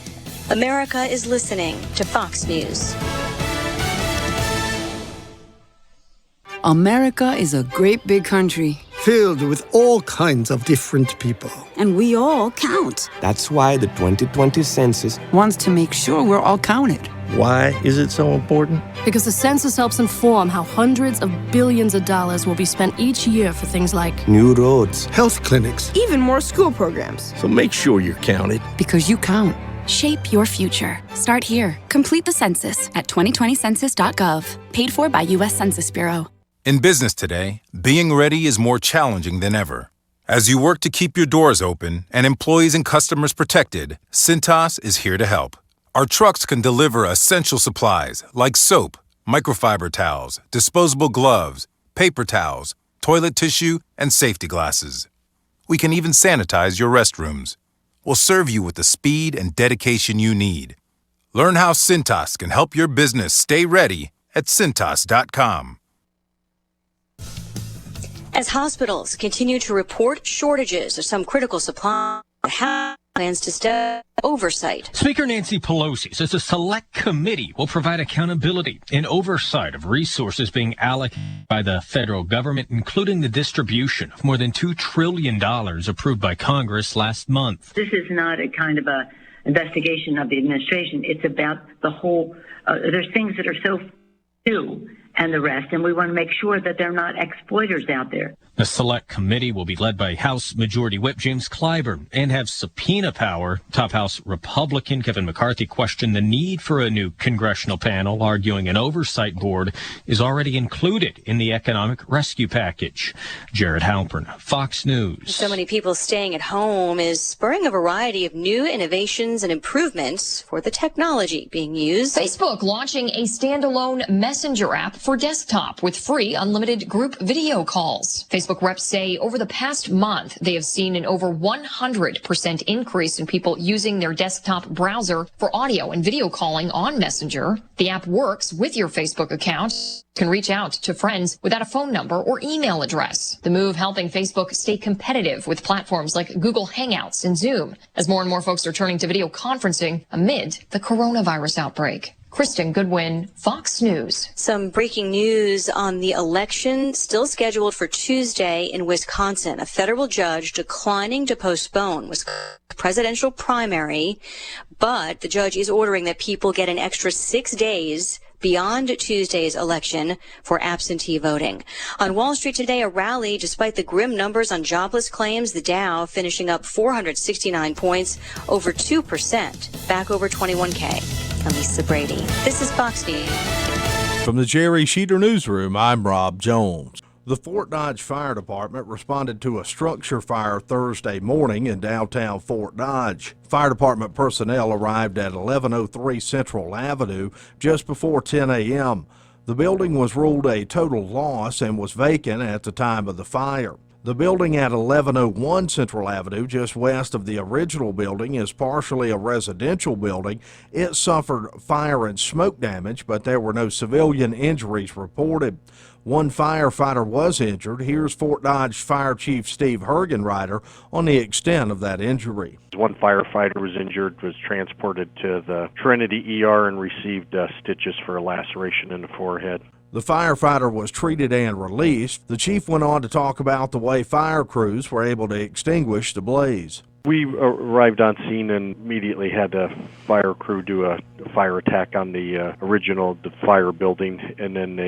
America is listening to Fox News. America is a great big country. Filled with all kinds of different people. And we all count. That's why the 2020 census wants to make sure we're all counted. Why is it so important? Because the census helps inform how hundreds of billions of dollars will be spent each year for things like new roads, health clinics, even more school programs. So make sure you're counted. Because you count. Shape your future. Start here. Complete the census at 2020census.gov. Paid for by U.S. Census Bureau. In business today, being ready is more challenging than ever. As you work to keep your doors open and employees and customers protected, Cintas is here to help. Our trucks can deliver essential supplies like soap, microfiber towels, disposable gloves, paper towels, toilet tissue, and safety glasses. We can even sanitize your restrooms. We'll serve you with the speed and dedication you need. Learn how Cintas can help your business stay ready at Cintas.com. As hospitals continue to report shortages of some critical supplies, the House plans to step oversight. Speaker Nancy Pelosi says a select committee will provide accountability and oversight of resources being allocated by the federal government, including the distribution of more than $2 trillion approved by Congress last month. This is not a kind of a investigation of the administration. It's about the whole, there's things that are so new and the rest, and we want to make sure that they're not exploiters out there. The select committee will be led by House Majority Whip James Clyburn and have subpoena power. Top House Republican Kevin McCarthy questioned the need for a new congressional panel, arguing an oversight board is already included in the economic rescue package. Jared Halpern, Fox News. So many people staying at home is spurring a variety of new innovations and improvements for the technology being used. Facebook launching a standalone messenger app for desktop with free unlimited group video calls. Facebook reps say over the past month, they have seen an over 100% increase in people using their desktop browser for audio and video calling on Messenger. The app works with your Facebook account. You can reach out to friends without a phone number or email address. The move helping Facebook stay competitive with platforms like Google Hangouts and Zoom, as more and more folks are turning to video conferencing amid the coronavirus outbreak. Kristen Goodwin, Fox News. Some breaking news on the election still scheduled for Tuesday in Wisconsin. A federal judge declining to postpone Wisconsin's presidential primary, but the judge is ordering that people get an extra 6 days beyond Tuesday's election for absentee voting. On Wall Street today, a rally despite the grim numbers on jobless claims, the Dow finishing up 469 points, over 2%, back over 21K. I'm Lisa Brady. This is Fox News. From the Jerry Sheeter Newsroom, I'm Rob Jones. The Fort Dodge Fire Department responded to a structure fire Thursday morning in downtown Fort Dodge. Fire department personnel arrived at 1103 Central Avenue just before 10 a.m. The building was ruled a total loss and was vacant at the time of the fire. The building at 1101 Central Avenue, just west of the original building, is partially a residential building. It suffered fire and smoke damage, but there were no civilian injuries reported. One firefighter was injured. Here's Fort Dodge Fire Chief Steve Hergenreiter on the extent of that injury. One firefighter was injured, was transported to the Trinity ER and received stitches for a laceration in the forehead. The firefighter was treated and released. The chief went on to talk about the way fire crews were able to extinguish the blaze. We arrived on scene and immediately had a fire crew do a fire attack on the original fire building, and then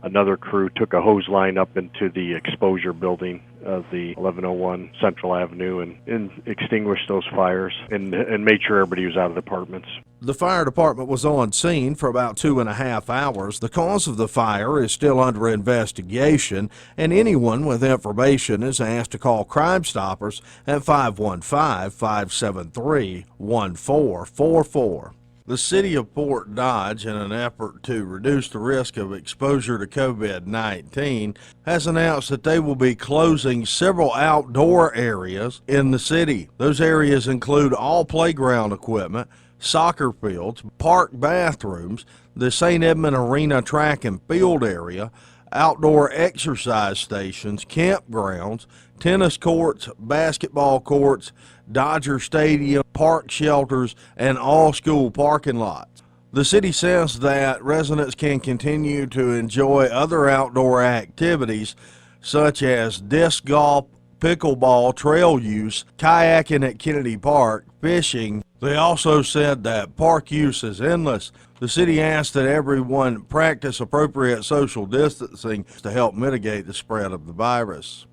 another crew took a hose line up into the exposure building of the 1101 Central Avenue and extinguished those fires and made sure everybody was out of the apartments. The fire department was on scene for about 2.5 hours. The cause of the fire is still under investigation, and anyone with information is asked to call Crime Stoppers at 515-573-1444. The city of Fort Dodge, in an effort to reduce the risk of exposure to COVID-19, has announced that they will be closing several outdoor areas in the city. Those areas include all playground equipment, soccer fields, park bathrooms, the St. Edmund Arena track and field area, outdoor exercise stations, campgrounds, tennis courts, basketball courts, Dodger Stadium, park shelters, and all school parking lots. The city says that residents can continue to enjoy other outdoor activities such as disc golf, pickleball, trail use, kayaking at Kennedy Park, fishing. They also said that park use is endless. The city asked that everyone practice appropriate social distancing to help mitigate the spread of the virus.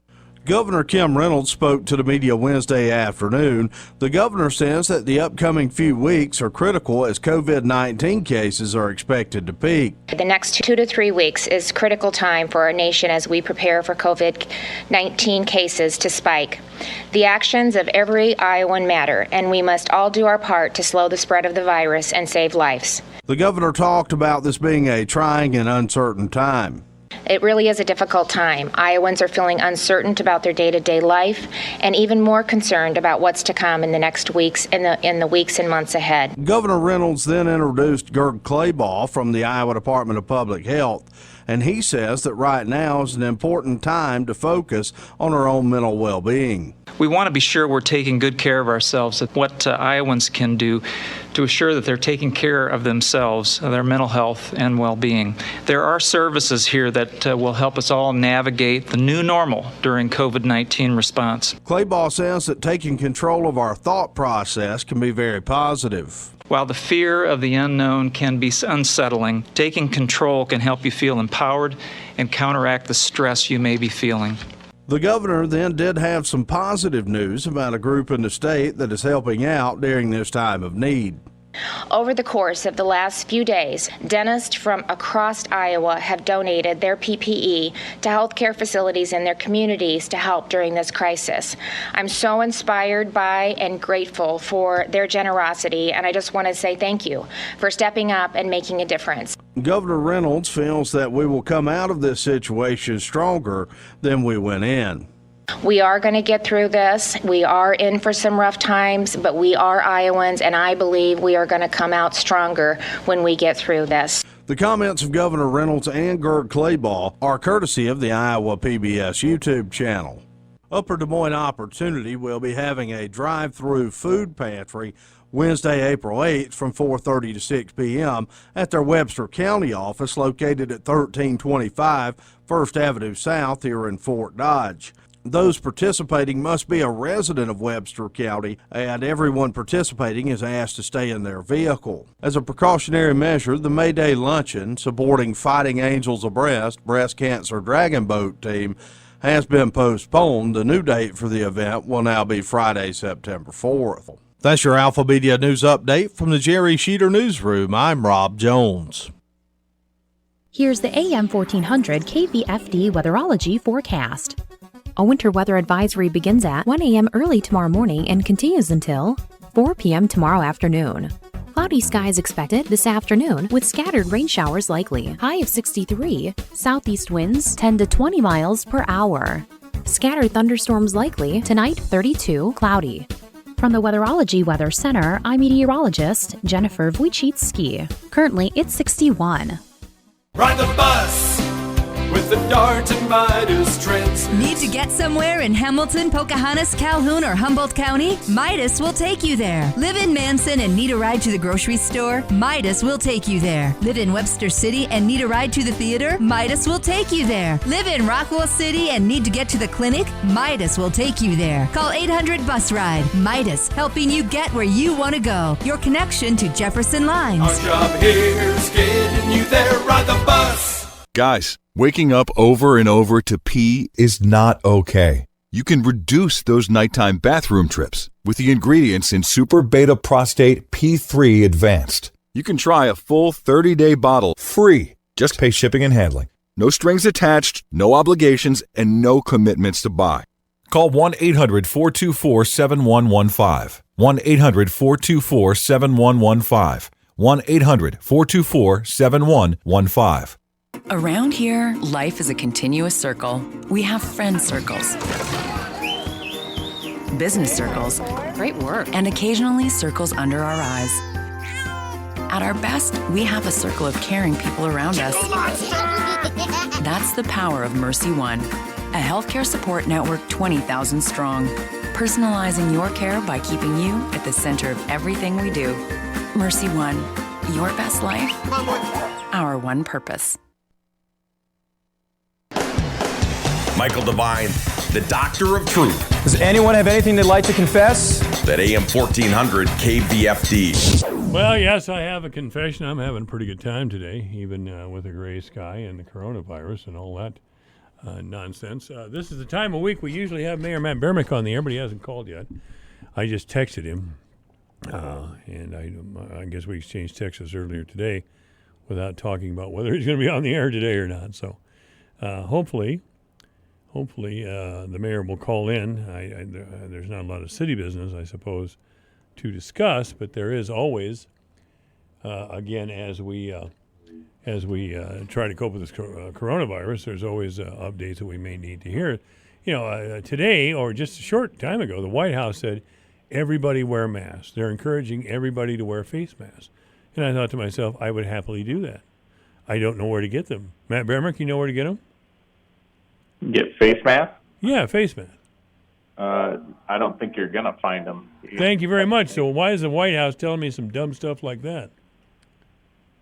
Governor Kim Reynolds spoke to the media Wednesday afternoon. The governor says that the upcoming few weeks are critical as COVID-19 cases are expected to peak. The next 2 to 3 weeks is critical time for our nation as we prepare for COVID-19 cases to spike. The actions of every Iowan matter, and we must all do our part to slow the spread of the virus and save lives. The governor talked about this being a trying and uncertain time. It really is a difficult time. Iowans are feeling uncertain about their day-to-day life and even more concerned about what's to come in the next weeks, in the weeks and months ahead. Governor Reynolds then introduced Gerd Claybaugh from the Iowa Department of Public Health, and he says that right now is an important time to focus on our own mental well-being. We want to be sure we're taking good care of ourselves, that what Iowans can do to assure that they're taking care of themselves, their mental health and well-being. There are services here that will help us all navigate the new normal during COVID-19 response. Claybaugh says that taking control of our thought process can be very positive. While the fear of the unknown can be unsettling, taking control can help you feel empowered and counteract the stress you may be feeling. The governor then did have some positive news about a group in the state that is helping out during this time of need. Over the course of the last few days, dentists from across Iowa have donated their PPE to healthcare facilities in their communities to help during this crisis. I'm so inspired by and grateful for their generosity, and I just want to say thank you for stepping up and making a difference. Governor Reynolds feels that we will come out of this situation stronger than we went in. We are going to get through this. We are in for some rough times, but we are Iowans, and I believe we are going to come out stronger when we get through this. The comments of Governor Reynolds and Gerd Claybaugh are courtesy of the Iowa PBS YouTube channel. Upper Des Moines Opportunity will be having a drive-through food pantry Wednesday, April 8th from 4:30 to 6 p.m. at their Webster County office located at 1325 First Avenue South here in Fort Dodge. Those participating must be a resident of Webster County, and everyone participating is asked to stay in their vehicle. As a precautionary measure, the May Day Luncheon supporting Fighting Angels Abreast Breast Cancer Dragon Boat Team has been postponed. The new date for the event will now be Friday, September 4th. That's your Alpha Media News Update from the Jerry Sheeter Newsroom. I'm Rob Jones. Here's the AM 1400 KVFD Weatherology forecast. A winter weather advisory begins at 1 a.m. early tomorrow morning and continues until 4 p.m. tomorrow afternoon. Cloudy skies expected this afternoon with scattered rain showers likely. High of 63. Southeast winds 10 to 20 miles per hour. Scattered thunderstorms likely. Tonight 32. Cloudy. From the Weatherology Weather Center, I'm meteorologist Jennifer Wojcicki. Currently it's 61. Ride the bus with the Dart and Midas trends. Need to get somewhere in Hamilton, Pocahontas, Calhoun, or Humboldt County? Midas will take you there. Live in Manson and need a ride to the grocery store? Midas will take you there. Live in Webster City and need a ride to the theater? Midas will take you there. Live in Rockwell City and need to get to the clinic? Midas will take you there. Call 800 Bus Ride. Midas, helping you get where you want to go. Your connection to Jefferson Lines. Our job here is getting you there. Ride the bus. Guys, waking up over and over to pee is not okay. You can reduce those nighttime bathroom trips with the ingredients in Super Beta Prostate P3 Advanced. You can try a full 30-day bottle free. Just pay shipping and handling. No strings attached, no obligations, and no commitments to buy. Call 1-800-424-7115. 1-800-424-7115. 1-800-424-7115. Around here, life is a continuous circle. We have friend circles, business circles, Great work. and occasionally circles under our eyes. At our best, we have a circle of caring people around us. That's the power of Mercy One, a healthcare support network 20,000 strong, personalizing your care by keeping you at the center of everything we do. Mercy One, your best life, our one purpose. Michael Devine, the Doctor of Truth. Does anyone have anything they'd like to confess? That AM 1400 KVFD. Well, yes, I have a confession. I'm having a pretty good time today, even with a gray sky and the coronavirus and all that nonsense. This is the time of week we usually have Mayor Matt Bermick on the air, but he hasn't called yet. I just texted him, and I guess we exchanged texts earlier today without talking about whether he's going to be on the air today or not. So hopefully the mayor will call in. There's not a lot of city business, I suppose, to discuss, but there is always, again, as we as we try to cope with this coronavirus, there's always updates that we may need to hear. Today or just a short time ago, the White House said everybody wear masks. They're encouraging everybody to wear face masks. And I thought to myself, I would happily do that. I don't know where to get them. Matt Bearmick, you know where to get them? Get face masks? Yeah, face masks. I don't think you're going to find them. Thank you very much. So why is the White House telling me some dumb stuff like that?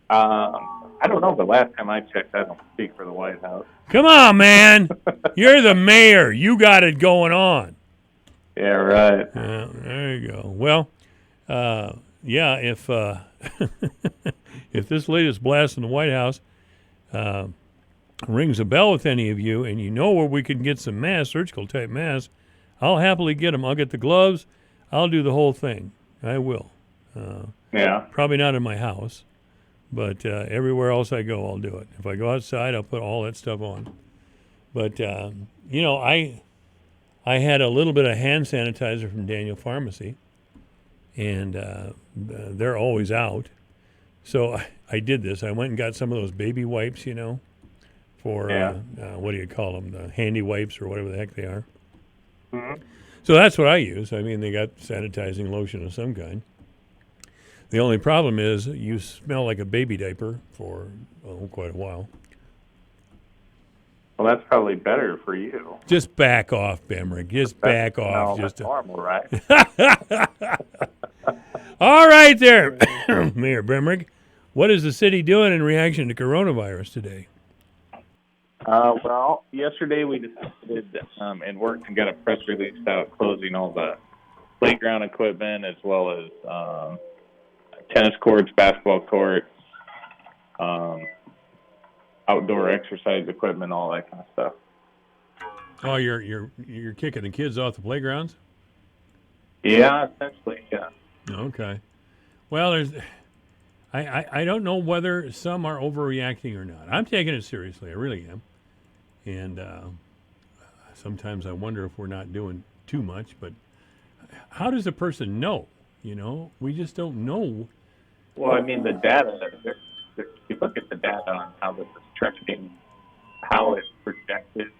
I don't know. The last time I checked, I don't speak for the White House. Come on, man. You're the mayor. You got it going on. Yeah, right. There you go. Well, if if this latest blast in the White House rings a bell with any of you, and you know where we can get some masks, surgical type masks, I'll happily get them. I'll get the gloves. I'll do the whole thing. I will. Probably not in my house, but everywhere else I go, I'll do it. If I go outside, I'll put all that stuff on. But I had a little bit of hand sanitizer from Daniel Pharmacy, and they're always out. So I did this. I went and got some of those baby wipes, for, what do you call them, the handy wipes or whatever the heck they are. Mm-hmm. So that's what I use. I mean, they got sanitizing lotion of some kind. The only problem is you smell like a baby diaper for quite a while. Well, that's probably better for you. Just back off, Bemrick. Just back off. That's normal, right? All right there, Mayor Bemrick. What is the city doing in reaction to coronavirus today? Well, yesterday we decided and worked and got a press release out closing all the playground equipment as well as tennis courts, basketball courts, outdoor exercise equipment, all that kind of stuff. Oh, you're kicking the kids off the playgrounds? Yeah, essentially, yeah. Okay. Well, I don't know whether some are overreacting or not. I'm taking it seriously. I really am. And sometimes I wonder if we're not doing too much. But how does a person know? We just don't know. Well, I mean, the data, if you look at the data on how this is trending, how it's projected,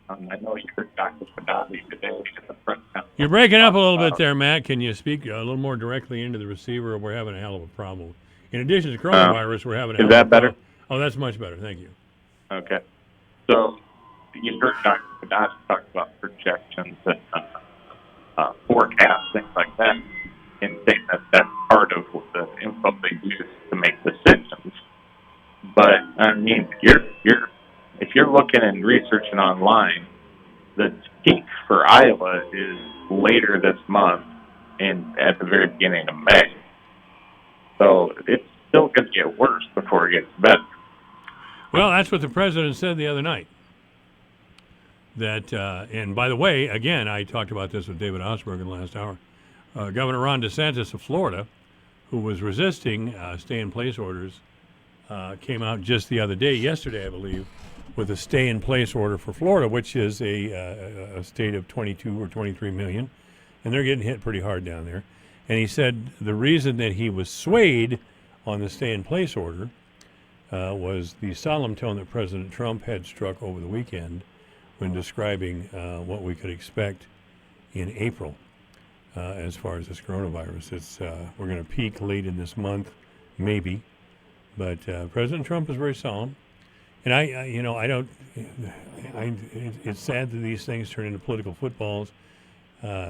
I know you heard Dr. Fadati today at the press conference. You're breaking up a little bit there, Matt. Can you speak a little more directly into the receiver, or we're having a hell of a problem? In addition to coronavirus, we're having a hell of a problem. Is that better? Oh, that's much better. Thank you. Okay. So you heard Dr. Fadati talk about projections and forecasts, things like that, and saying that that's part of the info they use to make decisions. But I mean, if you're looking and researching online, the peak for Iowa is later this month and at the very beginning of May. So it's still going to get worse before it gets better. Well, that's what the president said the other night. That, and by the way, again, I talked about this with David Osberg in the last hour. Governor Ron DeSantis of Florida, who was resisting stay-in-place orders, came out just the other day, yesterday, I believe, with a stay-in-place order for Florida, which is a state of 22 or 23 million, and they're getting hit pretty hard down there. And he said the reason that he was swayed on the stay-in-place order was the solemn tone that President Trump had struck over the weekend when describing what we could expect in April as far as this coronavirus. We're going to peak late in this month, maybe, but President Trump is very solemn. And it's sad that these things turn into political footballs.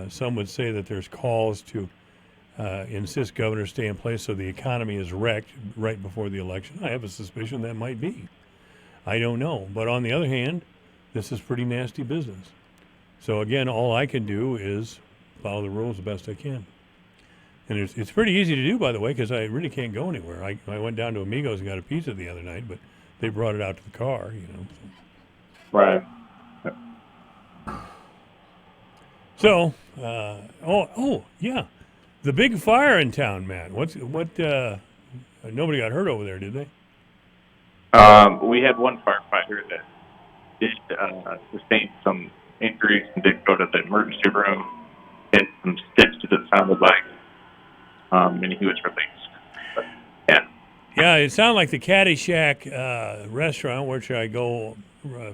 Some would say that there's calls to insist governors stay in place so the economy is wrecked right before the election. I have a suspicion that might be. I don't know. But on the other hand, this is pretty nasty business. So again, all I can do is follow the rules the best I can. And it's pretty easy to do, by the way, because I really can't go anywhere. I went down to Amigos and got a pizza the other night, but they brought it out to the car, Right. So, yeah, the big fire in town, Matt. Nobody got hurt over there, did they? We had one firefighter that did sustain some injuries and did go to the emergency room, hit some stitches, it sounded like, and he was released. But, yeah. Yeah, it sounded like the Caddyshack restaurant, which I go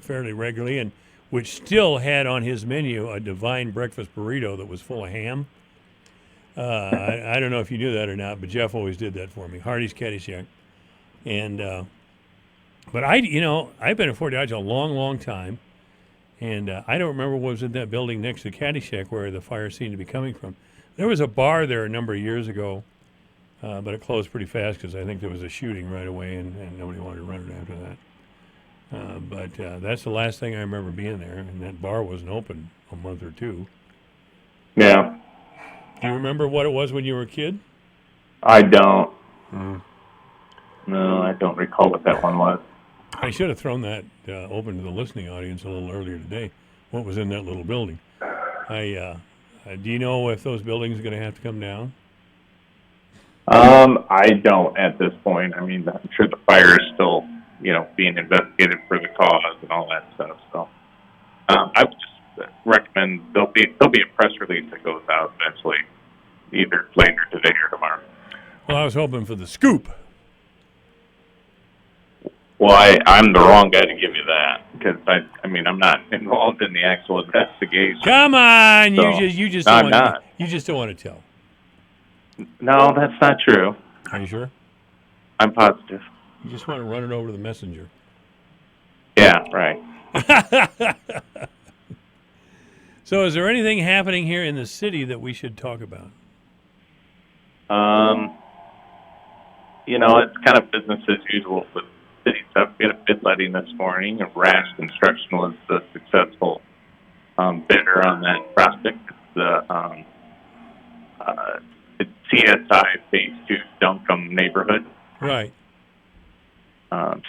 fairly regularly, and which still had on his menu a divine breakfast burrito that was full of ham. I don't know if you knew that or not, but Jeff always did that for me. Hardy's Caddyshack. And but I've been at Fort Dodge a long, long time, and I don't remember what was in that building next to Caddyshack where the fire seemed to be coming from. There was a bar there a number of years ago, but it closed pretty fast because I think there was a shooting right away, and nobody wanted to run it after that. But that's the last thing I remember being there, and that bar wasn't open a month or two. Yeah. Do you remember what it was when you were a kid? I don't. No, I don't recall what that one was. I should have thrown that open to the listening audience a little earlier today. What was in that little building? Do you know if those buildings are going to have to come down? I don't at this point. I mean, I'm sure the fire is still, being investigated for the cause and all that stuff. So, I would just recommend there'll be a press release that goes out eventually, either later today or tomorrow. Well, I was hoping for the scoop. Well, I'm the wrong guy to give you that because I'm not involved in the actual investigation. Come on, So, you just no, don't I'm want not. you just don't want to tell. No, that's not true. Are you sure? I'm positive. You just want to run it over to the messenger. Yeah, right. So, is there anything happening here in the city that we should talk about? It's kind of business as usual with city stuff. We had a bid letting this morning, and Rash Construction was the successful bidder on that project. It's CSI Phase 2 Duncombe neighborhood. Right.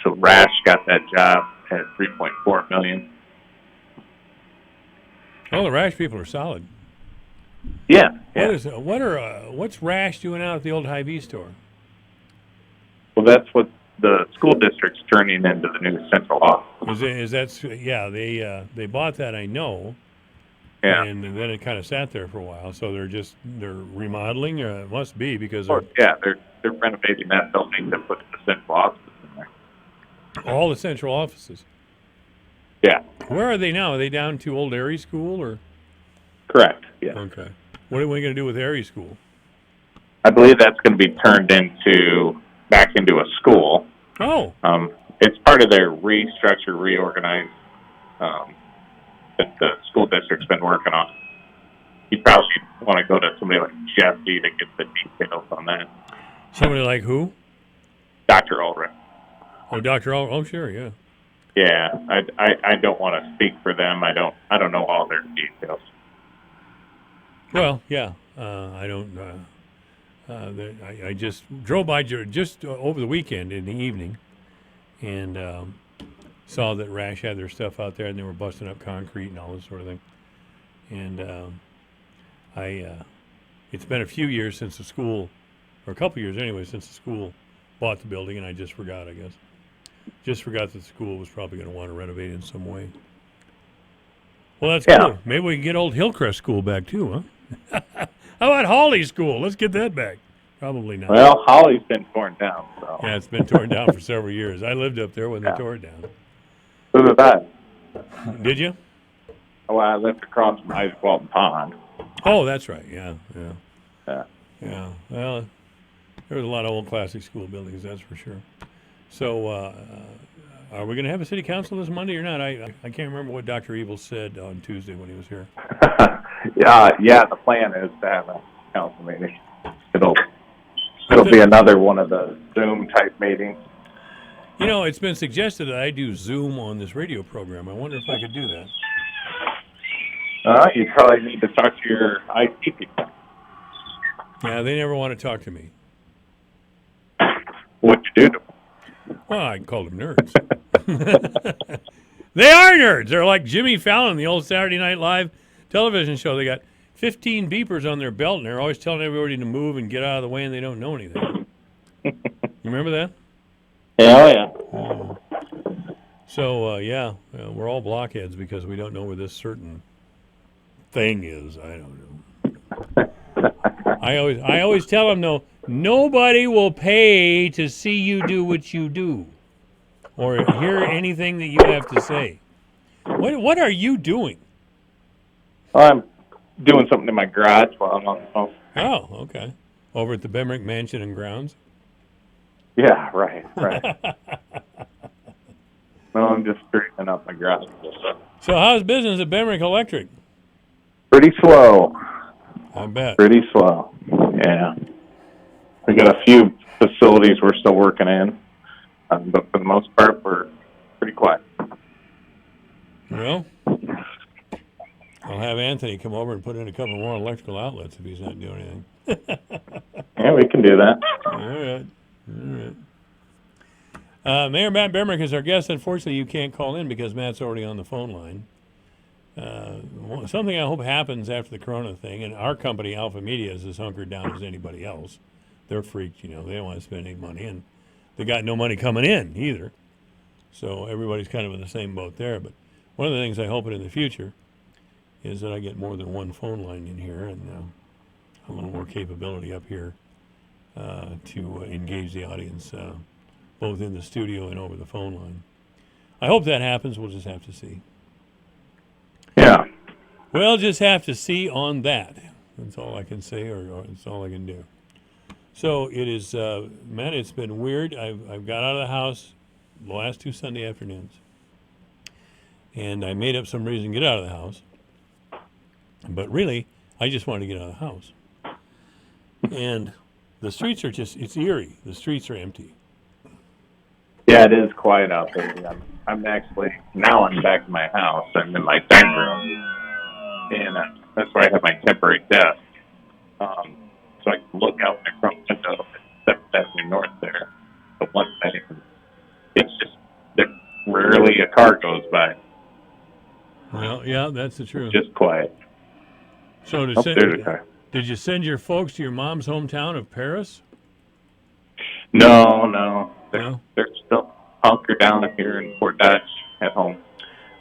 So Rash got that job at $3.4 million. Well, the Rash people are solid. Yeah. What's Rash doing out at the old Hy-Vee store? Well, that's what the school district's turning into the new central office. They bought that, I know. Yeah. And then it kind of sat there for a while. So they're remodeling. It must be because they're renovating that building to put the central offices in there. All the central offices. Yeah. Where are they now? Are they down to Old Airy School or? Correct. Yeah. Okay. What are we going to do with Airy School? I believe that's going to be turned back into a school. Oh. It's part of their reorganize that the school district's been working on. You probably want to go to somebody like Jesse to get the details on that. Somebody like who? Dr. Ulrich. Oh, Dr. Ulrich. Oh, sure, yeah. Yeah, I don't want to speak for them. I don't know all their details. Well, yeah, I don't. I just drove by just over the weekend in the evening, and saw that Rash had their stuff out there, and they were busting up concrete and all this sort of thing. And it's been a few years since the school, or a couple years anyway, since the school bought the building, and I just forgot, I guess. Just forgot that the school was probably going to want to renovate in some way. Well, that's cool. Maybe we can get old Hillcrest School back too, huh? How about Hawley School? Let's get that back. Probably not. Well, Hawley's been torn down. So. Yeah, it's been torn down for several years. I lived up there when they tore it down. So did I. Did you? Well, I lived across from Isaac Walton Pond. Oh, that's right. Yeah. Yeah. Well, there was a lot of old classic school buildings, that's for sure. So, are we going to have a city council this Monday or not? I can't remember what Dr. Evil said on Tuesday when he was here. Yeah. The plan is to have a council meeting. It'll be another one of the Zoom type meetings. It's been suggested that I do Zoom on this radio program. I wonder if I could do that. You probably need to talk to your IT people. Yeah, they never want to talk to me. What'd you do to them? Well, I called them nerds. They are nerds. They're like Jimmy Fallon, the old Saturday Night Live television show. They got 15 beepers on their belt, and they're always telling everybody to move and get out of the way, and they don't know anything. You remember that? Yeah, oh yeah. So, we're all blockheads because we don't know where this certain thing is. I don't know. I always tell them, though, Nobody will pay to see you do what you do or hear anything that you have to say. What are you doing? I'm doing something in my garage while I'm on the phone. Oh, okay. Over at the Bemrick Mansion and Grounds? Yeah, right. No, I'm just straightening up my garage. So how's business at Bemrick Electric? Pretty slow. I bet. Pretty slow. Yeah. We got a few facilities we're still working in, but for the most part, we're pretty quiet. Well, I'll have Anthony come over and put in a couple more electrical outlets if he's not doing anything. Yeah, we can do that. All right. Mayor Matt Bemrick is our guest. Unfortunately, you can't call in because Matt's already on the phone line. Something I hope happens after the corona thing, and our company, Alpha Media, is as hunkered down as anybody else. They're freaked, They don't want to spend any money, and they got no money coming in either. So everybody's kind of in the same boat there. But one of the things I hope in the future is that I get more than one phone line in here and a little more capability up here to engage the audience both in the studio and over the phone line. I hope that happens. We'll just have to see. Yeah. We'll just have to see on that. That's all I can say, or that's all I can do. So it is, Matt, it's been weird. I've got out of the house the last 2 Sunday afternoons, and I made up some reason to get out of the house. But really, I just wanted to get out of the house. And the streets are it's eerie. The streets are empty. Yeah, it is quiet out there. I'm actually, now I'm back in my house. I'm in my dining room, and that's where I have my temporary desk. So I can look out my front window at 7th Avenue North there. But one thing, it's just, rarely a car goes by. Well, yeah, that's the truth. Just quiet. So there's a car. Did you send your folks to your mom's hometown of Paris? No. They're still hunkered down here in Fort Dodge at home.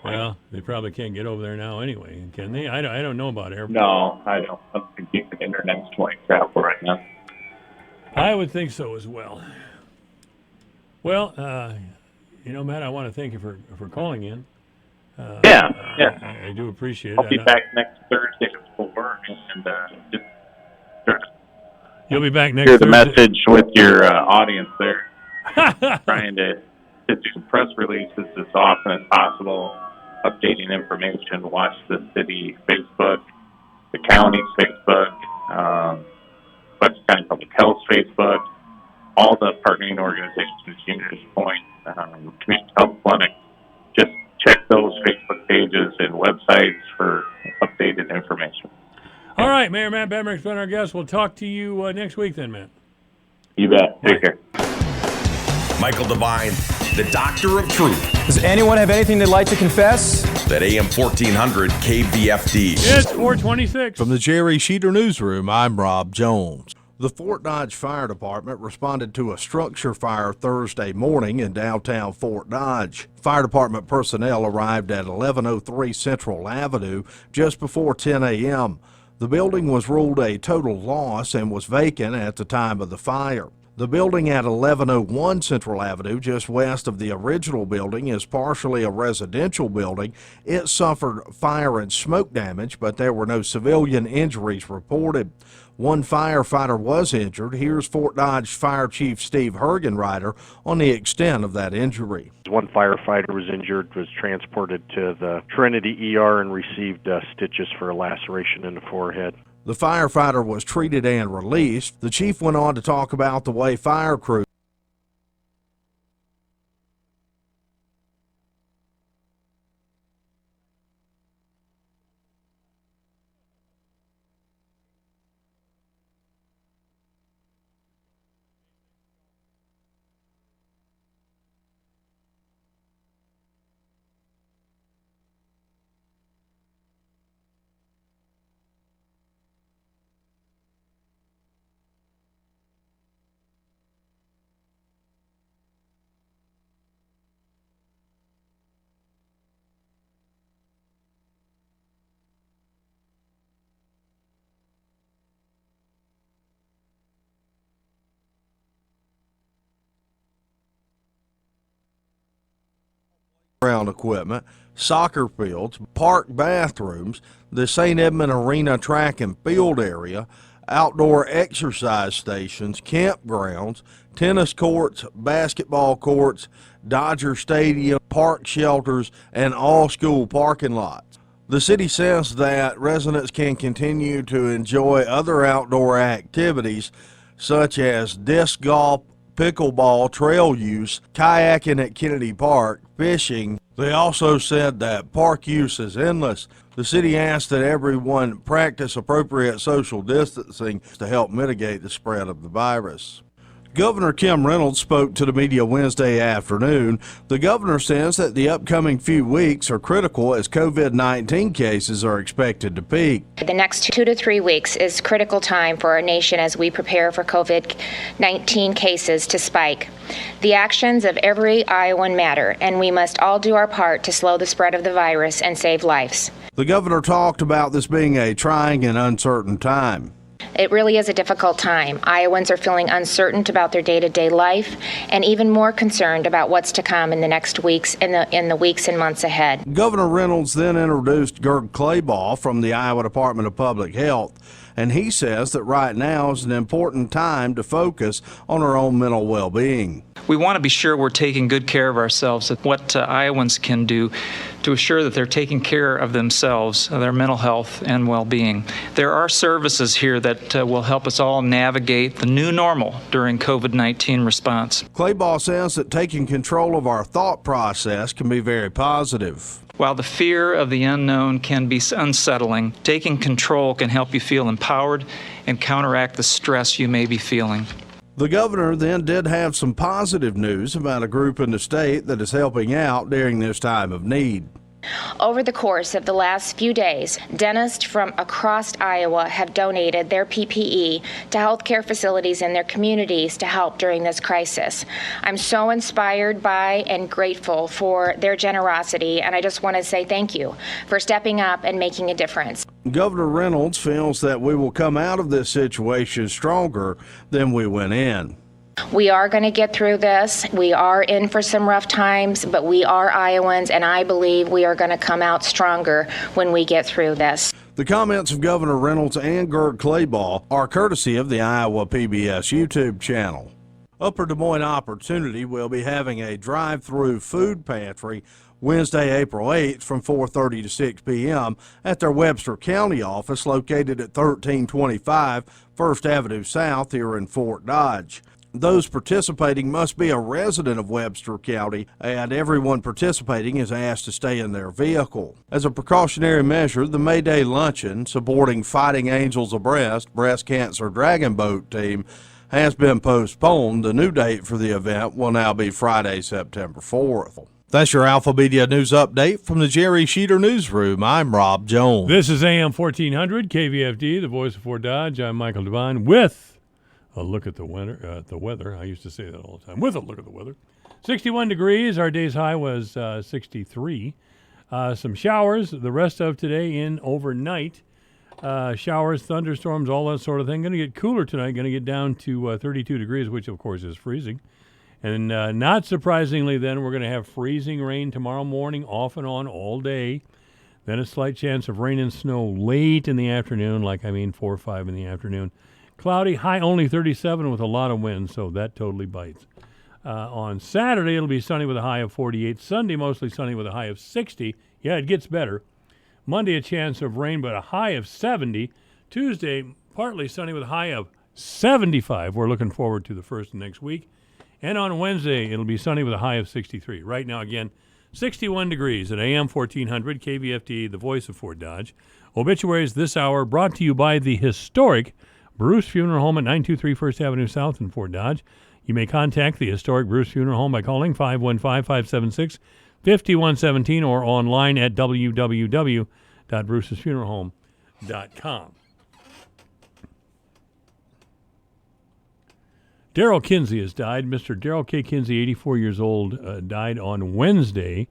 Well, they probably can't get over there now anyway, can they? I don't know about airports. No, I don't think you can international travel right now. I would think so as well. Well, Matt, I want to thank you for calling in. Yeah. I do appreciate it. I'll be back next Thursday at 4, and just you'll be back next Thursday. Share the Thursday. message with your audience there. Trying to do press releases as often as possible, updating information. Watch the city Facebook, the county's Facebook, West County Public Health Facebook, all the partnering organizations, Unity Point, Community Health Clinic. Just check those Facebook pages and websites for updated information. All right, Mayor Matt Bemrick's been our guest. We'll talk to you next week then, Matt. You bet. Take care. Michael Devine, the Doctor of Truth. Does anyone have anything they'd like to confess? That AM 1400 KVFD. It's 426. From the Jerry Sheeter Newsroom, I'm Rob Jones. The Fort Dodge Fire Department responded to a structure fire Thursday morning in downtown Fort Dodge. Fire Department personnel arrived at 1103 Central Avenue just before 10 a.m. The building was ruled a total loss and was vacant at the time of the fire. The building at 1101 Central Avenue, just west of the original building, is partially a residential building. It suffered fire and smoke damage, but there were no civilian injuries reported. One firefighter was injured. Here's Fort Dodge Fire Chief Steve Hergenreiter on the extent of that injury. One firefighter was injured, was transported to the Trinity ER and received stitches for a laceration in the forehead. The firefighter was treated and released. The chief went on to talk about the way fire crews playground equipment, soccer fields, park bathrooms, the St. Edmund Arena track and field area, outdoor exercise stations, campgrounds, tennis courts, basketball courts, Dodger Stadium, park shelters, and all school parking lots. The city says that residents can continue to enjoy other outdoor activities such as disc golf, pickleball, trail use, kayaking at Kennedy Park, fishing. They also said that park use is endless. The city asked that everyone practice appropriate social distancing to help mitigate the spread of the virus. Governor Kim Reynolds spoke to the media Wednesday afternoon. The governor says that the upcoming few weeks are critical as COVID-19 cases are expected to peak. The next 2 to 3 weeks is critical time for our nation as we prepare for COVID-19 cases to spike. The actions of every Iowan matter, and we must all do our part to slow the spread of the virus and save lives. The governor talked about this being a trying and uncertain time. It really is a difficult time. Iowans are feeling uncertain about their day-to-day life and even more concerned about what's to come in the next weeks, in the weeks and months ahead. Governor Reynolds then introduced Gerd Claybaugh from the Iowa Department of Public Health, and he says that right now is an important time to focus on our own mental well-being. We want to be sure we're taking good care of ourselves, that what Iowans can do to assure that they're taking care of themselves, their mental health and well-being. There are services here that will help us all navigate the new normal during COVID-19 response. Claybaugh says that taking control of our thought process can be very positive. While the fear of the unknown can be unsettling, taking control can help you feel empowered and counteract the stress you may be feeling. The governor then did have some positive news about a group in the state that is helping out during this time of need. Over the course of the last few days, dentists from across Iowa have donated their PPE to healthcare facilities in their communities to help during this crisis. I'm so inspired by and grateful for their generosity, and I just want to say thank you for stepping up and making a difference. Governor Reynolds feels that we will come out of this situation stronger than we went in. We are going to get through this. We are in for some rough times, but we are Iowans, and I believe we are going to come out stronger when we get through this. The comments of Governor Reynolds and Gerd Claybaugh are courtesy of the Iowa PBS YouTube channel. Upper Des Moines Opportunity will be having a drive-through food pantry Wednesday, April 8th from 4:30 to 6 p.m. at their Webster County office located at 1325 First Avenue South here in Fort Dodge. Those participating must be a resident of Webster County, and everyone participating is asked to stay in their vehicle. As a precautionary measure, the May Day luncheon supporting Fighting Angels Abreast Breast Cancer Dragon Boat Team has been postponed. The new date for the event will now be Friday, September 4th. That's your Alpha Media News Update from the Jerry Sheeter Newsroom. I'm Rob Jones. This is AM 1400, KVFD, the voice of Fort Dodge. I'm Michael Devine with a look at the weather. I used to say that all the time. With a look at the weather. 61 degrees. Our day's high was 63. Some showers the rest of today in overnight. Showers, thunderstorms, all that sort of thing. Going to get cooler tonight. Going to get down to 32 degrees, which, of course, is freezing. And not surprisingly, then, we're going to have freezing rain tomorrow morning, off and on, all day. Then a slight chance of rain and snow late in the afternoon, 4 or 5 in the afternoon. Cloudy, high only 37 with a lot of wind, so that totally bites. On Saturday, it'll be sunny with a high of 48. Sunday, mostly sunny with a high of 60. Yeah, it gets better. Monday, a chance of rain, but a high of 70. Tuesday, partly sunny with a high of 75. We're looking forward to the first of next week. And on Wednesday, it'll be sunny with a high of 63. Right now, again, 61 degrees at AM 1400, KVFD, the voice of Fort Dodge. Obituaries this hour brought to you by the historic Bruce Funeral Home at 923 First Avenue South in Fort Dodge. You may contact the historic Bruce Funeral Home by calling 515-576-5117 or online at www.brucesfuneralhome.com. Darrell Kinsey has died. Mr. Darrell K. Kinsey, 84 years old, died on Wednesday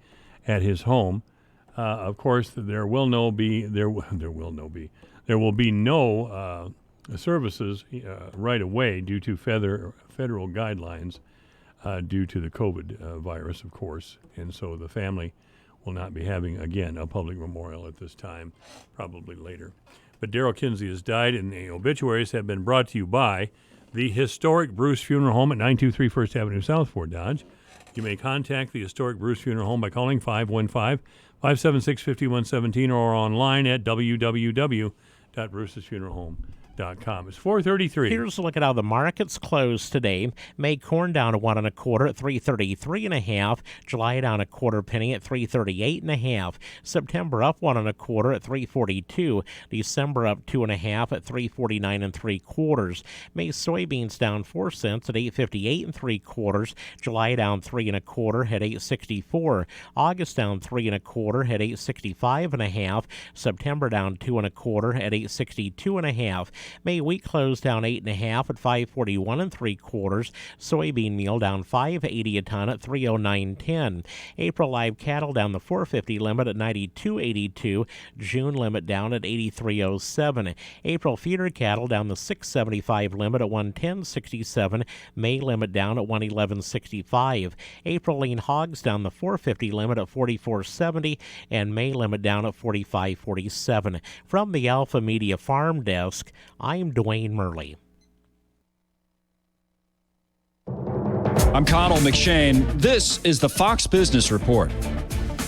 at his home. Of course, there will be no services right away due to federal guidelines due to the COVID virus, of course. And so the family will not be having, again, a public memorial at this time, probably later. But Daryl Kinsey has died, and the obituaries have been brought to you by the historic Bruce Funeral Home at 923 First Avenue South, Fort Dodge. You may contact the historic Bruce Funeral Home by calling 515-576-5117 or online at www.brucesfuneralhome.com. It's 4:33. Here's a look at how the markets closed today. May corn down 1 1/4 at 3.33 1/2. July down 1/4 penny at 3.38 1/2. September up 1 1/4 at 3.42. December up 2 1/2 at 3.49 3/4. May soybeans down 4 cents at 8.58 3/4. July down 3 1/4 at 8.64. August down 3 1/4 at 8.65 1/2. September down 2 1/4 at 8.62 1/2. May wheat closed down 8 1/2 at 5.41 3/4. Soybean meal down 5.80 a ton at 3.0910. April live cattle down the 450 limit at 92.82. June limit down at 83.07. April feeder cattle down the 675 limit at 110.67. May limit down at 111.65. April lean hogs down the 450 limit at 44.70 and May limit down at 45.47. From the Alpha Media Farm Desk, I'm Dwayne Murley. I'm Connell McShane. This is the Fox Business Report.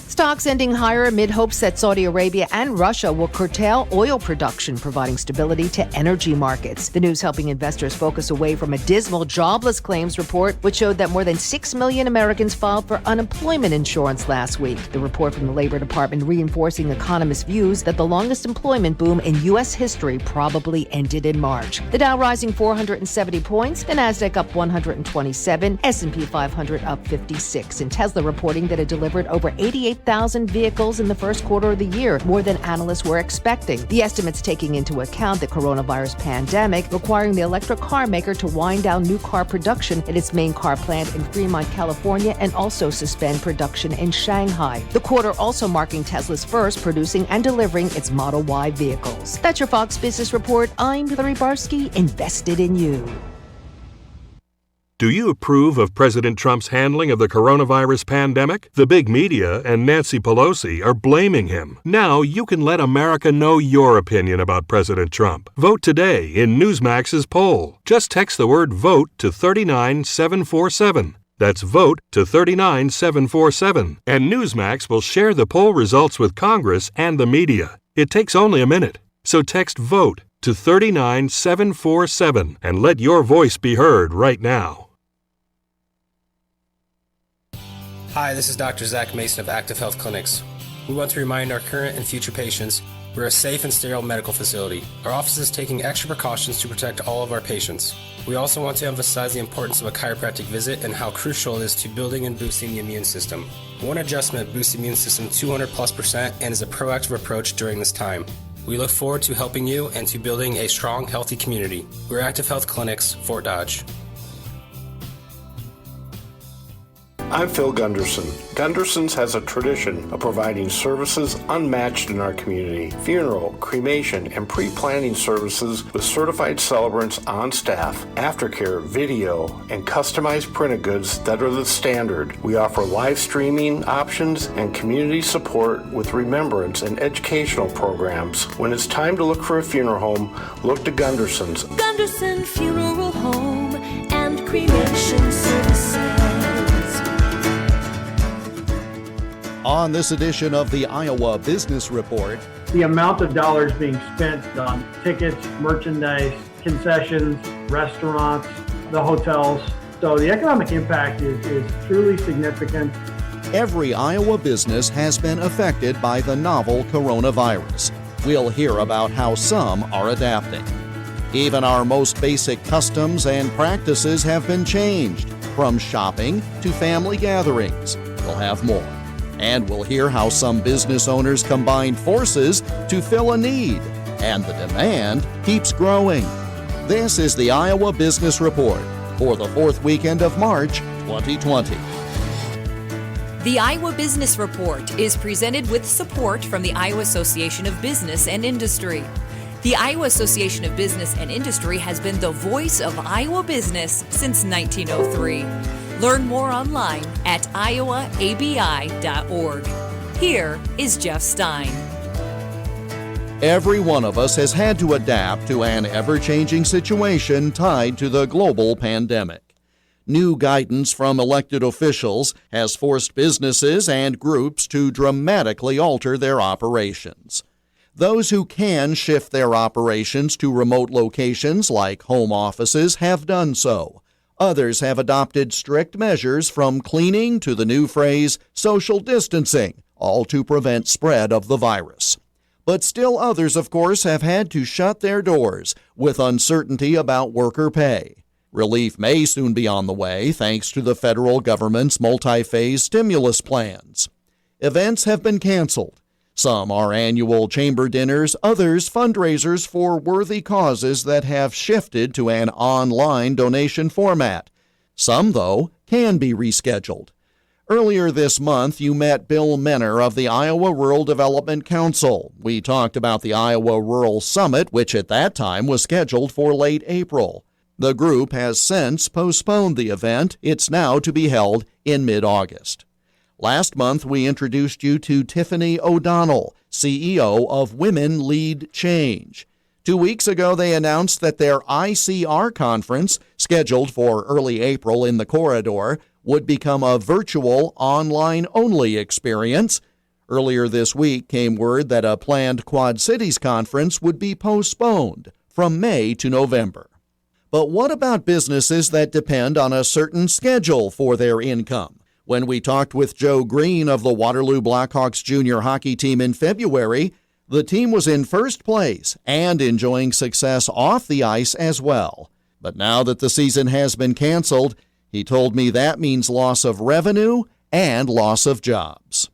Stocks ending higher amid hopes that Saudi Arabia and Russia will curtail oil production, providing stability to energy markets. The news helping investors focus away from a dismal jobless claims report, which showed that more than 6 million Americans filed for unemployment insurance last week. The report from the Labor Department reinforcing economists' views that the longest employment boom in U.S. history probably ended in March. The Dow rising 470 points, the Nasdaq up 127, S&P 500 up 56, and Tesla reporting that it delivered over 88,000 vehicles in the first quarter of the year, more than analysts were expecting. The estimates taking into account the coronavirus pandemic, requiring the electric car maker to wind down new car production at its main car plant in Fremont, California, and also suspend production in Shanghai. The quarter also marking Tesla's first producing and delivering its Model Y vehicles. That's your Fox Business Report. I'm Hillary Barsky, invested in you. Do you approve of President Trump's handling of the coronavirus pandemic? The big media and Nancy Pelosi are blaming him. Now you can let America know your opinion about President Trump. Vote today in Newsmax's poll. Just text the word VOTE to 39747. That's VOTE to 39747. And Newsmax will share the poll results with Congress and the media. It takes only a minute. So text VOTE to 39747 and let your voice be heard right now. Hi, this is Dr. Zach Mason of Active Health Clinics. We want to remind our current and future patients we're a safe and sterile medical facility. Our office is taking extra precautions to protect all of our patients. We also want to emphasize the importance of a chiropractic visit and how crucial it is to building and boosting the immune system. One adjustment boosts the immune system 200+% and is a proactive approach during this time. We look forward to helping you and to building a strong, healthy community. We're Active Health Clinics, Fort Dodge. I'm Phil Gunderson. Gunderson's has a tradition of providing services unmatched in our community. Funeral, cremation, and pre-planning services with certified celebrants on staff, aftercare, video, and customized printed goods that are the standard. We offer live streaming options and community support with remembrance and educational programs. When it's time to look for a funeral home, look to Gunderson's. Gunderson Funeral Home and Cremation Services. On this edition of the Iowa Business Report, the amount of dollars being spent on tickets, merchandise, concessions, restaurants, the hotels. So the economic impact is truly significant. Every Iowa business has been affected by the novel coronavirus. We'll hear about how some are adapting. Even our most basic customs and practices have been changed, from shopping to family gatherings. We'll have more. And we'll hear how some business owners combine forces to fill a need, and the demand keeps growing. This is the Iowa Business Report for the fourth weekend of March, 2020. The Iowa Business Report is presented with support from the Iowa Association of Business and Industry. The Iowa Association of Business and Industry has been the voice of Iowa business since 1903. Learn more online at iowaabi.org. Here is Jeff Stein. Every one of us has had to adapt to an ever-changing situation tied to the global pandemic. New guidance from elected officials has forced businesses and groups to dramatically alter their operations. Those who can shift their operations to remote locations like home offices have done so. Others have adopted strict measures from cleaning to the new phrase social distancing, all to prevent spread of the virus. But still others, of course, have had to shut their doors with uncertainty about worker pay. Relief may soon be on the way thanks to the federal government's multi-phase stimulus plans. Events have been canceled. Some are annual chamber dinners, others fundraisers for worthy causes that have shifted to an online donation format. Some, though, can be rescheduled. Earlier this month, you met Bill Menner of the Iowa Rural Development Council. We talked about the Iowa Rural Summit, which at that time was scheduled for late April. The group has since postponed the event. It's now to be held in mid-August. Last month, we introduced you to Tiffany O'Donnell, CEO of Women Lead Change. 2 weeks ago, they announced that their ICR conference, scheduled for early April in the Corridor, would become a virtual, online-only experience. Earlier this week came word that a planned Quad Cities conference would be postponed from May to November. But what about businesses that depend on a certain schedule for their income? When we talked with Joe Green of the Waterloo Blackhawks junior hockey team in February, the team was in first place and enjoying success off the ice as well. But now that the season has been canceled, he told me that means loss of revenue and loss of jobs.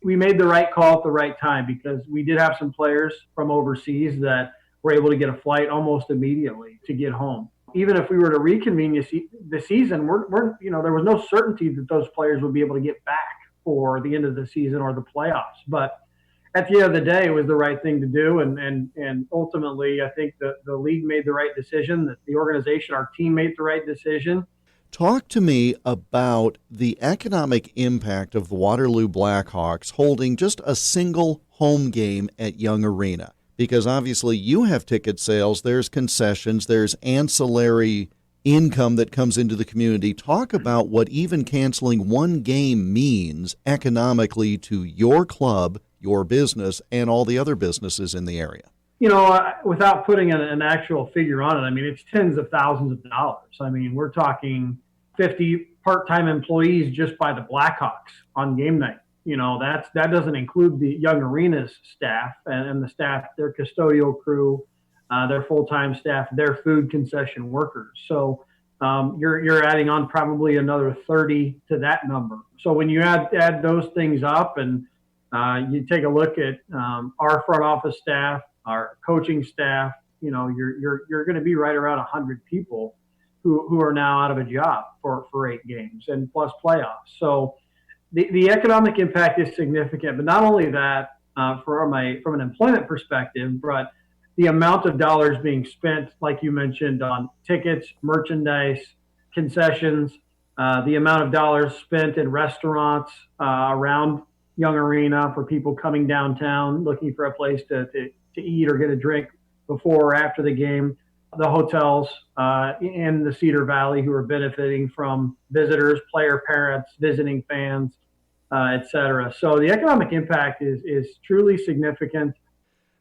We made the right call at the right time because we did have some players from overseas that were able to get a flight almost immediately to get home. Even if we were to reconvene the season, there was no certainty that those players would be able to get back for the end of the season or the playoffs. But at the end of the day, it was the right thing to do. And ultimately, I think that the league made the right decision, that the organization, our team made the right decision. Talk to me about the economic impact of the Waterloo Blackhawks holding just a single home game at Young Arena. Because obviously you have ticket sales, there's concessions, there's ancillary income that comes into the community. Talk about what even canceling one game means economically to your club, your business, and all the other businesses in the area. Without putting an actual figure on it, it's tens of thousands of dollars. We're talking 50 part-time employees just by the Blackhawks on game night. That doesn't include the Young Arena's staff and the staff, their custodial crew, their full-time staff, their food concession workers. So you're adding on probably another 30 to that number. So when you add those things up and you take a look at our front office staff, our coaching staff, you're going to be right around 100 people who are now out of a job for 8 games and plus playoffs. So the economic impact is significant, but not only that, from an employment perspective, but the amount of dollars being spent, like you mentioned, on tickets, merchandise, concessions, the amount of dollars spent in restaurants around Young Arena for people coming downtown looking for a place to eat or get a drink before or after the game, the hotels in the Cedar Valley who are benefiting from visitors, player parents, visiting fans, et cetera. So the economic impact is truly significant.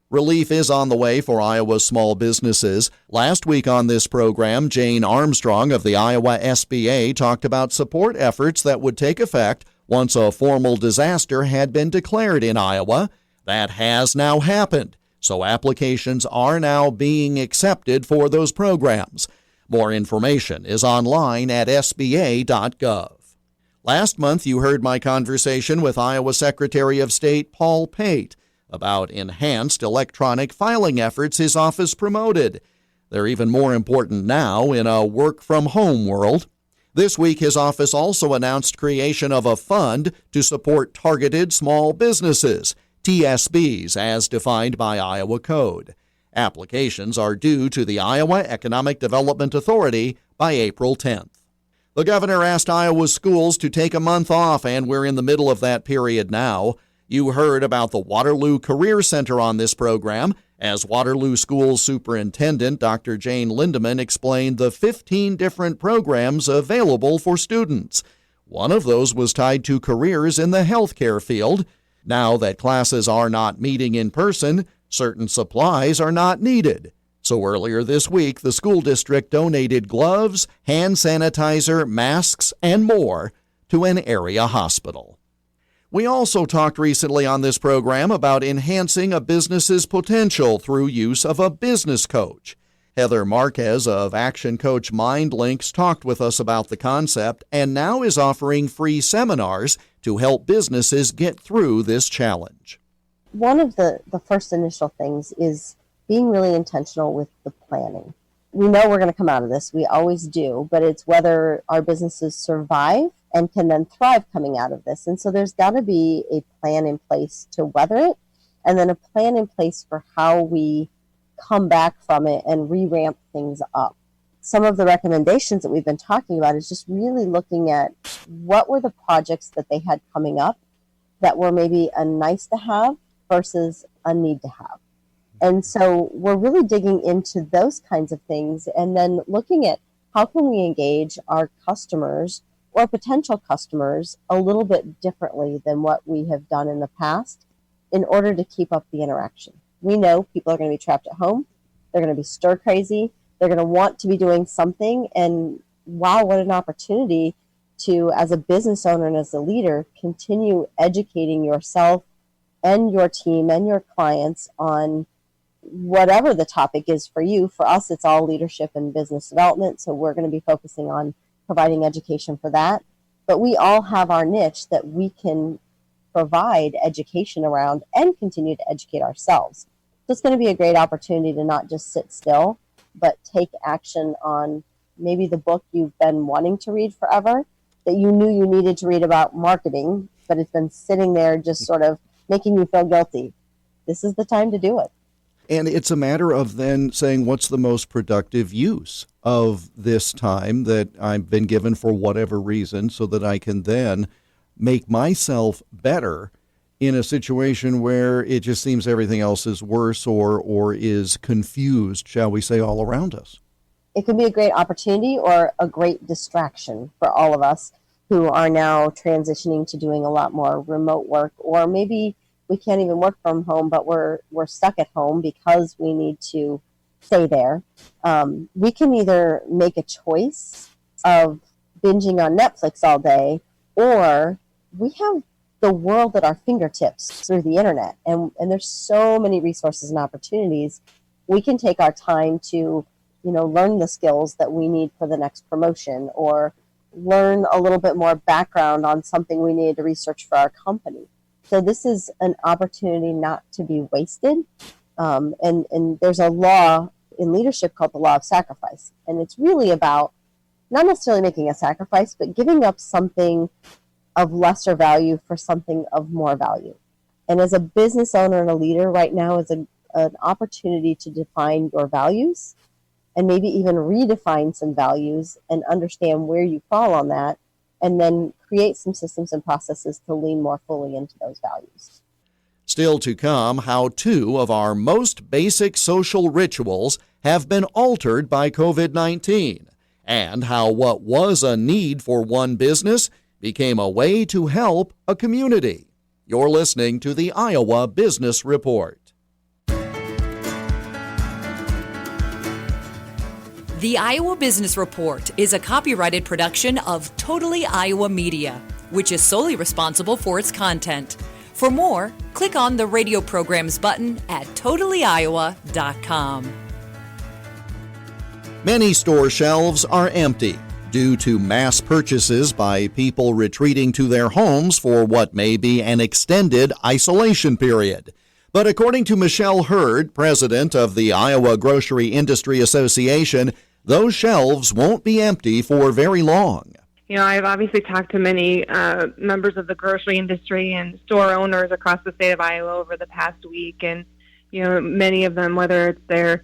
Relief is on the way for Iowa's small businesses. Last week on this program, Jane Armstrong of the Iowa SBA talked about support efforts that would take effect once a formal disaster had been declared in Iowa. That has now happened, so applications are now being accepted for those programs. More information is online at sba.gov. Last month, you heard my conversation with Iowa Secretary of State Paul Pate about enhanced electronic filing efforts his office promoted. They're even more important now in a work-from-home world. This week, his office also announced creation of a fund to support targeted small businesses, TSBs, as defined by Iowa Code. Applications are due to the Iowa Economic Development Authority by April 10th. The governor asked Iowa's schools to take a month off, and we're in the middle of that period now. You heard about the Waterloo Career Center on this program as Waterloo School Superintendent Dr. Jane Lindeman explained the 15 different programs available for students. One of those was tied to careers in the healthcare field. Now that classes are not meeting in person, certain supplies are not needed. So earlier this week, the school district donated gloves, hand sanitizer, masks, and more to an area hospital. We also talked recently on this program about enhancing a business's potential through use of a business coach. Heather Marquez of Action Coach MindLinks talked with us about the concept and now is offering free seminars to help businesses get through this challenge. One of the first initial things is being really intentional with the planning. We know we're going to come out of this. We always do, but it's whether our businesses survive and can then thrive coming out of this. And so there's got to be a plan in place to weather it, and then a plan in place for how we come back from it and re-ramp things up. Some of the recommendations that we've been talking about is just really looking at what were the projects that they had coming up that were maybe a nice to have versus a need to have. And so we're really digging into those kinds of things and then looking at how can we engage our customers or potential customers a little bit differently than what we have done in the past in order to keep up the interaction. We know people are going to be trapped at home. They're going to be stir crazy. They're going to want to be doing something. And wow, what an opportunity to, as a business owner and as a leader, continue educating yourself and your team and your clients on whatever the topic is for you. For us, it's all leadership and business development. So we're going to be focusing on providing education for that. But we all have our niche that we can provide education around and continue to educate ourselves. So it's going to be a great opportunity to not just sit still, but take action on maybe the book you've been wanting to read forever that you knew you needed to read about marketing, but it's been sitting there just sort of making you feel guilty. This is the time to do it. And it's a matter of then saying what's the most productive use of this time that I've been given for whatever reason so that I can then make myself better in a situation where it just seems everything else is worse or is confused, shall we say, all around us. It can be a great opportunity or a great distraction for all of us who are now transitioning to doing a lot more remote work, or maybe we can't even work from home, but we're stuck at home because we need to stay there. We can either make a choice of binging on Netflix all day, or we have the world at our fingertips through the internet. And there's so many resources and opportunities. We can take our time to, learn the skills that we need for the next promotion, or learn a little bit more background on something we need to research for our company. So this is an opportunity not to be wasted. And there's a law in leadership called the law of sacrifice. And it's really about not necessarily making a sacrifice, but giving up something of lesser value for something of more value. And as a business owner and a leader right now is an opportunity to define your values and maybe even redefine some values and understand where you fall on that, and then create some systems and processes to lean more fully into those values. Still to come, how 2 of our most basic social rituals have been altered by COVID-19, and how what was a need for one business became a way to help a community. You're listening to the Iowa Business Report. The Iowa Business Report is a copyrighted production of Totally Iowa Media, which is solely responsible for its content. For more, click on the radio programs button at totallyiowa.com. Many store shelves are empty due to mass purchases by people retreating to their homes for what may be an extended isolation period. But according to Michelle Hurd, president of the Iowa Grocery Industry Association, those shelves won't be empty for very long. I've obviously talked to many members of the grocery industry and store owners across the state of Iowa over the past week. And, many of them, whether it's their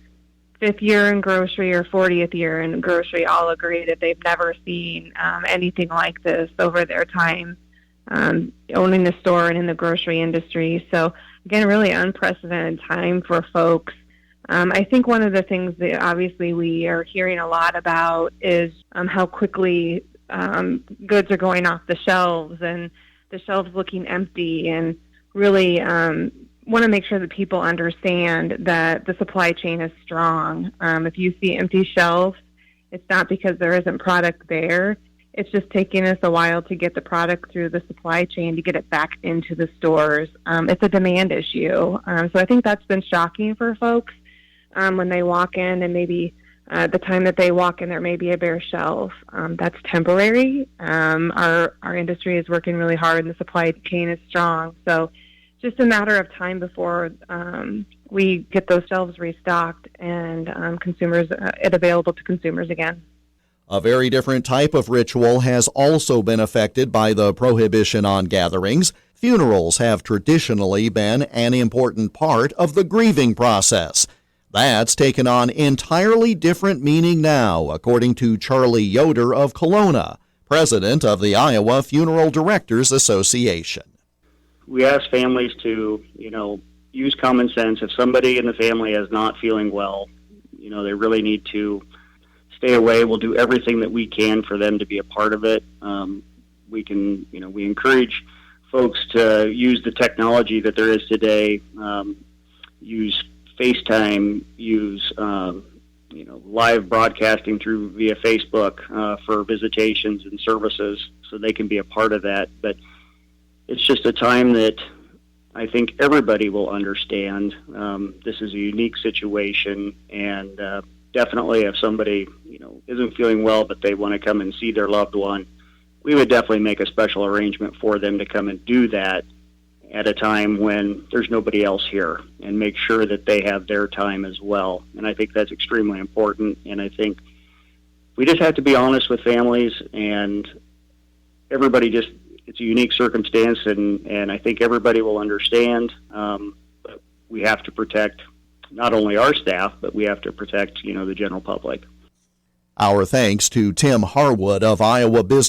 5th year in grocery or 40th year in grocery, all agree that they've never seen anything like this over their time owning a store and in the grocery industry. So again, really unprecedented time for folks. I think one of the things that obviously we are hearing a lot about is how quickly goods are going off the shelves and the shelves looking empty, and really want to make sure that people understand that the supply chain is strong. If you see empty shelves, it's not because there isn't product there. It's just taking us a while to get the product through the supply chain to get it back into the stores. It's a demand issue. So I think that's been shocking for folks when they walk in, and maybe the time that they walk in, there may be a bare shelf. That's temporary. Our industry is working really hard, and the supply chain is strong. So just a matter of time before we get those shelves restocked and consumers it available to consumers again. A very different type of ritual has also been affected by the prohibition on gatherings. Funerals have traditionally been an important part of the grieving process. That's taken on entirely different meaning now, according to Charlie Yoder of Kelowna, president of the Iowa Funeral Directors Association. We ask families to, use common sense. If somebody in the family is not feeling well, they really need to stay away. We'll do everything that we can for them to be a part of it. We encourage folks to use the technology that there is today, use FaceTime, use live broadcasting via Facebook for visitations and services, so they can be a part of that. But it's just a time that I think everybody will understand. This is a unique situation, and definitely if somebody isn't feeling well but they want to come and see their loved one, we would definitely make a special arrangement for them to come and do that at a time when there's nobody else here, and make sure that they have their time as well. And I think that's extremely important, and I think we just have to be honest with families, and everybody it's a unique circumstance, and I think everybody will understand. But we have to protect not only our staff, but we have to protect, the general public. Our thanks to Tim Harwood of Iowa Business